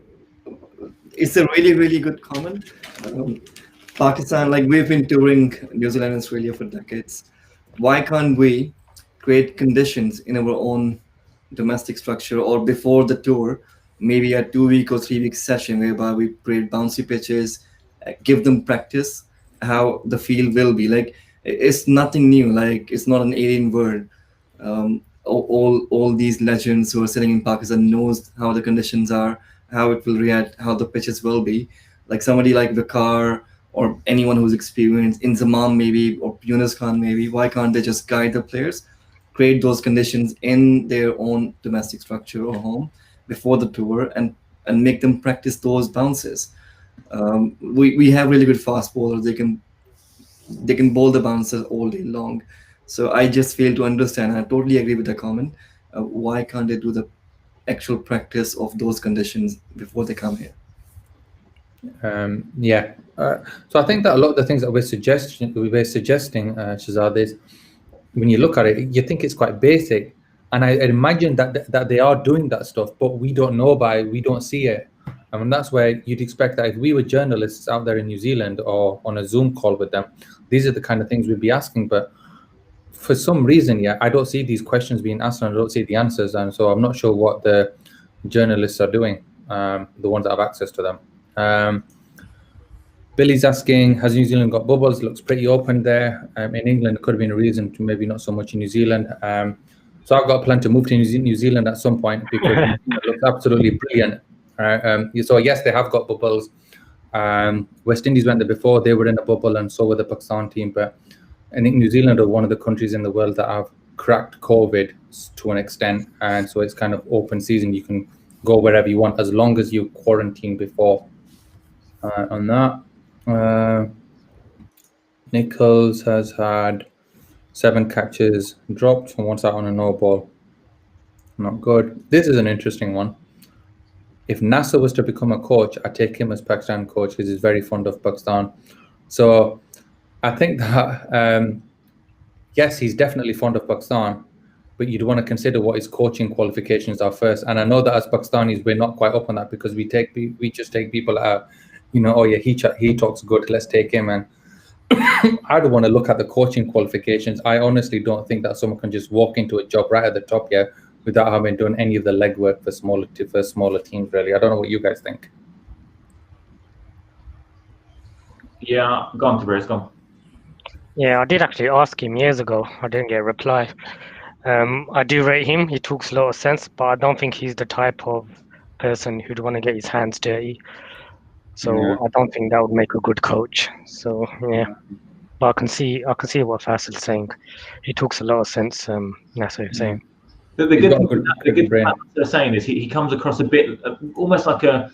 Speaker 7: it's a really, really good comment. Pakistan, like we've been touring New Zealand and Australia for decades. Why can't we create conditions in our own domestic structure or before the tour, maybe a 2-week or 3-week session whereby we create bouncy pitches, give them practice, how the field will be. Like, it's nothing new. Like, it's not an alien world. All these legends who are sitting in Pakistan knows how the conditions are, how it will react, how the pitches will be. Like somebody like Vicar or anyone who's experienced, Inzamam maybe, or Yunus Khan maybe, why can't they just guide the players, create those conditions in their own domestic structure or home before the tour and make them practice those bounces? We have really good fast bowlers. They can bowl the bounces all day long. So I just fail to understand. I totally agree with the comment. Why can't they do the actual practice of those conditions before they come here?
Speaker 1: Yeah. So I think that a lot of the things that we're suggesting, Shazad, is when you look at it, you think it's quite basic. And I imagine that they are doing that stuff, but we don't know about it, we don't see it. I mean, that's where you'd expect that if we were journalists out there in New Zealand or on a Zoom call with them, these are the kind of things we'd be asking. But for some reason, I don't see these questions being asked and I don't see the answers. And so I'm not sure what the journalists are doing, the ones that have access to them. Billy's asking, has New Zealand got bubbles? Looks pretty open there. In England, it could have been a reason to maybe not so much in New Zealand. So I've got a plan to move to New Zealand at some point because it looks absolutely brilliant. So yes, they have got bubbles. West Indies went there before, they were in a bubble, and so were the Pakistan team. But I think New Zealand are one of the countries in the world that have cracked COVID to an extent. And so it's kind of open season. You can go wherever you want as long as you quarantine before. On that, Nichols has had 7 catches dropped and 1 out on a no ball. Not good. This is an interesting one. If Nasser was to become a coach, I'd take him as Pakistan coach because he's very fond of Pakistan. So I think that, yes, he's definitely fond of Pakistan, but you'd want to consider what his coaching qualifications are first. And I know that as Pakistanis, we're not quite up on that because we just take people out, oh yeah, he talks good, let's take him. And I don't want to look at the coaching qualifications. I honestly don't think that someone can just walk into a job right at the top here without having done any of the legwork for smaller teams, really. I don't know what you guys think.
Speaker 8: Yeah, go on, Tiberius, go on.
Speaker 9: Yeah, I did actually ask him years ago. I didn't get a reply. I do rate him. He talks a lot of sense, but I don't think he's the type of person who'd want to get his hands dirty. So
Speaker 1: Yeah.
Speaker 9: I don't think that would make a good coach. So yeah, but I can see what Faisal's saying. He talks a lot of sense. That's what he's saying.
Speaker 8: The good thing they're saying is he comes across a bit almost like a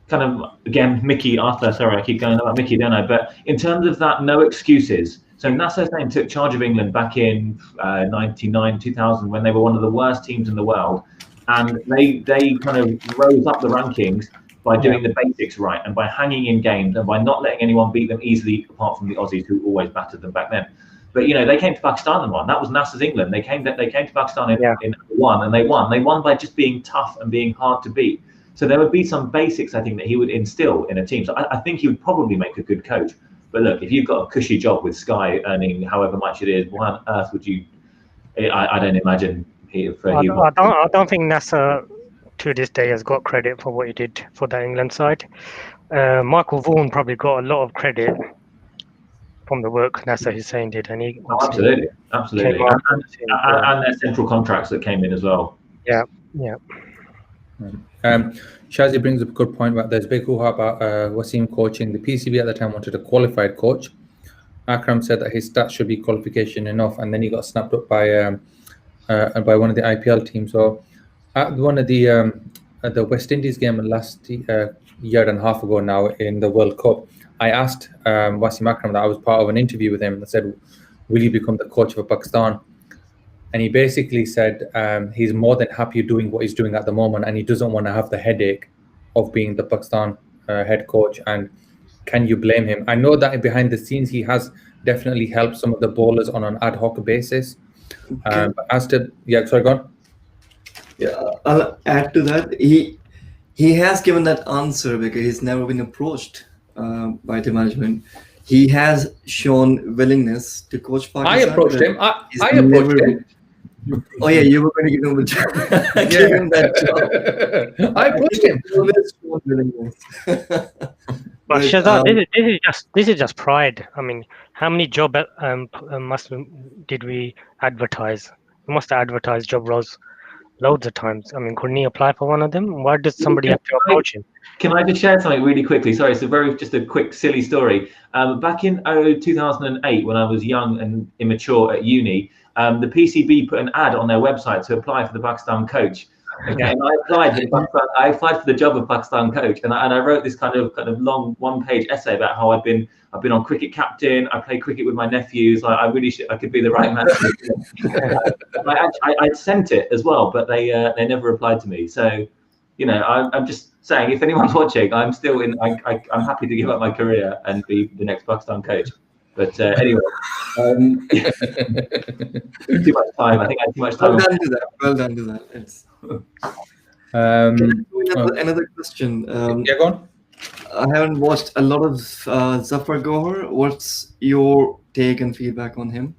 Speaker 8: kind of, again, Mickey Arthur. Sorry, I keep going about Mickey, don't I? But in terms of that, no excuses. So Nasser Hussain took charge of England back in 99, 2000, when they were one of the worst teams in the world, and they kind of rose up the rankings by doing the basics right and by hanging in games and by not letting anyone beat them easily, apart from the Aussies who always battered them back then. But they came to Pakistan and won. That was Nasser's England. They came to Pakistan in one, and they won. They won by just being tough and being hard to beat. So there would be some basics, I think, that he would instill in a team. So I think he would probably make a good coach. But look, if you've got a cushy job with Sky earning however much it is, why on earth would you? I don't imagine
Speaker 9: I don't think Nasser to this day has got credit for what he did for the England side. Michael Vaughan probably got a lot of credit from the work Nasser Hussain did, and he
Speaker 8: absolutely, and their central contracts that came in as well.
Speaker 9: Yeah.
Speaker 1: Shazzy brings up a good point about there's big hoo-ha about Wasim coaching. The PCB at the time wanted a qualified coach. Akram said that his stats should be qualification enough, and then he got snapped up by one of the IPL teams. So at one of the West Indies game last year and a half ago now in the World Cup, I asked Wasim Akram that I was part of an interview with him. I said, will you become the coach of Pakistan? And he basically said he's more than happy doing what he's doing at the moment, and he doesn't want to have the headache of being the Pakistan head coach. And can you blame him? I know that behind the scenes he has definitely helped some of the bowlers on an ad hoc basis. But as to sorry, go on.
Speaker 7: Yeah, I'll add to that. He has given that answer because he's never been approached by the management. He has shown willingness to coach Pakistan.
Speaker 1: I approached him. I approached him.
Speaker 7: Oh yeah, you were going to give him a job. Give him that job.
Speaker 1: I approached him.
Speaker 9: But Shazad, this is just pride. I mean, how many job did we advertise? We must have advertised job roles loads of times. I mean, couldn't he apply for one of them? Why does somebody have to approach him?
Speaker 8: Can I just share something really quickly? Sorry, it's just a quick silly story. Back in 2008, when I was young and immature at uni, the PCB put an ad on their website to apply for the Pakistan coach. Okay, and I applied for the job of Pakistan coach, and I wrote this kind of long one-page essay about how I've been on cricket captain. I play cricket with my nephews. I could be the right man. I sent it as well, but they never replied to me. So, I'm just saying, if anyone's watching, I'm still in. I'm happy to give up my career and be the next Pakistan coach. But anyway, too much time. I think I had too much time.
Speaker 7: Well done to that. Another question.
Speaker 1: Go on.
Speaker 7: I haven't watched a lot of Zafar Gohar. What's your take and feedback on him?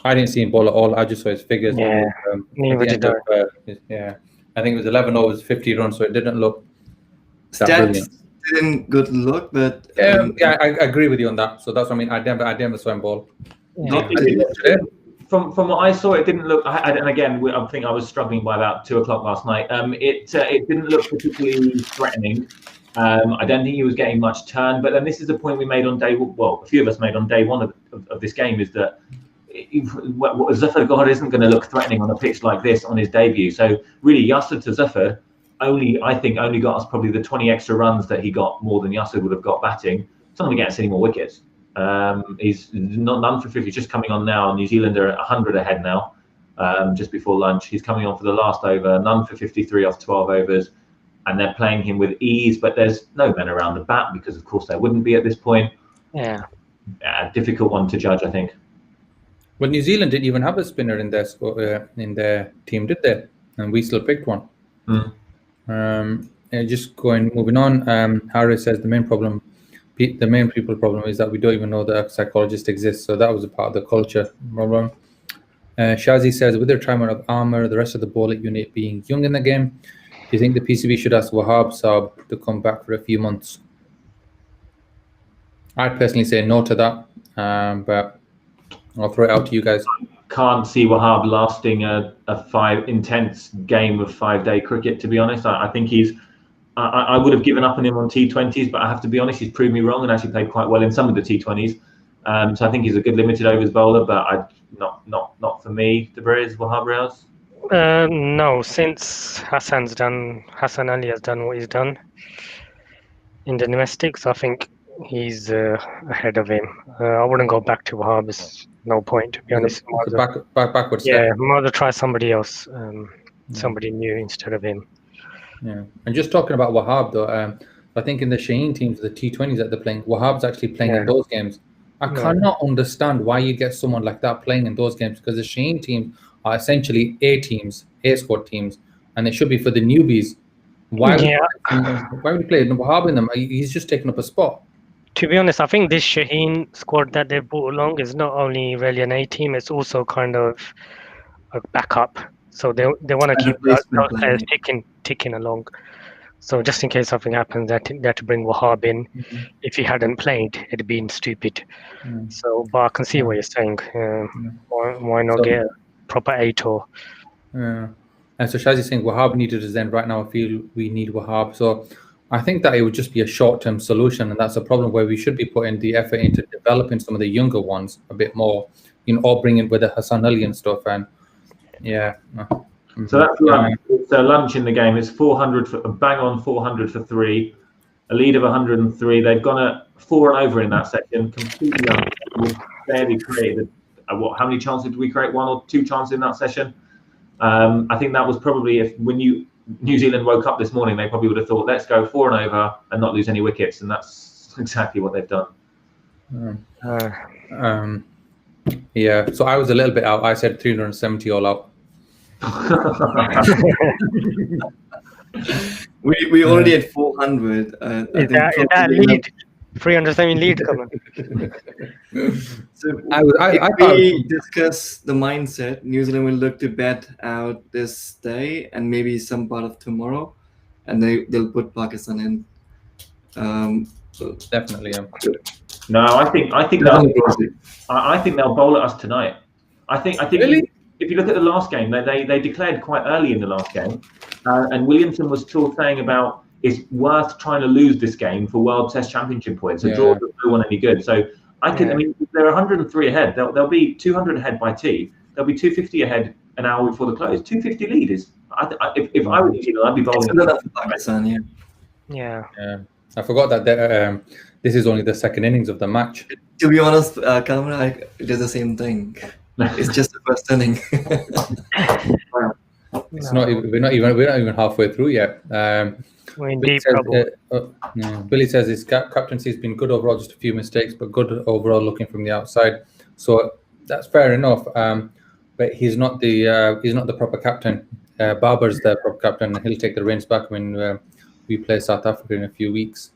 Speaker 1: I didn't see him bowl at all. I just saw his figures.
Speaker 9: Yeah, neither did
Speaker 1: I. I think it was 11 overs, 50 runs, so it didn't look that
Speaker 7: Stats
Speaker 1: brilliant.
Speaker 7: Didn't good look, but
Speaker 1: I agree with you on that. So that's what I mean. I never saw him bowl.
Speaker 9: Yeah.
Speaker 8: From what I saw, it didn't look. And again, I think I was struggling by about 2:00 last night. It didn't look particularly threatening. I don't think he was getting much turn. But then this is the point we made on a few of us made on day one of this game, is that Zafar Gohar isn't going to look threatening on a pitch like this on his debut. So really, Yasser to Zafar only got us probably the 20 extra runs that he got more than Yasser would have got batting. It's not going to get us any more wickets. He's not none for 50, just coming on now. New Zealand are 100 ahead now, just before lunch. He's coming on for the last over, none for 53 off 12 overs, and they're playing him with ease, but there's no men around the bat because, of course, there wouldn't be at this point.
Speaker 9: Yeah.
Speaker 8: Difficult one to judge, I think.
Speaker 1: Well, New Zealand didn't even have a spinner in their team, did they? And we still picked one. Just moving on. Harris says the main people problem is that we don't even know that a psychologist exists. So that was a part of the culture problem. Shazi says, with the retirement of Armour, the rest of the bowling unit being young in the game, do you think the PCB should ask Wahab Saab to come back for a few months? I'd personally say no to that, but I'll throw it out to you guys.
Speaker 8: Can't see Wahab lasting a intense game of 5-day cricket, to be honest. I think I would have given up on him on T20s, but I have to be honest, he's proved me wrong and actually played quite well in some of the T20s. So I think he's a good limited overs bowler, but not for me. Tabriz, Wahab Riaz?
Speaker 9: No, since Hassan Ali has done what he's done in the domestics, I think he's ahead of him. I wouldn't go back to Wahab. There's no point, to be honest.
Speaker 1: Backwards
Speaker 9: yeah,
Speaker 1: step.
Speaker 9: I'd rather try somebody else, somebody new instead of him.
Speaker 1: Yeah, and just talking about Wahab though, I think in the Shaheen teams, the T20s that they're playing, Wahab's actually playing in those games. I cannot understand why you get someone like that playing in those games, because the Shaheen teams are essentially A squad teams, and they should be for the newbies. Why would we play Wahab in them? He's just taking up a spot.
Speaker 9: To be honest, I think this Shaheen squad that they brought along is not only really an A team, it's also kind of a backup. So they want to keep those players ticking along. So just in case something happens, they had to bring Wahab in. If he hadn't played, it'd been stupid. So, but I can see what you're saying. Why not get a proper 8 or?
Speaker 1: And so Shazzy's saying Wahab needed us then. Right now, I feel we need Wahab. So I think that it would just be a short-term solution, and that's a problem where we should be putting the effort into developing some of the younger ones a bit more, or bringing with the Hassan Ali and stuff. And
Speaker 8: so that's lunch. It's lunch in the game. It's 400 for bang on 400 for 3, a lead of 103. They've gone at 4 and over in that section. Completely barely created. How many chances did we create? 1 or 2 chances in that session. I think that was probably when New Zealand woke up this morning, they probably would have thought, let's go 4 and over and not lose any wickets, and that's exactly what they've done.
Speaker 1: So I was a little bit out. I said 370 all out.
Speaker 7: we already had 400.
Speaker 9: Is that lead? 370 lead coming.
Speaker 7: So if we discuss the mindset, New Zealand will look to bat out this day and maybe some part of tomorrow, and they'll put Pakistan in. So
Speaker 1: definitely,
Speaker 8: No, I think they'll bowl at us tonight. I think
Speaker 1: really?
Speaker 8: If you look at the last game, they declared quite early in the last game, and Williamson was still saying about it's worth trying to lose this game for World Test Championship points. A draw does no one any good. So I mean, they're 103 ahead. They'll be 200 ahead by tea. They'll be 250 ahead an hour before the close. 250 lead is. If I were New Zealand, I'd be bowling.
Speaker 7: Pakistan,
Speaker 9: yeah.
Speaker 1: I forgot that this is only the second innings of the match.
Speaker 7: To be honest, Kalman, it is the same thing. It's just the first inning.
Speaker 1: We're not even halfway through yet.
Speaker 9: We're in deep trouble.
Speaker 1: Billy says his captaincy has been good overall, just a few mistakes, but good overall looking from the outside. So that's fair enough. But he's not the proper captain. Barber's the proper captain, and he'll take the reins back when we play South Africa in a few weeks.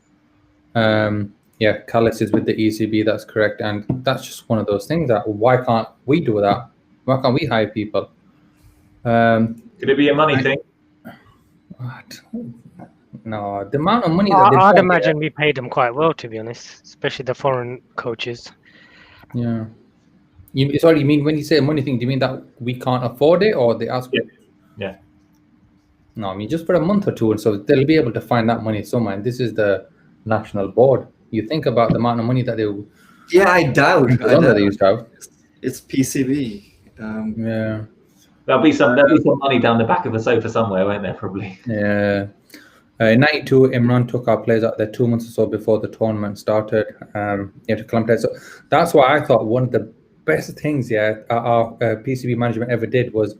Speaker 1: Callis is with the ECB. That's correct, and that's just one of those things that why can't we do that? Why can't we hire people?
Speaker 8: Could it be a money thing?
Speaker 1: What? No, the amount of money
Speaker 9: I'd imagine we paid them quite well, to be honest, especially the foreign coaches.
Speaker 1: Yeah. You mean when you say a money thing, do you mean that we can't afford it, or they ask?
Speaker 8: Yeah.
Speaker 1: No, I mean just for a month or two, and so they'll be able to find that money somewhere. And this is the national board. You think about the amount of money that they.
Speaker 7: Yeah, I doubt.
Speaker 1: They used to have.
Speaker 7: It's PCB.
Speaker 8: There'll be some money down the back of a sofa somewhere, won't there? Probably.
Speaker 1: Yeah. In '92, Imran took our players out there 2 months or so before the tournament started. To acclimatize. So that's why I thought one of the best things, our PCB management ever did was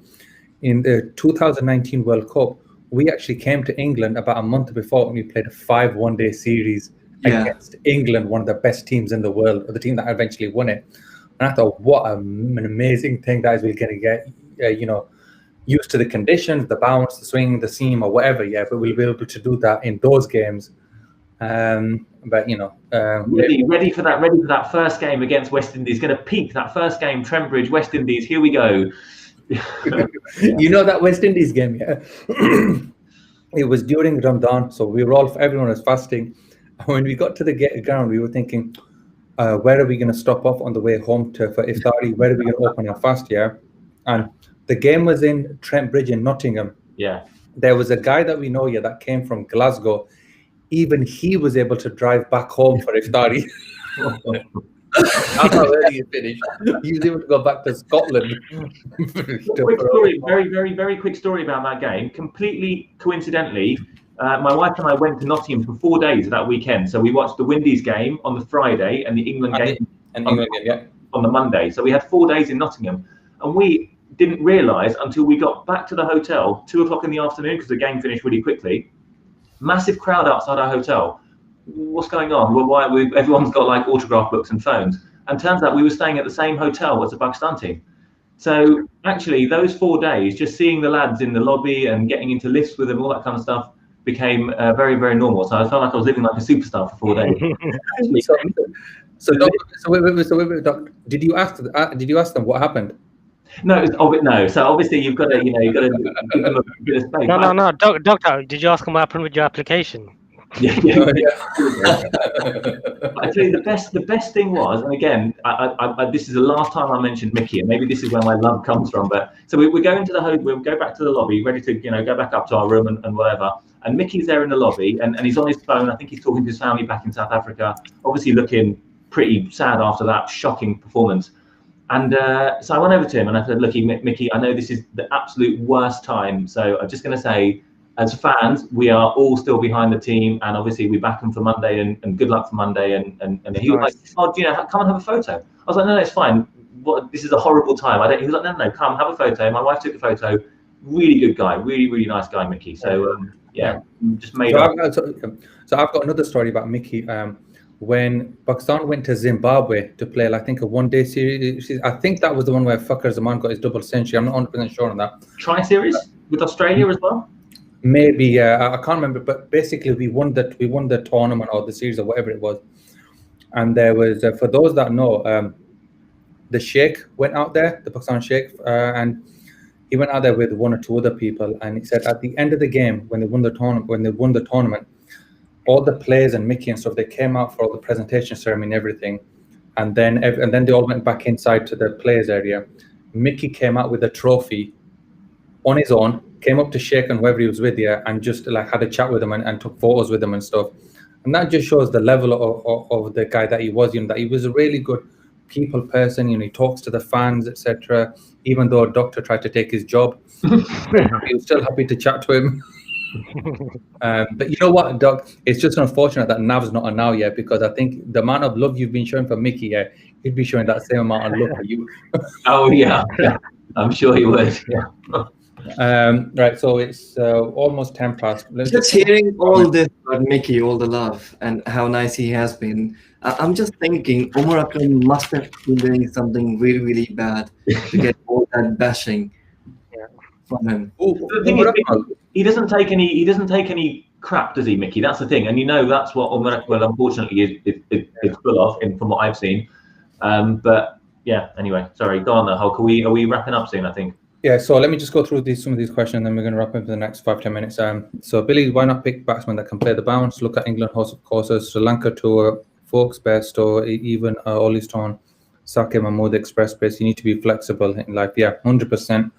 Speaker 1: in the 2019 World Cup. We actually came to England about a month before and we played a 5 one-day series against England, one of the best teams in the world, or the team that eventually won it. And I thought, what an amazing thing that is. We're going to get, used to the conditions, the bounce, the swing, the seam, or whatever. But we'll be able to do that in those games. Ready
Speaker 8: for that first game against West Indies. Going to peak that first game, Trembridge, West Indies. Here we go.
Speaker 1: You know that West Indies game, it was during Ramadan, so everyone was fasting. When we got to the ground, we were thinking, where are we going to stop off on the way home for Iftari? Where are we going to open our fast? And the game was in Trent Bridge in Nottingham. There was a guy that we know that came from Glasgow. Even he was able to drive back home for Iftari. That's how early he finished. He was able to go back to Scotland.
Speaker 8: Quick story, very quick story about that game. Completely coincidentally, my wife and I went to Nottingham for 4 days of that weekend. So we watched the Windies game on the Friday and the England game on the Monday. So we had 4 days in Nottingham, and we didn't realise until we got back to the hotel 2 o'clock in the afternoon because the game finished really quickly. Massive crowd outside our hotel. What's going on? Well, everyone's got like autograph books and phones, and turns out we were staying at the same hotel as the Pakistan team. So actually, those 4 days, just seeing the lads in the lobby and getting into lifts with them, all that kind of stuff, became very, very normal. So I felt like I was living like a superstar for 4 days.
Speaker 1: Wait, Doc, did you ask them what happened?
Speaker 8: No. So obviously you've got to give them a bit of space.
Speaker 9: No. Doctor, did you ask them what happened with your application?
Speaker 8: Yeah. Actually, the best thing was, and again, this is the last time I mentioned Mickey, and maybe this is where my love comes from. But so we go into we'll go back to the lobby, ready to go back up to our room and whatever. And Mickey's there in the lobby, and he's on his phone. I think he's talking to his family back in South Africa. Obviously, looking pretty sad after that shocking performance. And so I went over to him and I said, "Look, Mickey, I know this is the absolute worst time. So I'm just going to say, as fans, we are all still behind the team, and obviously we back them for Monday, and good luck for Monday." And he was like, "Oh, come and have a photo." I was like, "No, it's fine. This is a horrible time. He was like, "No, come have a photo." My wife took a photo. Really good guy, really nice guy, Mickey. So just made up.
Speaker 1: So I've got another story about Mickey. When Pakistan went to Zimbabwe to play, I think, a one-day series. I think that was the one where Fakhar Zaman got his double century. I'm not 100% sure on that.
Speaker 8: Tri-series with Australia as well?
Speaker 1: Maybe, I can't remember. But basically, we won the tournament or the series or whatever it was. And there was, for those that know, the Sheikh went out there, the Pakistan Sheikh, and he went out there with 1 or 2 other people. And he said at the end of the game, when they won the tournament, all the players and Mickey and stuff, they came out for all the presentation ceremony and everything, and then they all went back inside to the players area. Mickey came out with a trophy on his own, came up to Sheikh and whoever he was with and just had a chat with them and took photos with them and stuff. And that just shows the level of the guy that he was. That he was a really good people person. He talks to the fans, etc. Even though a doctor tried to take his job, he was still happy to chat to him. But you know what, Doc? It's just unfortunate that Nav's not on now yet, because I think the amount of love you've been showing for Mickey, he'd be showing that same amount of love for you.
Speaker 8: Oh yeah, I'm sure he would.
Speaker 1: Right, so it's almost 10 past.
Speaker 7: Just hearing all this about Mickey, all the love and how nice he has been, I'm just thinking Omar Akram must have been doing something really, really bad to get all that bashing from him.
Speaker 8: The thing is, he doesn't take any crap, does he, Mickey? That's the thing, and that's what Omar Akram unfortunately is full of, from what I've seen. But yeah, anyway, sorry, go on there, Hulk. Are we wrapping up soon? I think.
Speaker 1: Yeah, so let me just go through some of these questions, and then we're going to wrap up in the next 5-10 minutes. So, Billy, why not pick batsmen that can play the bounce? Look at England host of courses, Sri Lanka tour, Folks best, or even Oli Stone, Sake Mahmood Express base. You need to be flexible in life. Yeah, 100%.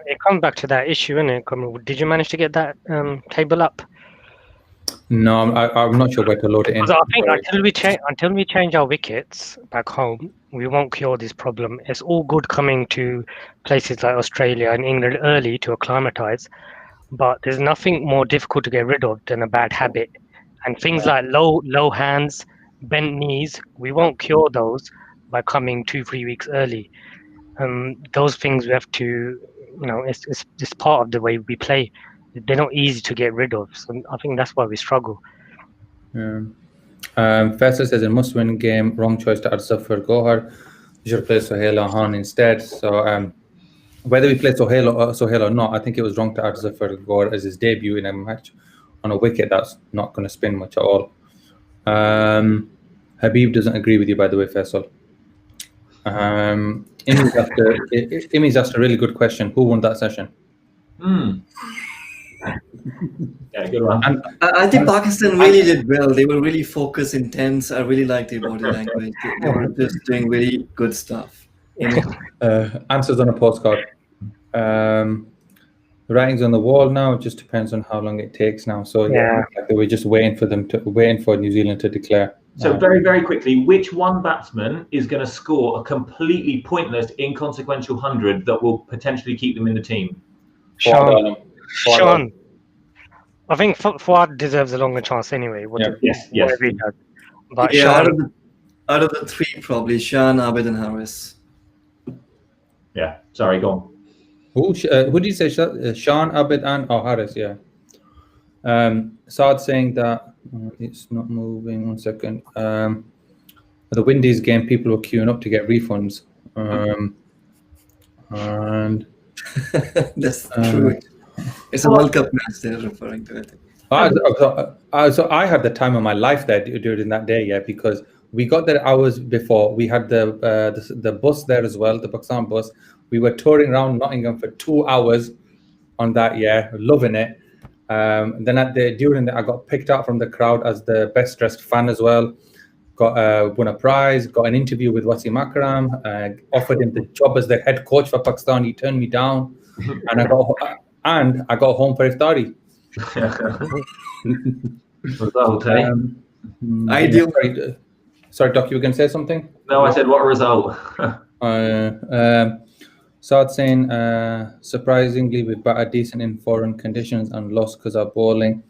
Speaker 9: It comes back to that issue, isn't it? Did you manage to get that table up?
Speaker 1: No, I'm not sure where to load it in.
Speaker 9: So I think until we change our wickets back home, we won't cure this problem. It's all good coming to places like Australia and England early to acclimatise, but there's nothing more difficult to get rid of than a bad habit. And things like low hands, bent knees, we won't cure those by coming 2-3 weeks early. Those things we have to, it's part of the way we play. They're not easy to get rid of. So I think that's why we struggle.
Speaker 1: Faisal says a must-win game. Wrong choice to add Zafar Gohar. You should play Sohail Han instead. So whether we play Sohail or not, I think it was wrong to add Zafar Gohar as his debut in a match on a wicket that's not going to spin much at all. Habib doesn't agree with you, by the way, Faisal. Imi's asked a really good question. Who won that session?
Speaker 8: Yeah, good one.
Speaker 1: And
Speaker 7: I think Pakistan really did well. They were really focused, intense. I really liked their body language. They were just doing really good stuff.
Speaker 1: answers on a postcard. The writing's on the wall now. It just depends on how long it takes now. So
Speaker 9: Yeah.
Speaker 1: we're just waiting for New Zealand to declare.
Speaker 8: So very, very quickly, which one batsman is going to score a completely pointless, inconsequential 100 that will potentially keep them in the team?
Speaker 9: Sean. I think Fuad deserves a longer chance anyway.
Speaker 8: Yes.
Speaker 9: Whatever he does. But
Speaker 7: Yeah,
Speaker 9: Sean,
Speaker 7: out of the three, probably Shan, Abid, and Harris.
Speaker 8: Yeah, sorry, go on.
Speaker 1: Who did you say? Sean, Abid, and Harris? Yeah. Saad saying that it's not moving. 1 second. The Windies game, people were queuing up to get refunds. And
Speaker 7: That's true. It's a World Cup match they're referring to, I think.
Speaker 1: So I had the time of my life there during that day, yeah, because we got there hours before. We had the bus there as well, the Pakistan bus. We were touring around Nottingham for 2 hours on that, yeah, loving it. Then I got picked out from the crowd as the best dressed fan as well. Got won a prize, got an interview with Wasim Akram, offered him the job as the head coach for Pakistan. He turned me down, and I got home for iftari.
Speaker 8: Result, eh?
Speaker 7: Ideal.
Speaker 1: Sorry, Doc, you were going to say something?
Speaker 8: No, I said what a result.
Speaker 1: Saad saying, surprisingly, we batted decent in foreign conditions and lost because our bowling.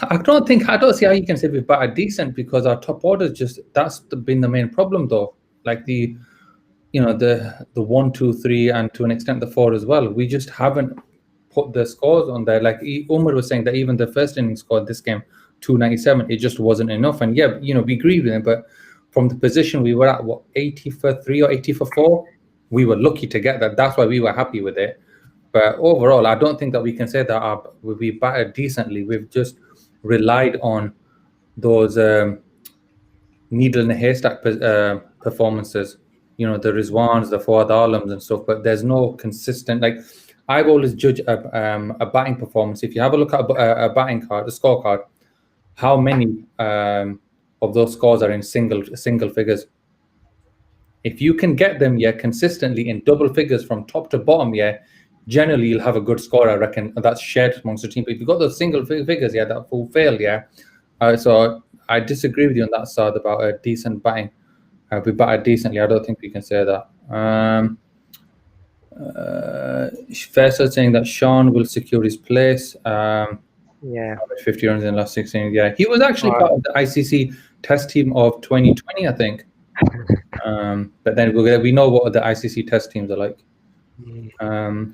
Speaker 1: I don't see how you can say we batted decent because our top order that's been the main problem though. Like the 1, 2, 3, and to an extent the 4 as well. We just haven't put the scores on there. Like Umar was saying that even the first innings scored this game 297, it just wasn't enough. And yeah, we agreed with him, but from the position we were at, 80 for 3 or 80 for 4, we were lucky to get that. That's why we were happy with it. But overall, I don't think that we can say that we batted decently. We've just relied on those needle in a haystack performances. The Rizwans, the Fawad Alams and stuff. But there's no consistent. Like I've always judged a batting performance. If you have a look at a batting card, a scorecard, how many of those scores are in single figures? If you can get them, consistently in double figures from top to bottom, generally you'll have a good score, I reckon. That's shared amongst the team. But if you've got those single figures, that will fail, So I disagree with you on that side about a decent batting. We batted decently. I don't think we can say that. Faisal saying that Sean will secure his place. 50 runs in the last 16. Yeah, he was actually part of the ICC test team of 2020, I think. But then we know what the ICC test teams are like.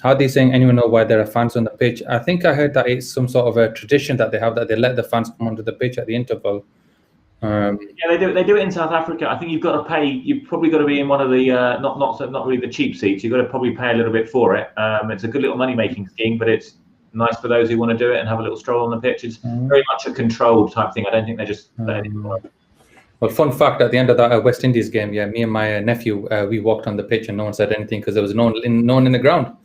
Speaker 1: Hadi saying, anyone know why there are fans on the pitch? I think I heard that it's some sort of a tradition that they have, that they let the fans come onto the pitch at the interval.
Speaker 8: Yeah, they do it in South Africa. I think you've got to pay. You've probably got to be in one of the not really the cheap seats. You've got to probably pay a little bit for it. It's a good little money making scheme, but it's nice for those who want to do it and have a little stroll on the pitch. It's very much a controlled type thing. I don't think they're just let anyone.
Speaker 1: Well, fun fact, at the end of that West Indies game, me and my nephew, we walked on the pitch and no one said anything because there was no one in the ground.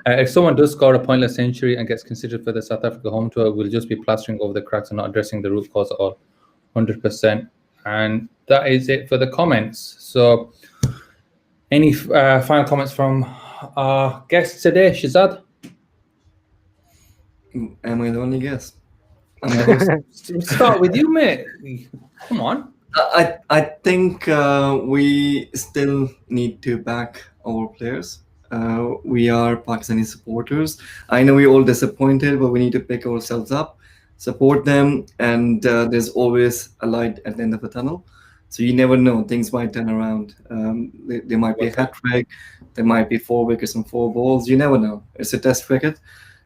Speaker 1: If someone does score a pointless century and gets considered for the South Africa home tour, we'll just be plastering over the cracks and not addressing the root cause at all. 100%. And that is it for the comments. So any final comments from our guests today, Shazad?
Speaker 7: Am I the only guest?
Speaker 1: Start with you, mate. Come on.
Speaker 7: I think we still need to back our players. we are Pakistani supporters. I know we're all disappointed, but we need to pick ourselves up, support them, and there's always a light at the end of the tunnel. So you never know, things might turn around. There might be a hat trick, there might be 4 wickets and 4 balls. You never know. It's a test cricket,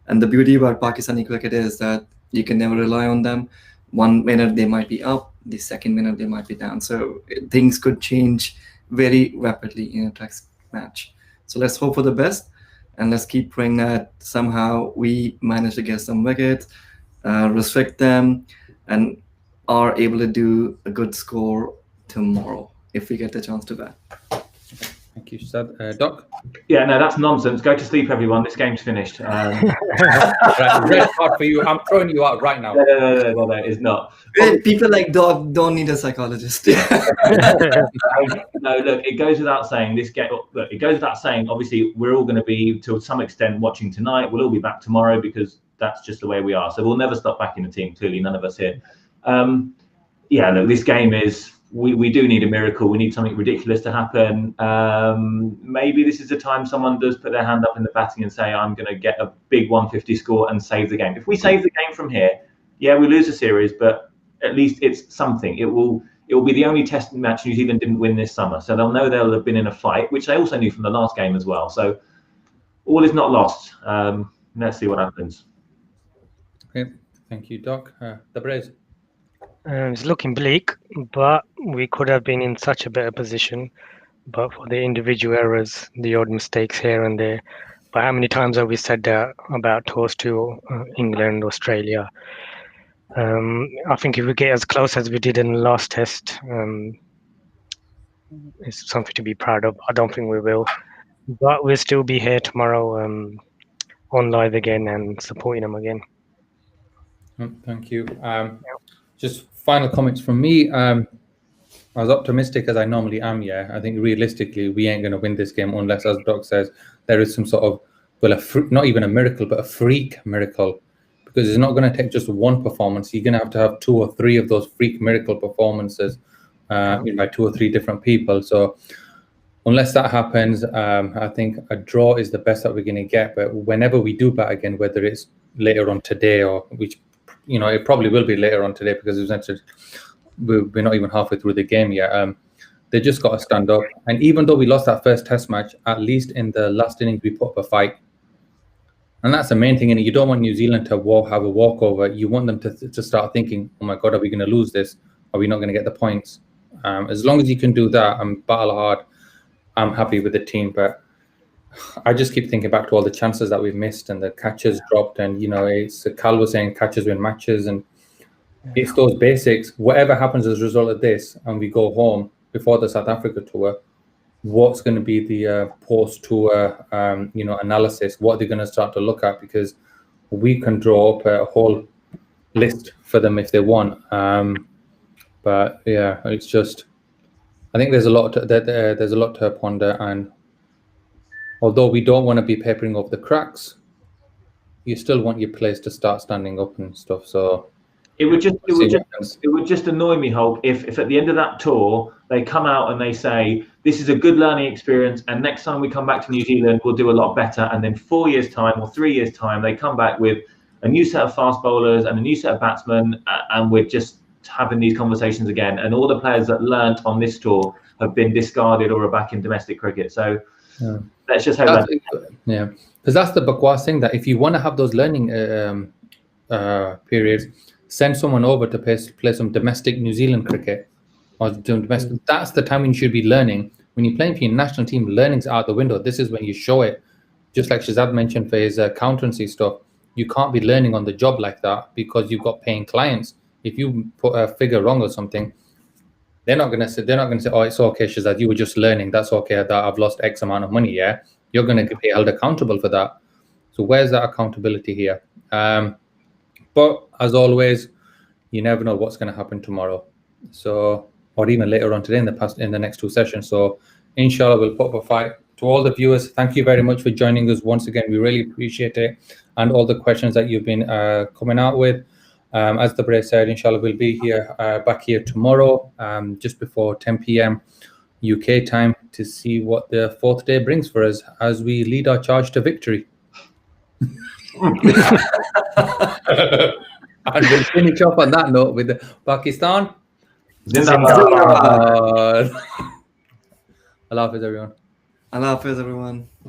Speaker 7: and the beauty about Pakistani cricket is that you can never rely on them. 1 minute they might be up, the second minute they might be down. So things could change very rapidly in a test match. So let's hope for the best, and let's keep praying that somehow we manage to get some wickets, restrict them, and are able to do a good score tomorrow if we get the chance to bat.
Speaker 1: Thank you, Shazad. Doc?
Speaker 8: Yeah, no, that's nonsense. Go to sleep, everyone. This game's finished.
Speaker 1: Right, red card for you. I'm throwing you out right now.
Speaker 8: No, it's not.
Speaker 7: People like Doc don't need a psychologist.
Speaker 8: No, look, it goes without saying. It goes without saying. Obviously, we're all going to be, to some extent, watching tonight. We'll all be back tomorrow because that's just the way we are. So we'll never stop backing the team. Clearly, none of us here. Yeah, look, this game is. We do need a miracle. We need something ridiculous to happen. Maybe this is the time someone does put their hand up in the batting and say, I'm going to get a big 150 score and save the game. If we save the game from here, yeah, we lose the series, but at least it's something. It will be the only test match New Zealand didn't win this summer. So they'll know they'll have been in a fight, which they also knew from the last game as well. So all is not lost. Let's see what happens.
Speaker 1: Okay, thank you, Doc. The Braves.
Speaker 9: It's looking bleak, but we could have been in such a better position. But for the individual errors, the odd mistakes here and there. But how many times have we said that about tours to England, Australia? I think if we get as close as we did in the last test, it's something to be proud of. I don't think we will. But we'll still be here tomorrow on live again and supporting them again.
Speaker 1: Thank you. Just final comments from me. As optimistic as I normally am, yeah, I think realistically we ain't going to win this game unless, as Doc says, there is some sort of, not even a miracle, but a freak miracle, because it's not going to take just one performance. You're going to have 2 or 3 of those freak miracle performances by 2 or 3 different people. So unless that happens, I think a draw is the best that we're going to get. But whenever we do bat again, whether it's later on today or which, it probably will be later on today because we're not even halfway through the game yet. They just got to stand up. And even though we lost that first test match, at least in the last innings, we put up a fight. And that's the main thing. And you don't want New Zealand to have a walkover. You want them to start thinking, oh my God, are we going to lose this? Are we not going to get the points? As long as you can do that and battle hard, I'm happy with the team. But I just keep thinking back to all the chances that we've missed and the catches dropped. And, it's Cal was saying catches win matches. And it's those basics. Whatever happens as a result of this and we go home before the South Africa tour, what's going to be the post-tour, analysis? What they're going to start to look at, because we can draw up a whole list for them if they want. But yeah, it's just, I think there's a lot to ponder. And although we don't want to be papering over the cracks, you still want your players to start standing up and stuff. So it would
Speaker 8: just annoy me, Hulk, if at the end of that tour they come out and they say this is a good learning experience, and next time we come back to New Zealand we'll do a lot better, and then 4 years time or 3 years time they come back with a new set of fast bowlers and a new set of batsmen, and we're just having these conversations again, and all the players that learnt on this tour have been discarded or are back in domestic cricket. So let's just hope that.
Speaker 1: Yeah, because that's the bakwas thing, that if you want to have those learning periods, send someone over to play some domestic New Zealand cricket or domestic. That's the time when you should be learning. When you're playing for your national team, learning's out the window. This is when you show it. Just like Shazad mentioned for his accountancy stuff, you can't be learning on the job like that because you've got paying clients. If you put a figure wrong or something, they're not gonna say, oh, it's okay, Shazad, you were just learning. That's okay that I've lost X amount of money. Yeah, you're gonna be held accountable for that. So where's that accountability here? But as always, you never know what's going to happen tomorrow. So, or even later on today in the next 2 sessions. So, inshallah, we'll put up a fight. To all the viewers, thank you very much for joining us once again. We really appreciate it, and all the questions that you've been coming out with. As the Bray said, inshallah, we'll be here back here tomorrow, just before 10 p.m. UK time to see what the fourth day brings for us as we lead our charge to victory. And we'll finish off on that note with Pakistan.
Speaker 8: Zindabad.
Speaker 1: Allah Hafiz, everyone.
Speaker 7: Allah Hafiz, everyone.